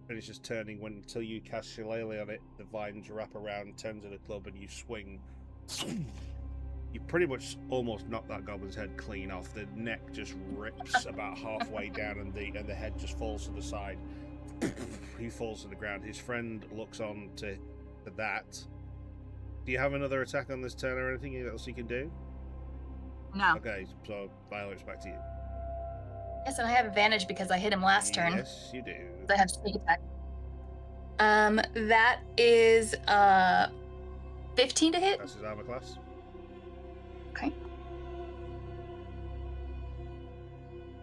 finishes turning until you cast shillelagh on it. The vines wrap around, turn to the club, and you swing. You pretty much almost knock that goblin's head clean off. The neck just rips about halfway down, and the head just falls to the side. He falls to the ground. His friend looks on to that. Do you have another attack on this turn or anything else you can do? No. Okay, so Vaila, it's back to you. Yes, and I have advantage because I hit him last turn. Yes, you do. I have sneak attack. That is 15 to hit? That's his armor class. Okay.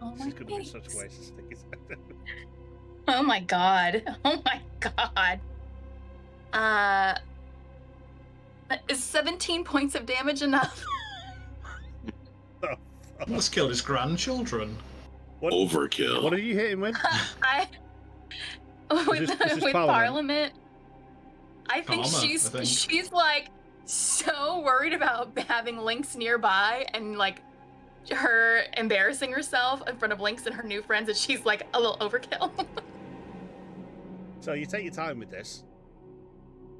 Oh my She's going to be in goodness. such ways to stick his head. Oh my god. Oh my god. Is 17 points of damage enough? Oh, fuck. Almost killed his grandchildren. What, Overkill. what did you hit him with? With this with Parliament? Parliament, I think Karma, she's I think. she's like so worried about having Lynx nearby and like her embarrassing herself in front of Lynx and her new friends that she's like a little overkill. So you take your time with this.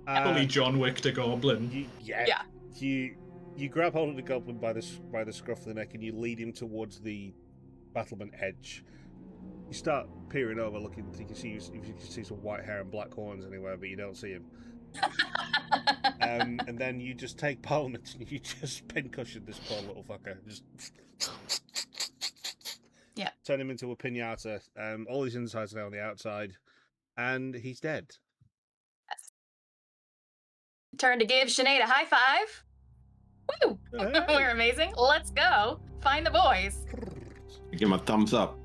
Fully John Wick to Goblin. Yeah. You grab hold of the goblin by the scruff of the neck and you lead him towards the battlement edge. You start peering over, looking. You can see if you can see some white hair and black horns anywhere, but you don't see him. And then you just take Parliament and you just pincushion this poor little fucker. Just Yeah. Turn him into a pinata. All his insides are now on the outside, and he's dead. Turn to give Cinaed a high five. Woo! Hey. We're amazing. Let's go. Find the boys. Give him a thumbs up.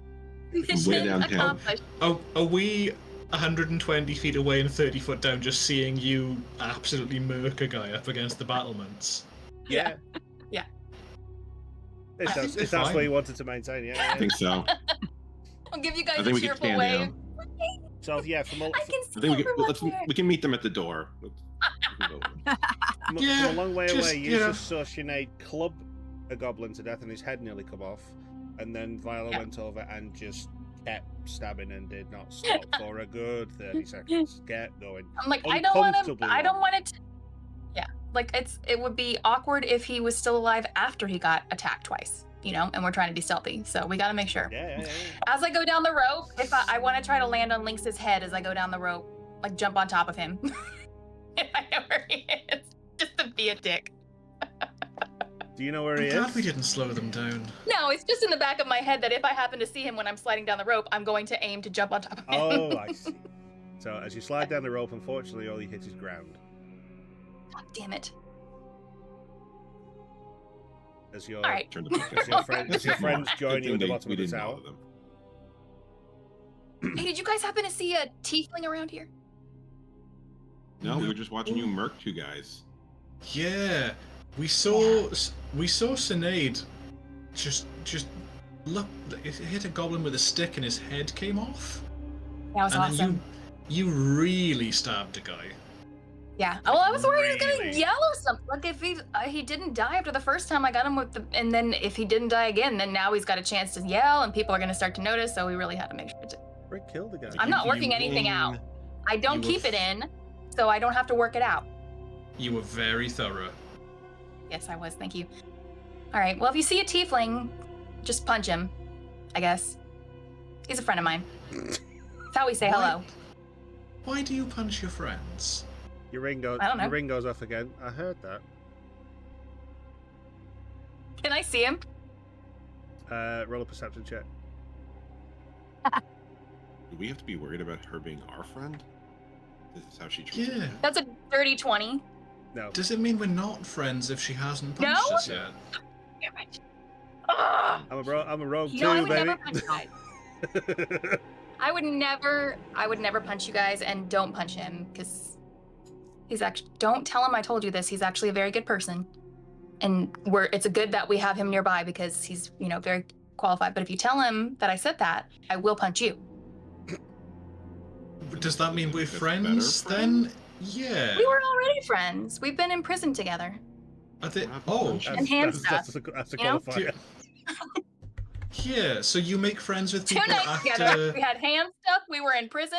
Mission downtown. accomplished. Are we 120 feet away and 30 foot down just seeing you absolutely murk a guy up against the battlements? Yeah. Yeah. If I think that's they're what fine. you wanted to maintain, yeah. I think so. I'll give you I guys a think we can cheerful stand wave. down. So yeah, from a, I can I see think everyone there. we can meet them at the door. We can go. from Yeah, a long way just, away, you you know. just saw Cinaed club a goblin to death and his head nearly come off. And then Vaila Yeah. went over and just kept stabbing and did not stop for a good 30 seconds. Get going. I'm like, I don't want to. Uncomfortably I don't long. want it. To, yeah, like it would be awkward if he was still alive after he got attacked twice, you know. And we're trying to be stealthy, so we got to make sure. Yeah. As I go down the rope, if I want to try to land on Lynx's head as I go down the rope, like jump on top of him. If I know where he is, just to be a dick. Do you know where I'm he glad is? we didn't slow them down. No, it's just in the back of my head that if I happen to see him when I'm sliding down the rope, I'm going to aim to jump on top of him. Oh, I see. So as you slide down the rope, unfortunately, all you hit is ground. God damn it! As your All right. Turn the book as your, friends join you at the Good thing bottom we of the didn't tower. know them. Hey, did you guys happen to see a tiefling around here? No, we were just watching you murk two guys. Yeah, we saw Cinaed just look. It hit a goblin with a stick and his head came off. That was and awesome. then you really stabbed a guy. Yeah. Well, I was worried he was gonna Really? yell or something. Like if he didn't die after the first time I got him with the, and then if he didn't die again, then now he's got a chance to yell and people are gonna start to notice. So we really had to make sure to. Rick killed the guy. I'm not You- working anything out. I don't you were keep it in, so I don't have to work it out. You were very thorough. Yes, I was. Thank you. All right. Well, if you see a tiefling, just punch him. I guess. He's a friend of mine. That's how we say Why- hello. Why do you punch your friends? Your ring goes. I don't know. Your ring goes off again. I heard that. Can I see him? Roll a perception check. Do we have to be worried about her being our friend? This is how she treats Yeah. us. That's a dirty 20. No. Does it mean we're not friends if she hasn't punched No? us yet? Damn it. Ugh. I'm a rogue No, I too, would never baby. punch you guys. I would never punch you guys, and don't punch him because he's actually. Don't tell him I told you this. He's actually a very good person, and it's a good that we have him nearby because he's very qualified. But if you tell him that I said that, I will punch you. Does that mean we're That's friends better then? friends? Yeah. We were already friends. We've been in prison together. Are they- What happened? oh, That's, And hand that's a you know? qualifier. yeah. So you make friends with 2 people nights together. after We had hand stuff. We were in prison.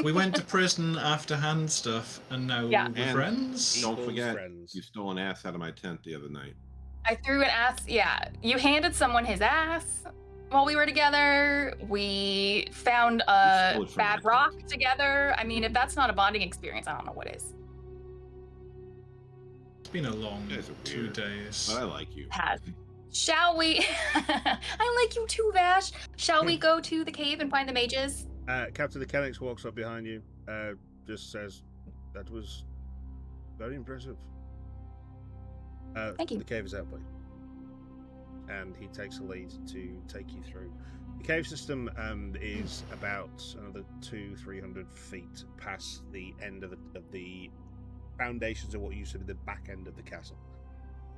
we went to prison after hand stuff, and now Yeah. we're And friends. Don't Equals forget, friends. you stole an ass out of my tent the other night. I threw an ass. Yeah, you handed someone his ass while we were together. We found You a stole it from bad my rock tent. together. I mean, if that's not a bonding experience, I don't know what is. It's been a long You guys are 2 weird. days. But I like you. Has. Shall we? I like you too, Vash. Shall we go to the cave and find the mages? Captain Akeniks walks up behind you. Just says, "That was Very impressive. Thank you. The cave is out, boy. And he takes the lead to take you through. The cave system is about another 200-300 feet past the end of the foundations of what used to be the back end of the castle.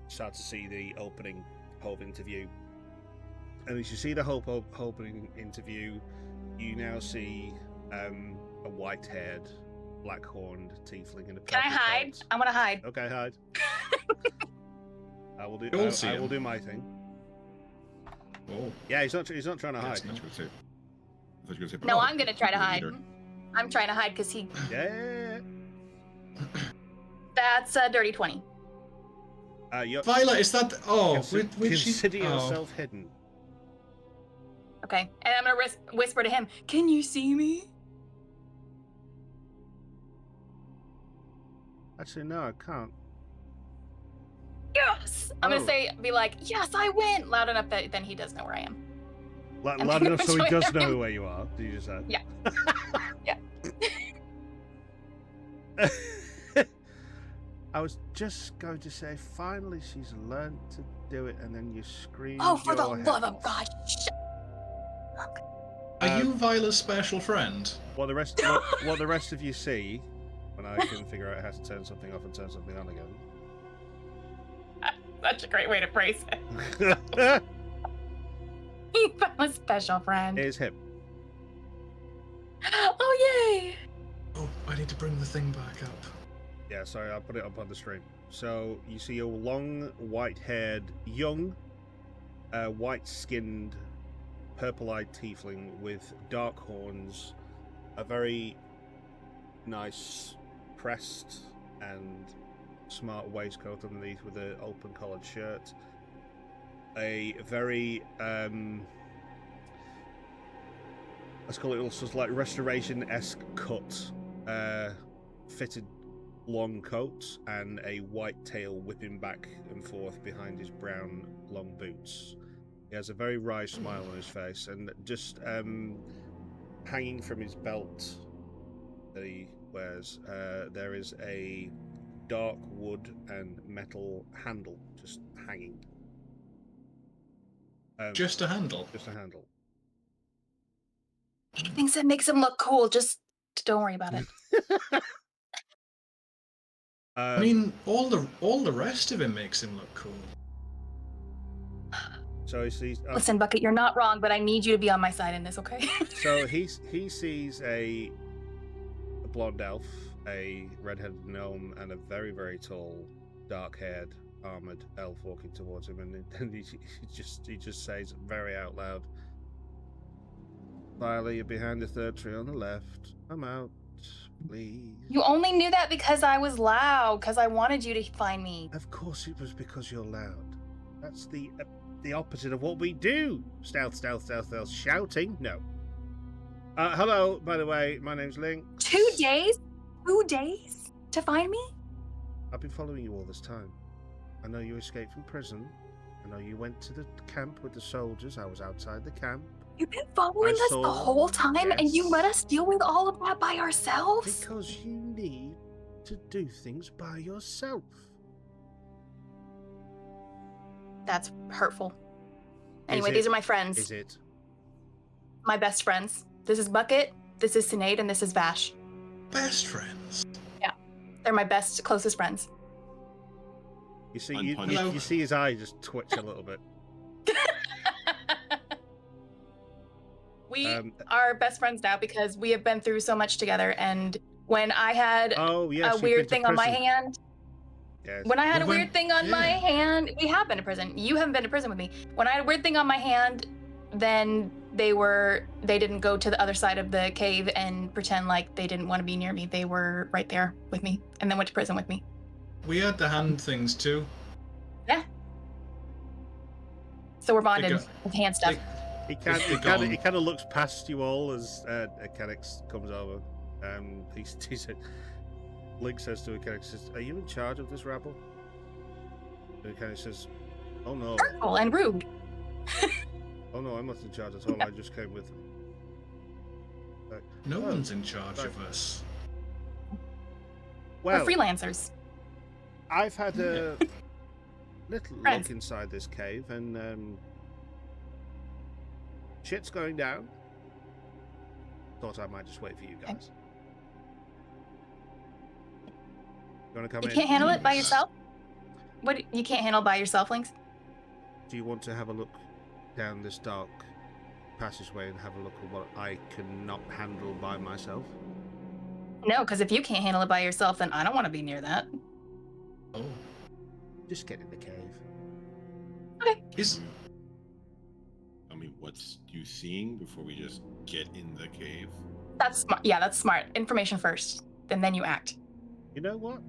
Start to see the opening hove interview. And as you see the opening interview, you now see a white-haired, black-horned tiefling in a purple Can I hide? coat. I want to hide. Okay, hide. I will do. You'll see I will him. do my thing. Oh, Yeah, he's not trying to hide. Yes, I thought you were gonna say- I thought you were gonna say, No, "Oh, I'm gonna try to you're the hide. leader." I'm trying to hide because he. Yeah. That's a dirty 20. You're, Vaila, is that? Oh, consider yourself hidden. Okay, and I'm gonna whisper to him. Can you see me? Actually, no, I can't. Yes. I'm Oh. gonna be like, yes, I win, loud enough that then he does know where I am. I'm Loud gonna enough so he join does know him. where you are. Did you just say? Yeah. Yeah. I was just going to say, finally, she's learned to do it, and then you scream. Oh, for the your head love of off. God! Shut. Are you Vaila's special friend? What the rest of you see when I can figure out how to turn something off and turn something on again. Such a great way to phrase it. I'm a special friend. Is him. Oh yay! Oh, I need to bring the thing back up. Yeah, sorry, I'll put it up on the stream. So you see a long, white-haired, young, white-skinned, purple-eyed tiefling with dark horns, a very nice pressed and smart waistcoat underneath with an open-collared shirt, a very let's call it also like restoration-esque cut, fitted long coat, and a white tail whipping back and forth behind his brown long boots. He has a very wry smile on his face, and just hanging from his belt that he wears, there is a dark wood and metal handle just hanging. Just a handle. Just a handle. He thinks it makes him look cool. Just don't worry about it. I mean, all the rest of him makes him look cool. So he sees. Listen, Bucket, you're not wrong, but I need you to be on my side in this, okay? So he sees a blonde elf, a red-headed gnome, and a very, very tall, dark-haired, armored elf walking towards him, and then he just says very out loud, "Vaila, you're behind the third tree on the left. Come out, please." You only knew that because I was loud, because I wanted you to find me. Of course it was because you're loud. That's the opposite of what we do. Stealth, stealth, stealth, stealth. Shouting? No. Hello, by the way, my name's Lynx. 2 days? 2 days to find me? I've been following you all this time. I know you escaped from prison. I know you went to the camp with the soldiers. I was outside the camp. You've been following us the whole time, and you let us deal with all of that by ourselves? Because you need to do things by yourself. That's hurtful. Anyway, it? these are my friends. Is it? My best friends. This is Bucket, this is Cinaed, and this is Vash. Best friends. They're my best, closest friends. You see, Unpunished. you see his eye just twitch a little bit. We are best friends now because we have been through so much together, and when I had Oh yes, a you've been weird to thing on my prison. hand, Yes. when I had a Well, weird thing on my yeah. hand, we have been to prison. You haven't been to prison with me. When I had a weird thing on my hand, then they didn't go to the other side of the cave and pretend like they didn't want to be near me. They were right there with me, and then went to prison with me. We had the hand things too. So we're bonded They go- with hand stuff. He gone. kind of looks past you all as Akeniks comes over. He said, Lynx says to Akeniks, "Are you in charge of this rabble?" And Akeniks says, "Oh no, Hurtful and rude. oh no, I'm not in charge at all. I just came with them." No Oh, one's in charge right. of us. We're Well, freelancers. I've had a little Friends. look inside this cave, and shit's going down. Thought I might just wait for you guys. You want to come You in? can't handle it by yourself? What, you can't handle it by yourself, Lynx? Do you want to have a look down this dark passageway and have a look at what I cannot handle by myself? No, because if you can't handle it by yourself, then I don't want to be near that. Oh. Just get in the cave. Is I mean, what's you seeing before we just get in the cave? That's smart. Yeah, that's smart. Information first, and then you act. You know what?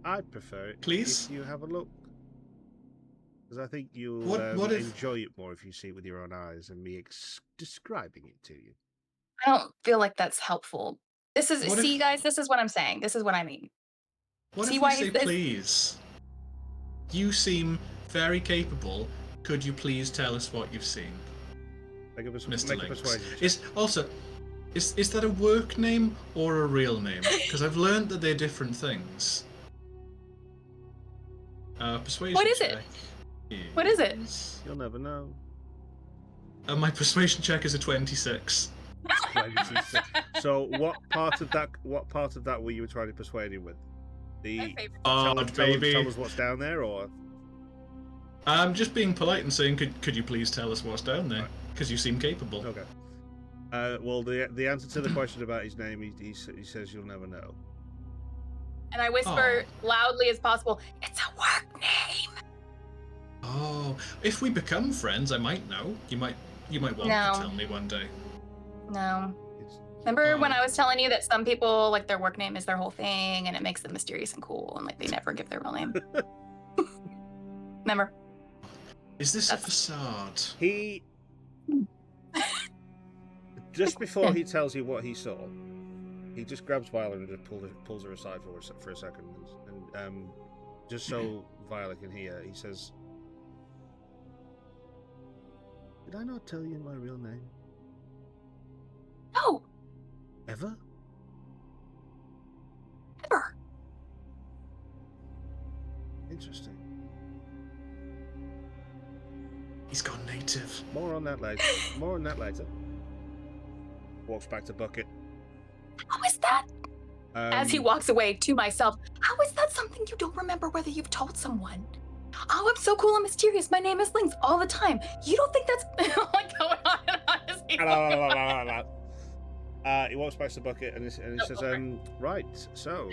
I'd prefer it Please? if you have a look. Because I think you'll What if- enjoy it more if you see it with your own eyes and me describing it to you. I don't feel like that's helpful. This is What see, if- guys. This is what I'm saying. This is what I mean. what See if why we say he's this- please? You seem very capable. Could you please tell us what you've seen, Make a Mr. Lynx? persuasion check. Is that a work name or a real name? Because I've learned that they're different things. Persuasion What is it? check. What is it? You'll never know. My persuasion check is a 26. So what part of that were you trying to persuade him with? My favorite. Odd, baby. Tell us what's down there, or I'm just being polite and saying, could you please tell us what's down there? Because you seem capable. okay. Well, the answer to the question about his name, he says you'll never know. And I whisper loudly as possible, "It's a work name." Oh, if we become friends, I might know. You might want No. to tell me one day. No. It's, Remember when I was telling you that some people, like, their work name is their whole thing, and it makes them mysterious and cool, and like they never give their real name. Remember? Is this That's- a facade? he just before he tells you what he saw, he just grabs Vaila and just pulls her aside for a second, and just so Vaila can hear, he says, "Did I not tell you my real name? No, Ever? never. Interesting. He's gone native. More on that later. Walks back to Bucket. How is that? As he Um, walks away to myself, how is that something you don't remember whether you've told someone? Oh, I'm so cool and mysterious. My name is Lynx all the time. You don't think that's like going on and on as he he walks back to the Bucket and he says, right, so,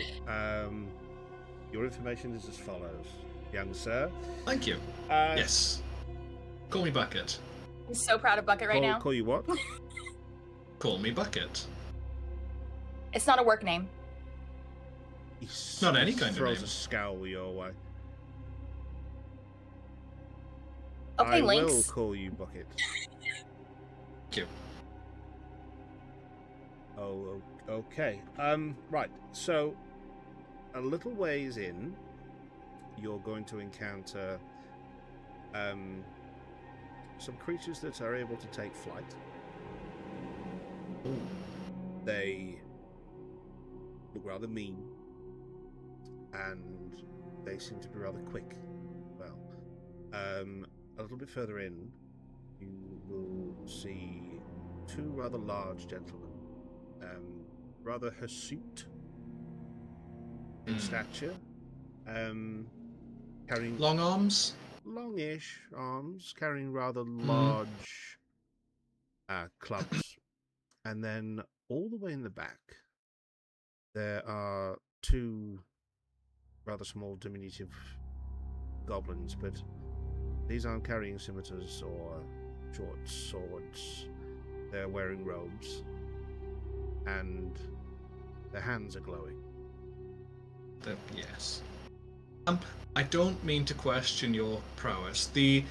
your information is as follows, young sir. Thank you. Yes. Call me Bucket. I'm so proud of Bucket right now. Call you what? Call me Bucket. It's not a work name. Not any kind of throws name. a scowl your way. Okay, I Lynx. will call you Bucket. Thank you. Oh, okay. Right. So, a little ways in, you're going to encounter some creatures that are able to take flight. Ooh. They look rather mean, and they seem to be rather quick. Well, a little bit further in, you will see two rather large gentlemen, rather hirsute in stature, carrying Long arms? longish arms, carrying rather large clubs. And then all the way in the back, there are two rather small, diminutive goblins, but these aren't carrying scimitars or short swords. They're wearing robes, and their hands are glowing. Yes. I don't mean to question your prowess. The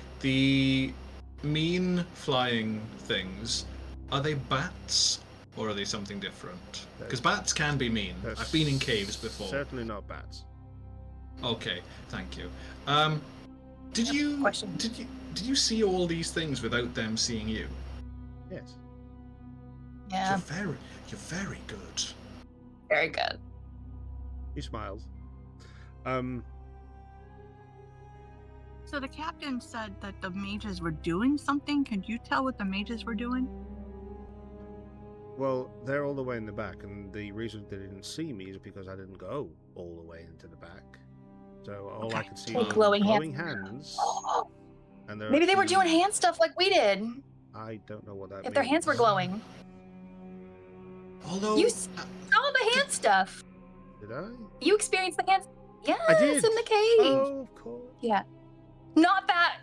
mean flying things, are they bats or are they something different? Because bats can be mean. They're I've been in caves before. Certainly not bats. Okay, thank you. Did Question. you see all these things without them seeing you? Yes. Yeah, You're very good. very good. He smiles. So the captain said that the mages were doing something. Can you tell what the mages were doing? Well, they're all the way in the back, and the reason they didn't see me is because I didn't go all the way into the back. So all I Okay. could see Like was glowing glowing hands. hands. And Maybe they were doing hand stuff like we did. I don't know what that means. If their hands were glowing. Although You saw the hand stuff. Did I? You experienced the hands. Yes, I did. in the cave. Oh, of course. Yeah. Not that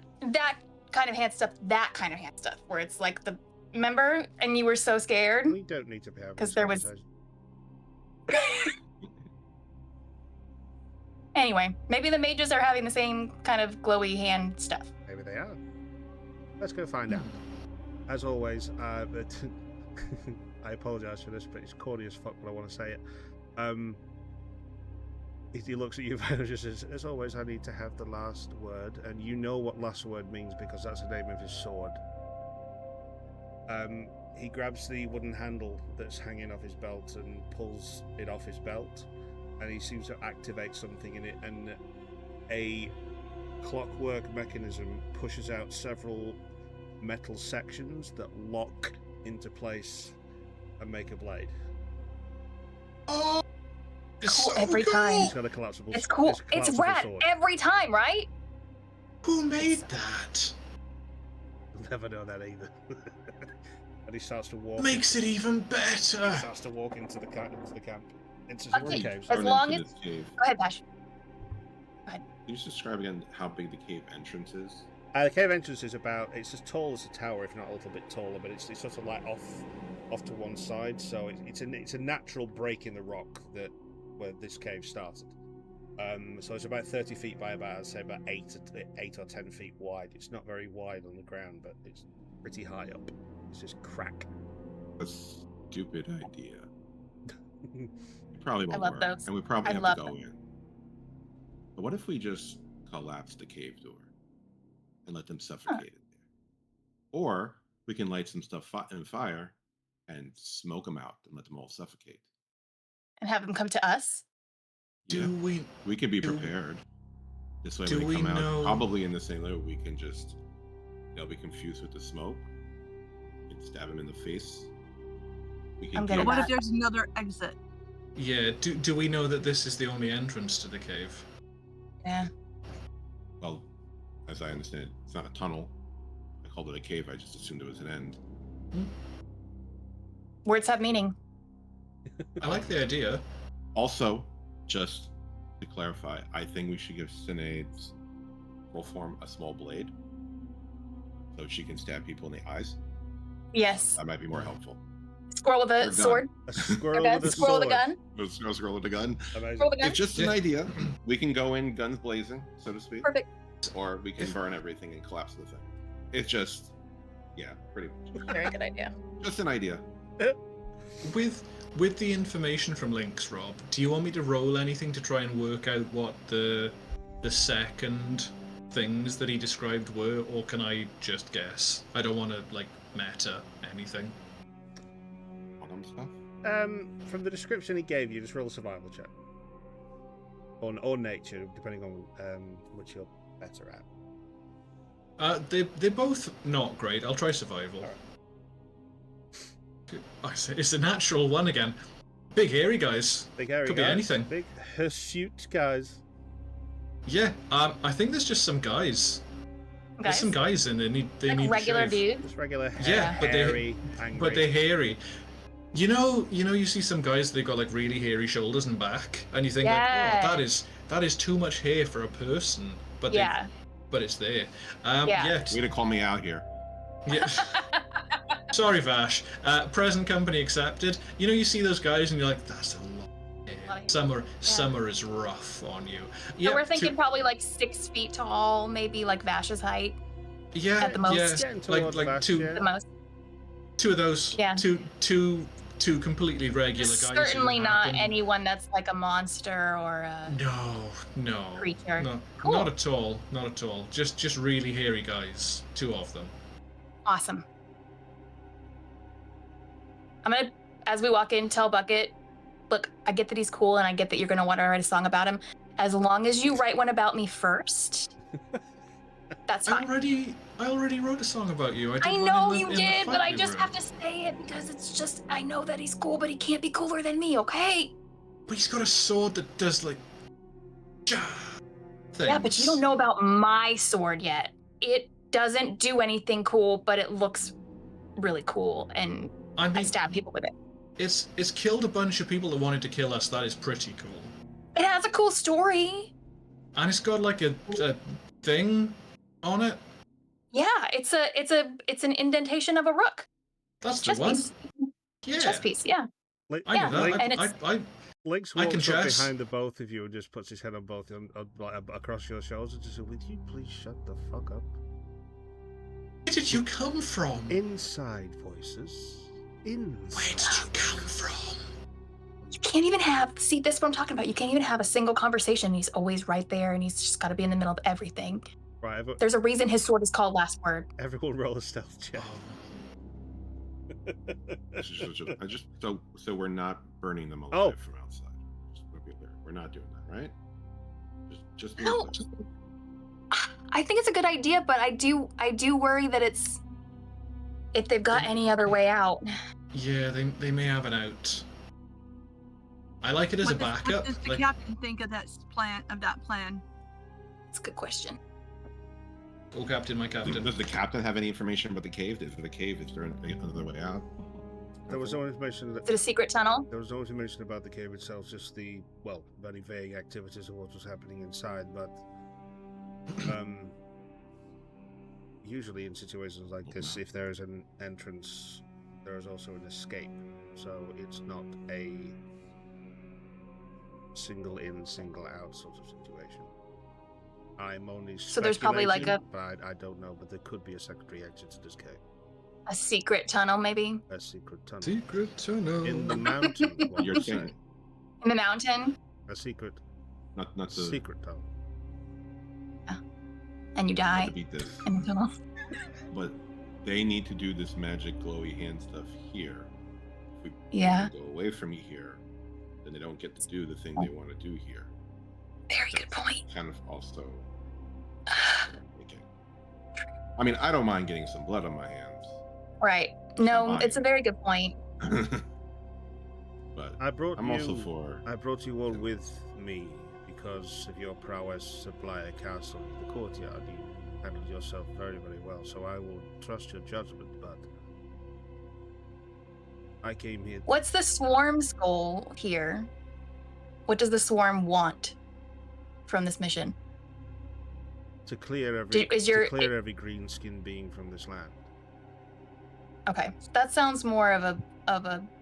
kind of hand stuff, that kind of hand stuff, where it's like the, remember? And you were so scared. We don't need to be having 'Cause this there was- conversation. Anyway, maybe the mages are having the same kind of glowy hand stuff. Maybe they are. Let's go find out. As always, but I apologise for this, but it's corny as fuck, but I want to say it. He looks at you and just says, as always, I need to have the last word, and you know what last word means because that's the name of his sword. He grabs the wooden handle that's hanging off his belt and pulls it off his belt, and he seems to activate something in it, and a clockwork mechanism pushes out several metal sections that lock into place and make a blade. Oh, it's Cool so every cool. time. It's got a collapsible. It's cool. It's a It's collapsible rad sword. every time, right? Who made that? You'll never know that either. And he starts to walk. Makes it even He better. starts to walk into the camp. Into Okay. the caves. As Turn long into as- this cave. Go ahead, Vash. Can you just describe again how big the cave entrance is? The cave entrance is about. It's as tall as a tower, if not a little bit taller. But it's sort of like off to one side. So it's a natural break in the rock where this cave started. So it's about 30 feet by about, I'd say, about 8 or 10 feet wide. It's not very wide on the ground, but it's pretty high up. It's just crack. A stupid idea. It probably won't love work, those. and we probably I have love to go them. in. But what if we just collapse the cave door and let them suffocate it there? Or we can light some stuff in fire and smoke them out and let them all suffocate. And have them come to us. Do Yeah. we We could be do- prepared. This way, do when we we come out, know- probably in the same way, we can just they'll be confused with the smoke. We can stab them in the face. We can I'm get gonna But what if that. there's another exit? Yeah, do we know that this is the only entrance to the cave? Yeah. well, as I understand it, it's not a tunnel. I called it a cave. I just assumed it was an end. Words have meaning. I like the idea. Also, just to clarify, I think we should give Cinaed's full form a small blade, so she can stab people in the eyes. Yes. That might be more helpful. Squirrel with Or a gun. sword. A squirrel Okay, with a squirrel sword. with a gun. Let's go scroll with the gun. Amazing. Squirrel with a gun. It's just an Yeah. idea. We can go in guns blazing, so to speak, Perfect. or we can burn everything and collapse the thing. It's just, yeah, pretty much. Very good idea. Just an idea. With the information from Lynx, Rob, do you want me to roll anything to try and work out what the second things that he described were, or can I just guess? I don't want to meta anything. Quantum stuff. From the description he gave you, just roll a survival check. Or nature, depending on which you're better at. They're both not great. I'll try survival. It's a natural one again. Big hairy guys. Big hairy Could be guys, anything. Big hirsute guys. Yeah. I think there's just some guys. There's Guys. some guys in there. They Like need regular to shave. dudes. Just regular Yeah, but they- hairy, angry. But they're hairy. You know, you see some guys, they've got really hairy shoulders and back, and you think Yeah. oh, that is too much hair for a person. But Yeah. but it's there. Yeah. Way to call me out here. yeah. Sorry, Vash. Present company accepted. You see those guys, and you're like, that's a lot of hair. Summer is rough on you. Yeah, So we're thinking probably 6 feet tall, maybe like Vash's height yeah, at the most. yeah, Getting towards like Vash, two, yeah. the most. two of those, Yeah. two completely regular guys. who Certainly not happen- anyone that's like a monster or a No, creature. no, Cool. not at all, not at all. Just really hairy guys, two of them. Awesome. I'm gonna, as we walk in, tell Bucket, look, I get that he's cool and I get that you're gonna want to write a song about him. As long as you write one about me first, that's fine. I already wrote a song about you. I, did I one know in you the did, fight but I we just were have in. to say it because it's just, I know that he's cool, but he can't be cooler than me, okay? But he's got a sword that does like things. Yeah, but you don't know about my sword yet. It doesn't do anything cool, but it looks really cool, and I mean, I stab people with it. It's killed a bunch of people that wanted to kill us. That is pretty cool. It has a cool story. And it's got like a thing on it. Yeah, it's an indentation of a rook. That's the Chess one. piece. Yeah. Chess piece, yeah. I Yeah, knew that. and it's- Lynx I can walks up chess. behind the both of you and just puts his head on both across your shoulders and just says, "Would you please shut the fuck up?" Where did you come from? Inside voices. Inside. Where did you come from? You can't even have, see, this is what I'm talking about. You can't even have a single conversation. He's always right there, and he's just got to be in the middle of everything. Right, There's a reason his sword is called Last Word. everyone roll a stealth check. So we're not burning them alive Oh. from outside. Just to be clear. We're not doing that, right? Just No, I think it's a good idea, but I do worry that it's, if they've got any other way out. Yeah, they may have an out. I like it as a backup. What does the Like, captain think of that plan? It's a good question. oh, Captain, my captain. Does the captain have any information about the cave? Is there a cave? Is there another way out? There was no information Is it a secret tunnel? There was no information about the cave itself, just the, well, very vague activities of what was happening inside, but usually in situations like this, if there is an entrance, there is also an escape. So it's not a single in, single out sort of situation. I'm only So there's probably like speculating, but I don't know, but there could be a secondary exit to this cave. A secret tunnel, maybe? A secret tunnel. Secret tunnel. In the mountain, what You're you saying- say. In the mountain? A secret Not the secret tunnel. And you not die to beat this, in the tunnel. but they need to do this magic glowy hand stuff here. If we Yeah. go away from here, then they don't get to do the thing they want to do here. Very good point. Kind of also. Okay. I mean, I don't mind getting some blood on my hands, Right. No, Fine. it's a very good point. but I brought I'm you. also for. I brought you all with me because of your prowess to supply a castle in the courtyard. You handled yourself very, very well, so I will trust your judgment. But I came here. What's the swarm's goal here? What does the swarm want from this mission? To clear every Is your- to clear every green skinned being from this land. Okay, that sounds more of a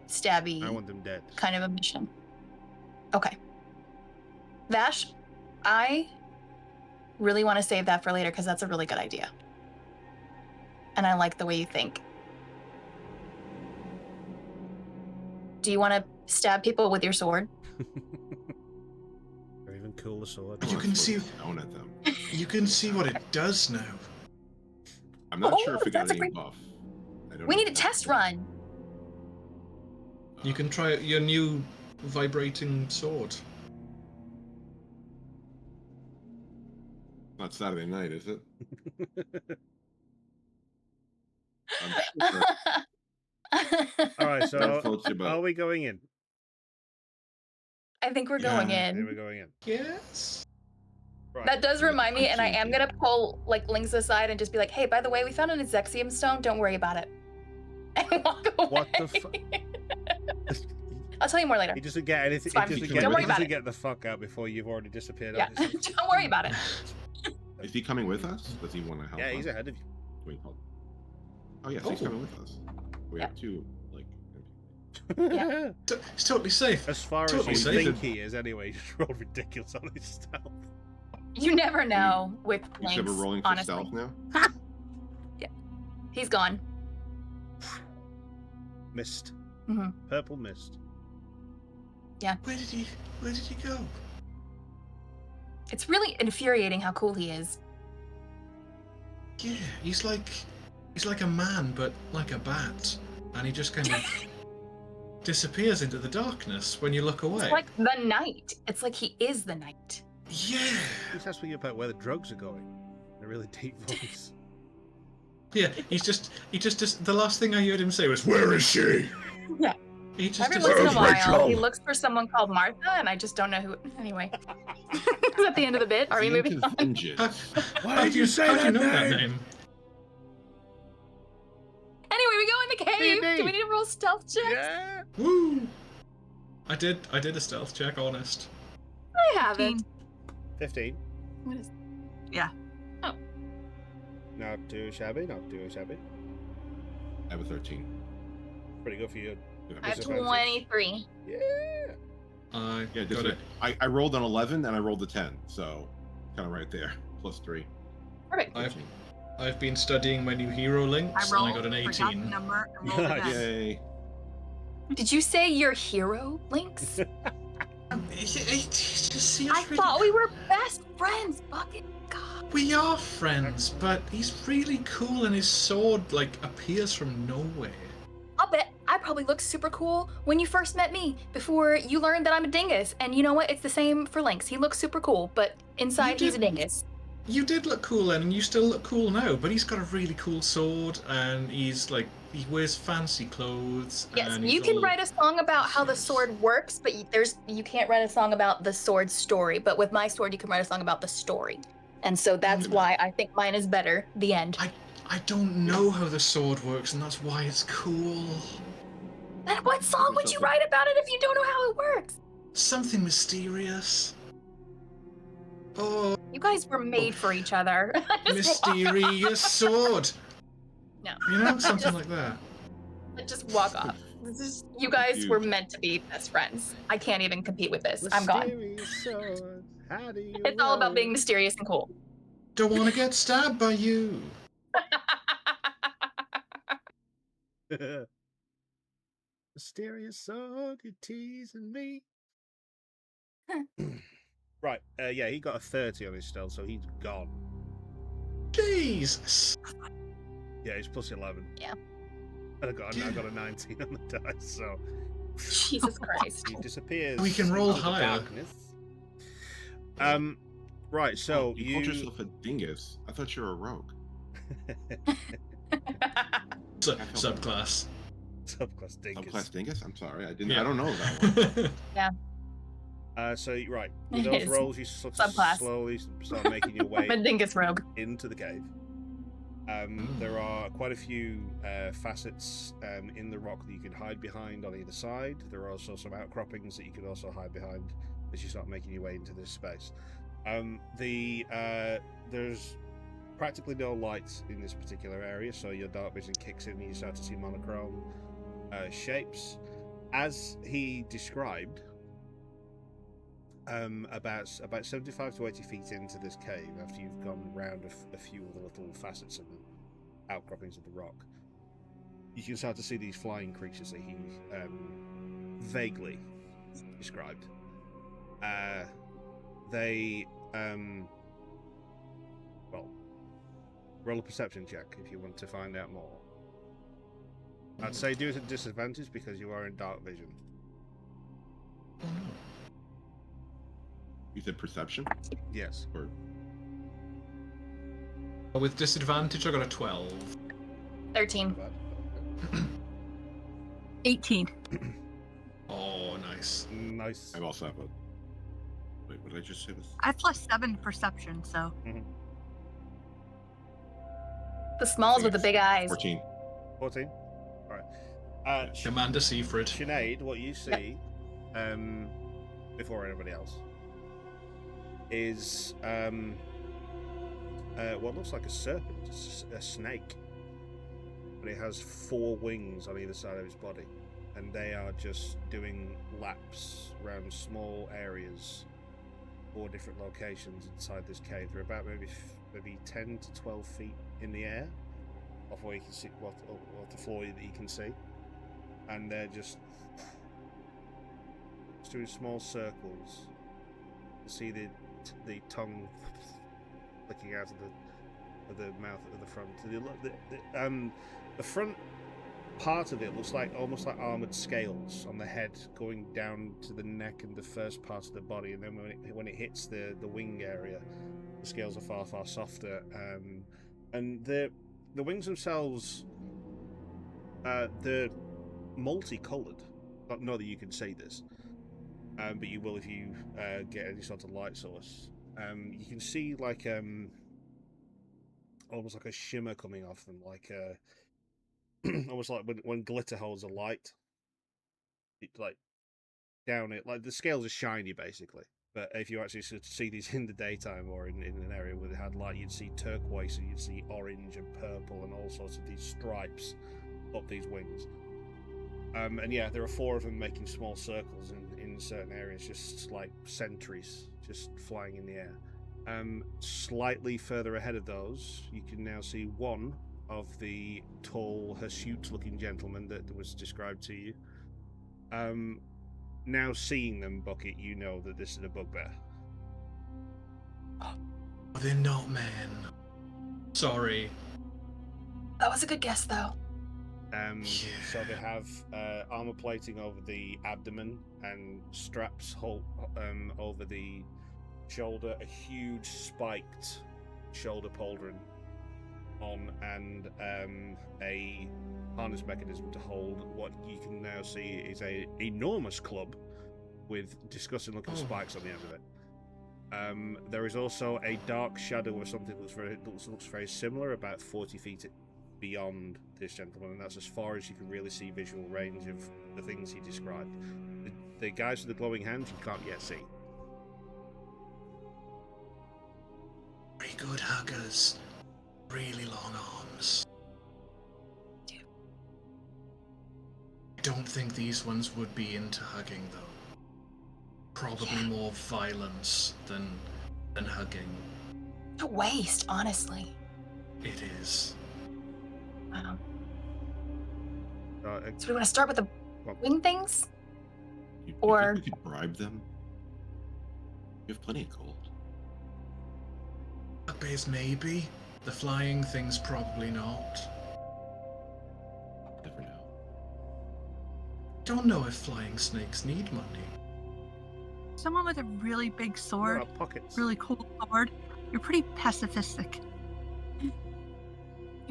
stabby I want them dead. kind of a mission. Okay. Vash, I really want to save that for later because that's a really good idea. And I like the way you think. Do you want to stab people with your sword? Or even cool the sword. You can see- Stone at them. You can see what it does now. I'm not sure Oh, if it got that's a any great- buff. I don't We know need a if test that's- run. You can try your new vibrating sword. Not Saturday night, is it? All right, so That floats your boat. are we going in? I think we're going Yeah, Here we're in. going in. Yes. Right. That does Yeah, remind me, and I am absolutely. gonna pull like Lynx aside and just be like, "Hey, by the way, we found an Ezexium stone. Don't worry about it." And walk away. What the fuck? I'll tell you more later. He doesn't get anything. It's fine. He doesn't Don't get, worry he about doesn't it. get the fuck out before you've already disappeared. Yeah, out his- don't worry about it. Is he coming with us? Does he want to help Yeah, us? he's ahead of you. Wait, hold- Oh yes, he's Oh. coming with us. We Yeah. have two, like. Yeah. It's totally safe. As far Totally as you safe. think he is, anyway, just roll ridiculous on his stealth. You never know with You said Lynx. we're rolling for honestly, stealth now. he's gone. Mist. Mhm. Purple mist. Where did he go? It's really infuriating how cool he is. Yeah, he's like a man, but like a bat, and he just kind of disappears into the darkness when you look away. It's like the night. It's like he is the night. Yeah. He's asking you about where the drugs are going. In a really deep voice. Yeah, he just the last thing I heard him say was, "Where is she?" Yeah. He just Every once in a Where's while, Rachel? he looks for someone called Martha, and I just don't know who. Anyway, is that the end of the bit? Are we The moving on? Vengeance. Why did you say how do you that know that name? name? Anyway, we go in the cave. D&D. Do we need to roll stealth checks? Yeah. Woo! I did a stealth check, honest. I haven't. 15. What is? Not too shabby. Not too shabby. I have a 13. Pretty good for you. I have Disadvantage. 23. Yeah. I Yeah, got it. I rolled an 11 and I rolled a 10, so kind of right there. +3. Perfect. I've been studying my new hero Lynx, I and rolled, I got an forgot the 18. number, and rolled Nice. again. Yay. Did you say your hero, Lynx? I thought we were best friends. Fucking God. We are friends, but he's really cool, and his sword like appears from nowhere. I'll bet I probably looked super cool when you first met me, before you learned that I'm a dingus. And you know what? It's the same for Lynx. He looks super cool, but inside he's a dingus. You did look cool then, and you still look cool now. But he's got a really cool sword, and he's like he wears fancy clothes. Yes, and you he's can all write a song about how the serious. sword works, but you can't write a song about the sword's story. But with my sword, you can write a song about the story. And so that's why I think mine is better. The end. I don't know how the sword works, and that's why it's cool. Then what song would you write about it if you don't know how it works? Something mysterious. Oh, You guys were made for each other. mysterious sword. No. You know, something like that. Just walk off. You guys were meant to be best friends. I can't even compete with this. I'm gone. Mysterious sword, how do you It's all about roll? being mysterious and cool. Don't want to get stabbed by you. Mysterious sword, you're teasing me. Right, yeah, he got a 30 on his stealth, so he's gone. Jesus. Yeah, he's plus 11. Yeah. And I got a 19 on the dice, so Jesus Christ. he disappears. We can roll into the higher. darkness. Right, so you called yourself a dingus. I thought you were a rogue. Subclass. Subclass dingus. Subclass dingus? I'm sorry. I didn't. Yeah. I don't know that one. So right, with It those is. rolls, you sort of Subclass. slowly start making your way I'm a dingus rogue. into the cave. There are quite a few facets in the rock that you can hide behind on either side. There are also some outcroppings that you can also hide behind as you start making your way into this space. There's practically no light in this particular area, so your dark vision kicks in and you start to see monochrome shapes. As he described, about 75 to 80 feet into this cave, after you've gone round a few of the little facets and outcroppings of the rock, you can start to see these flying creatures that he vaguely described. They well, roll a perception check if you want to find out more. I'd say do it at disadvantage because you are in dark vision. Oh, no. You said perception? Yes. Or With disadvantage, I got a 12. 13. 18. Oh, nice. Nice. I also have a. Wait, what did I just say? I have +7 perception, so The smalls with the big eyes. 14. 14. All right. Commander Seaford. Cinaed, what you see, before anybody else, is what looks like a serpent, a snake, but it has 4 wings on either side of its body, and they are just doing laps around small areas, 4 different locations inside this cave. They're about maybe 10 to 12 feet in the air, off where you can see off the floor that you can see, and they're just doing small circles. You see the tongue flicking out of the mouth at the front. The front part of it looks like almost like armored scales on the head, going down to the neck and the first part of the body, and then when it hits the wing area, the scales are far softer. And the wings themselves, they're multicolored. Not that you can say this, but you will if you get any sort of light source. You can see like almost like a shimmer coming off them, like almost like when glitter holds a light, it, like down it, like the scales are shiny basically. But if you actually see these in the daytime or in an area where they had light, you'd see turquoise and you'd see orange and purple and all sorts of these stripes up these wings. And yeah, there are 4 of them making small circles in certain areas, just like sentries, just flying in the air. Slightly further ahead of those, you can now see one of the tall, hirsute-looking gentlemen that was described to you. Now seeing them, Bucket, you know that this is a bugbear. They're not men. Sorry. That was a good guess, though. So they have armor plating over the abdomen and straps over the shoulder, a huge spiked shoulder pauldron on, and a harness mechanism to hold what you can now see is a enormous club with disgusting looking spikes on the end of it. There is also a dark shadow of something that looks very similar, about 40 feet beyond this gentleman, and that's as far as you can really see visual range of the things he described. The guys with the glowing hands you can't yet see. Very good huggers. Really long arms. I don't think these ones would be into hugging, though. Probably more violence than hugging. A waste, honestly. It is. So we want to start with the wing things? You Or- think we could bribe them? You have plenty of gold. Bugbears maybe. The flying things probably not. Never know. Don't know if flying snakes need money. Someone with a really big There sword, are pockets. really cool sword. You're pretty pacifistic, You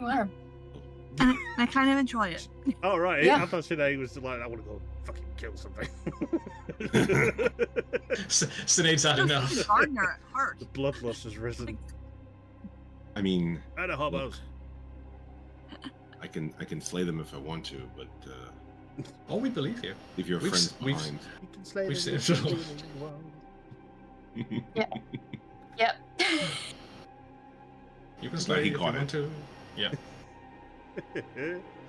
are. and I kind of enjoy it. Oh right, Yeah. I thought Cinaed was like, I want to go fucking kill something. Cinaed's had enough. He's a gardener at heart. The bloodlust has risen. I mean, And a hobos. I can slay them if I want to, but Oh, we believe you. leave your We've friends s- we've- behind. You can slay We've them seen if it you all. really want. Yep. You can Glad slay he if you got want to. Yeah.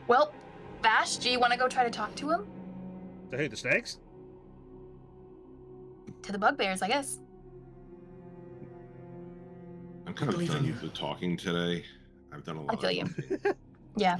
Well, Vash, do you want to go try to talk to him? To who, the snakes? To the bugbears, I guess. I'm kind of believe in done you. with talking today. I've done a lot. feel of you. talking. Yeah.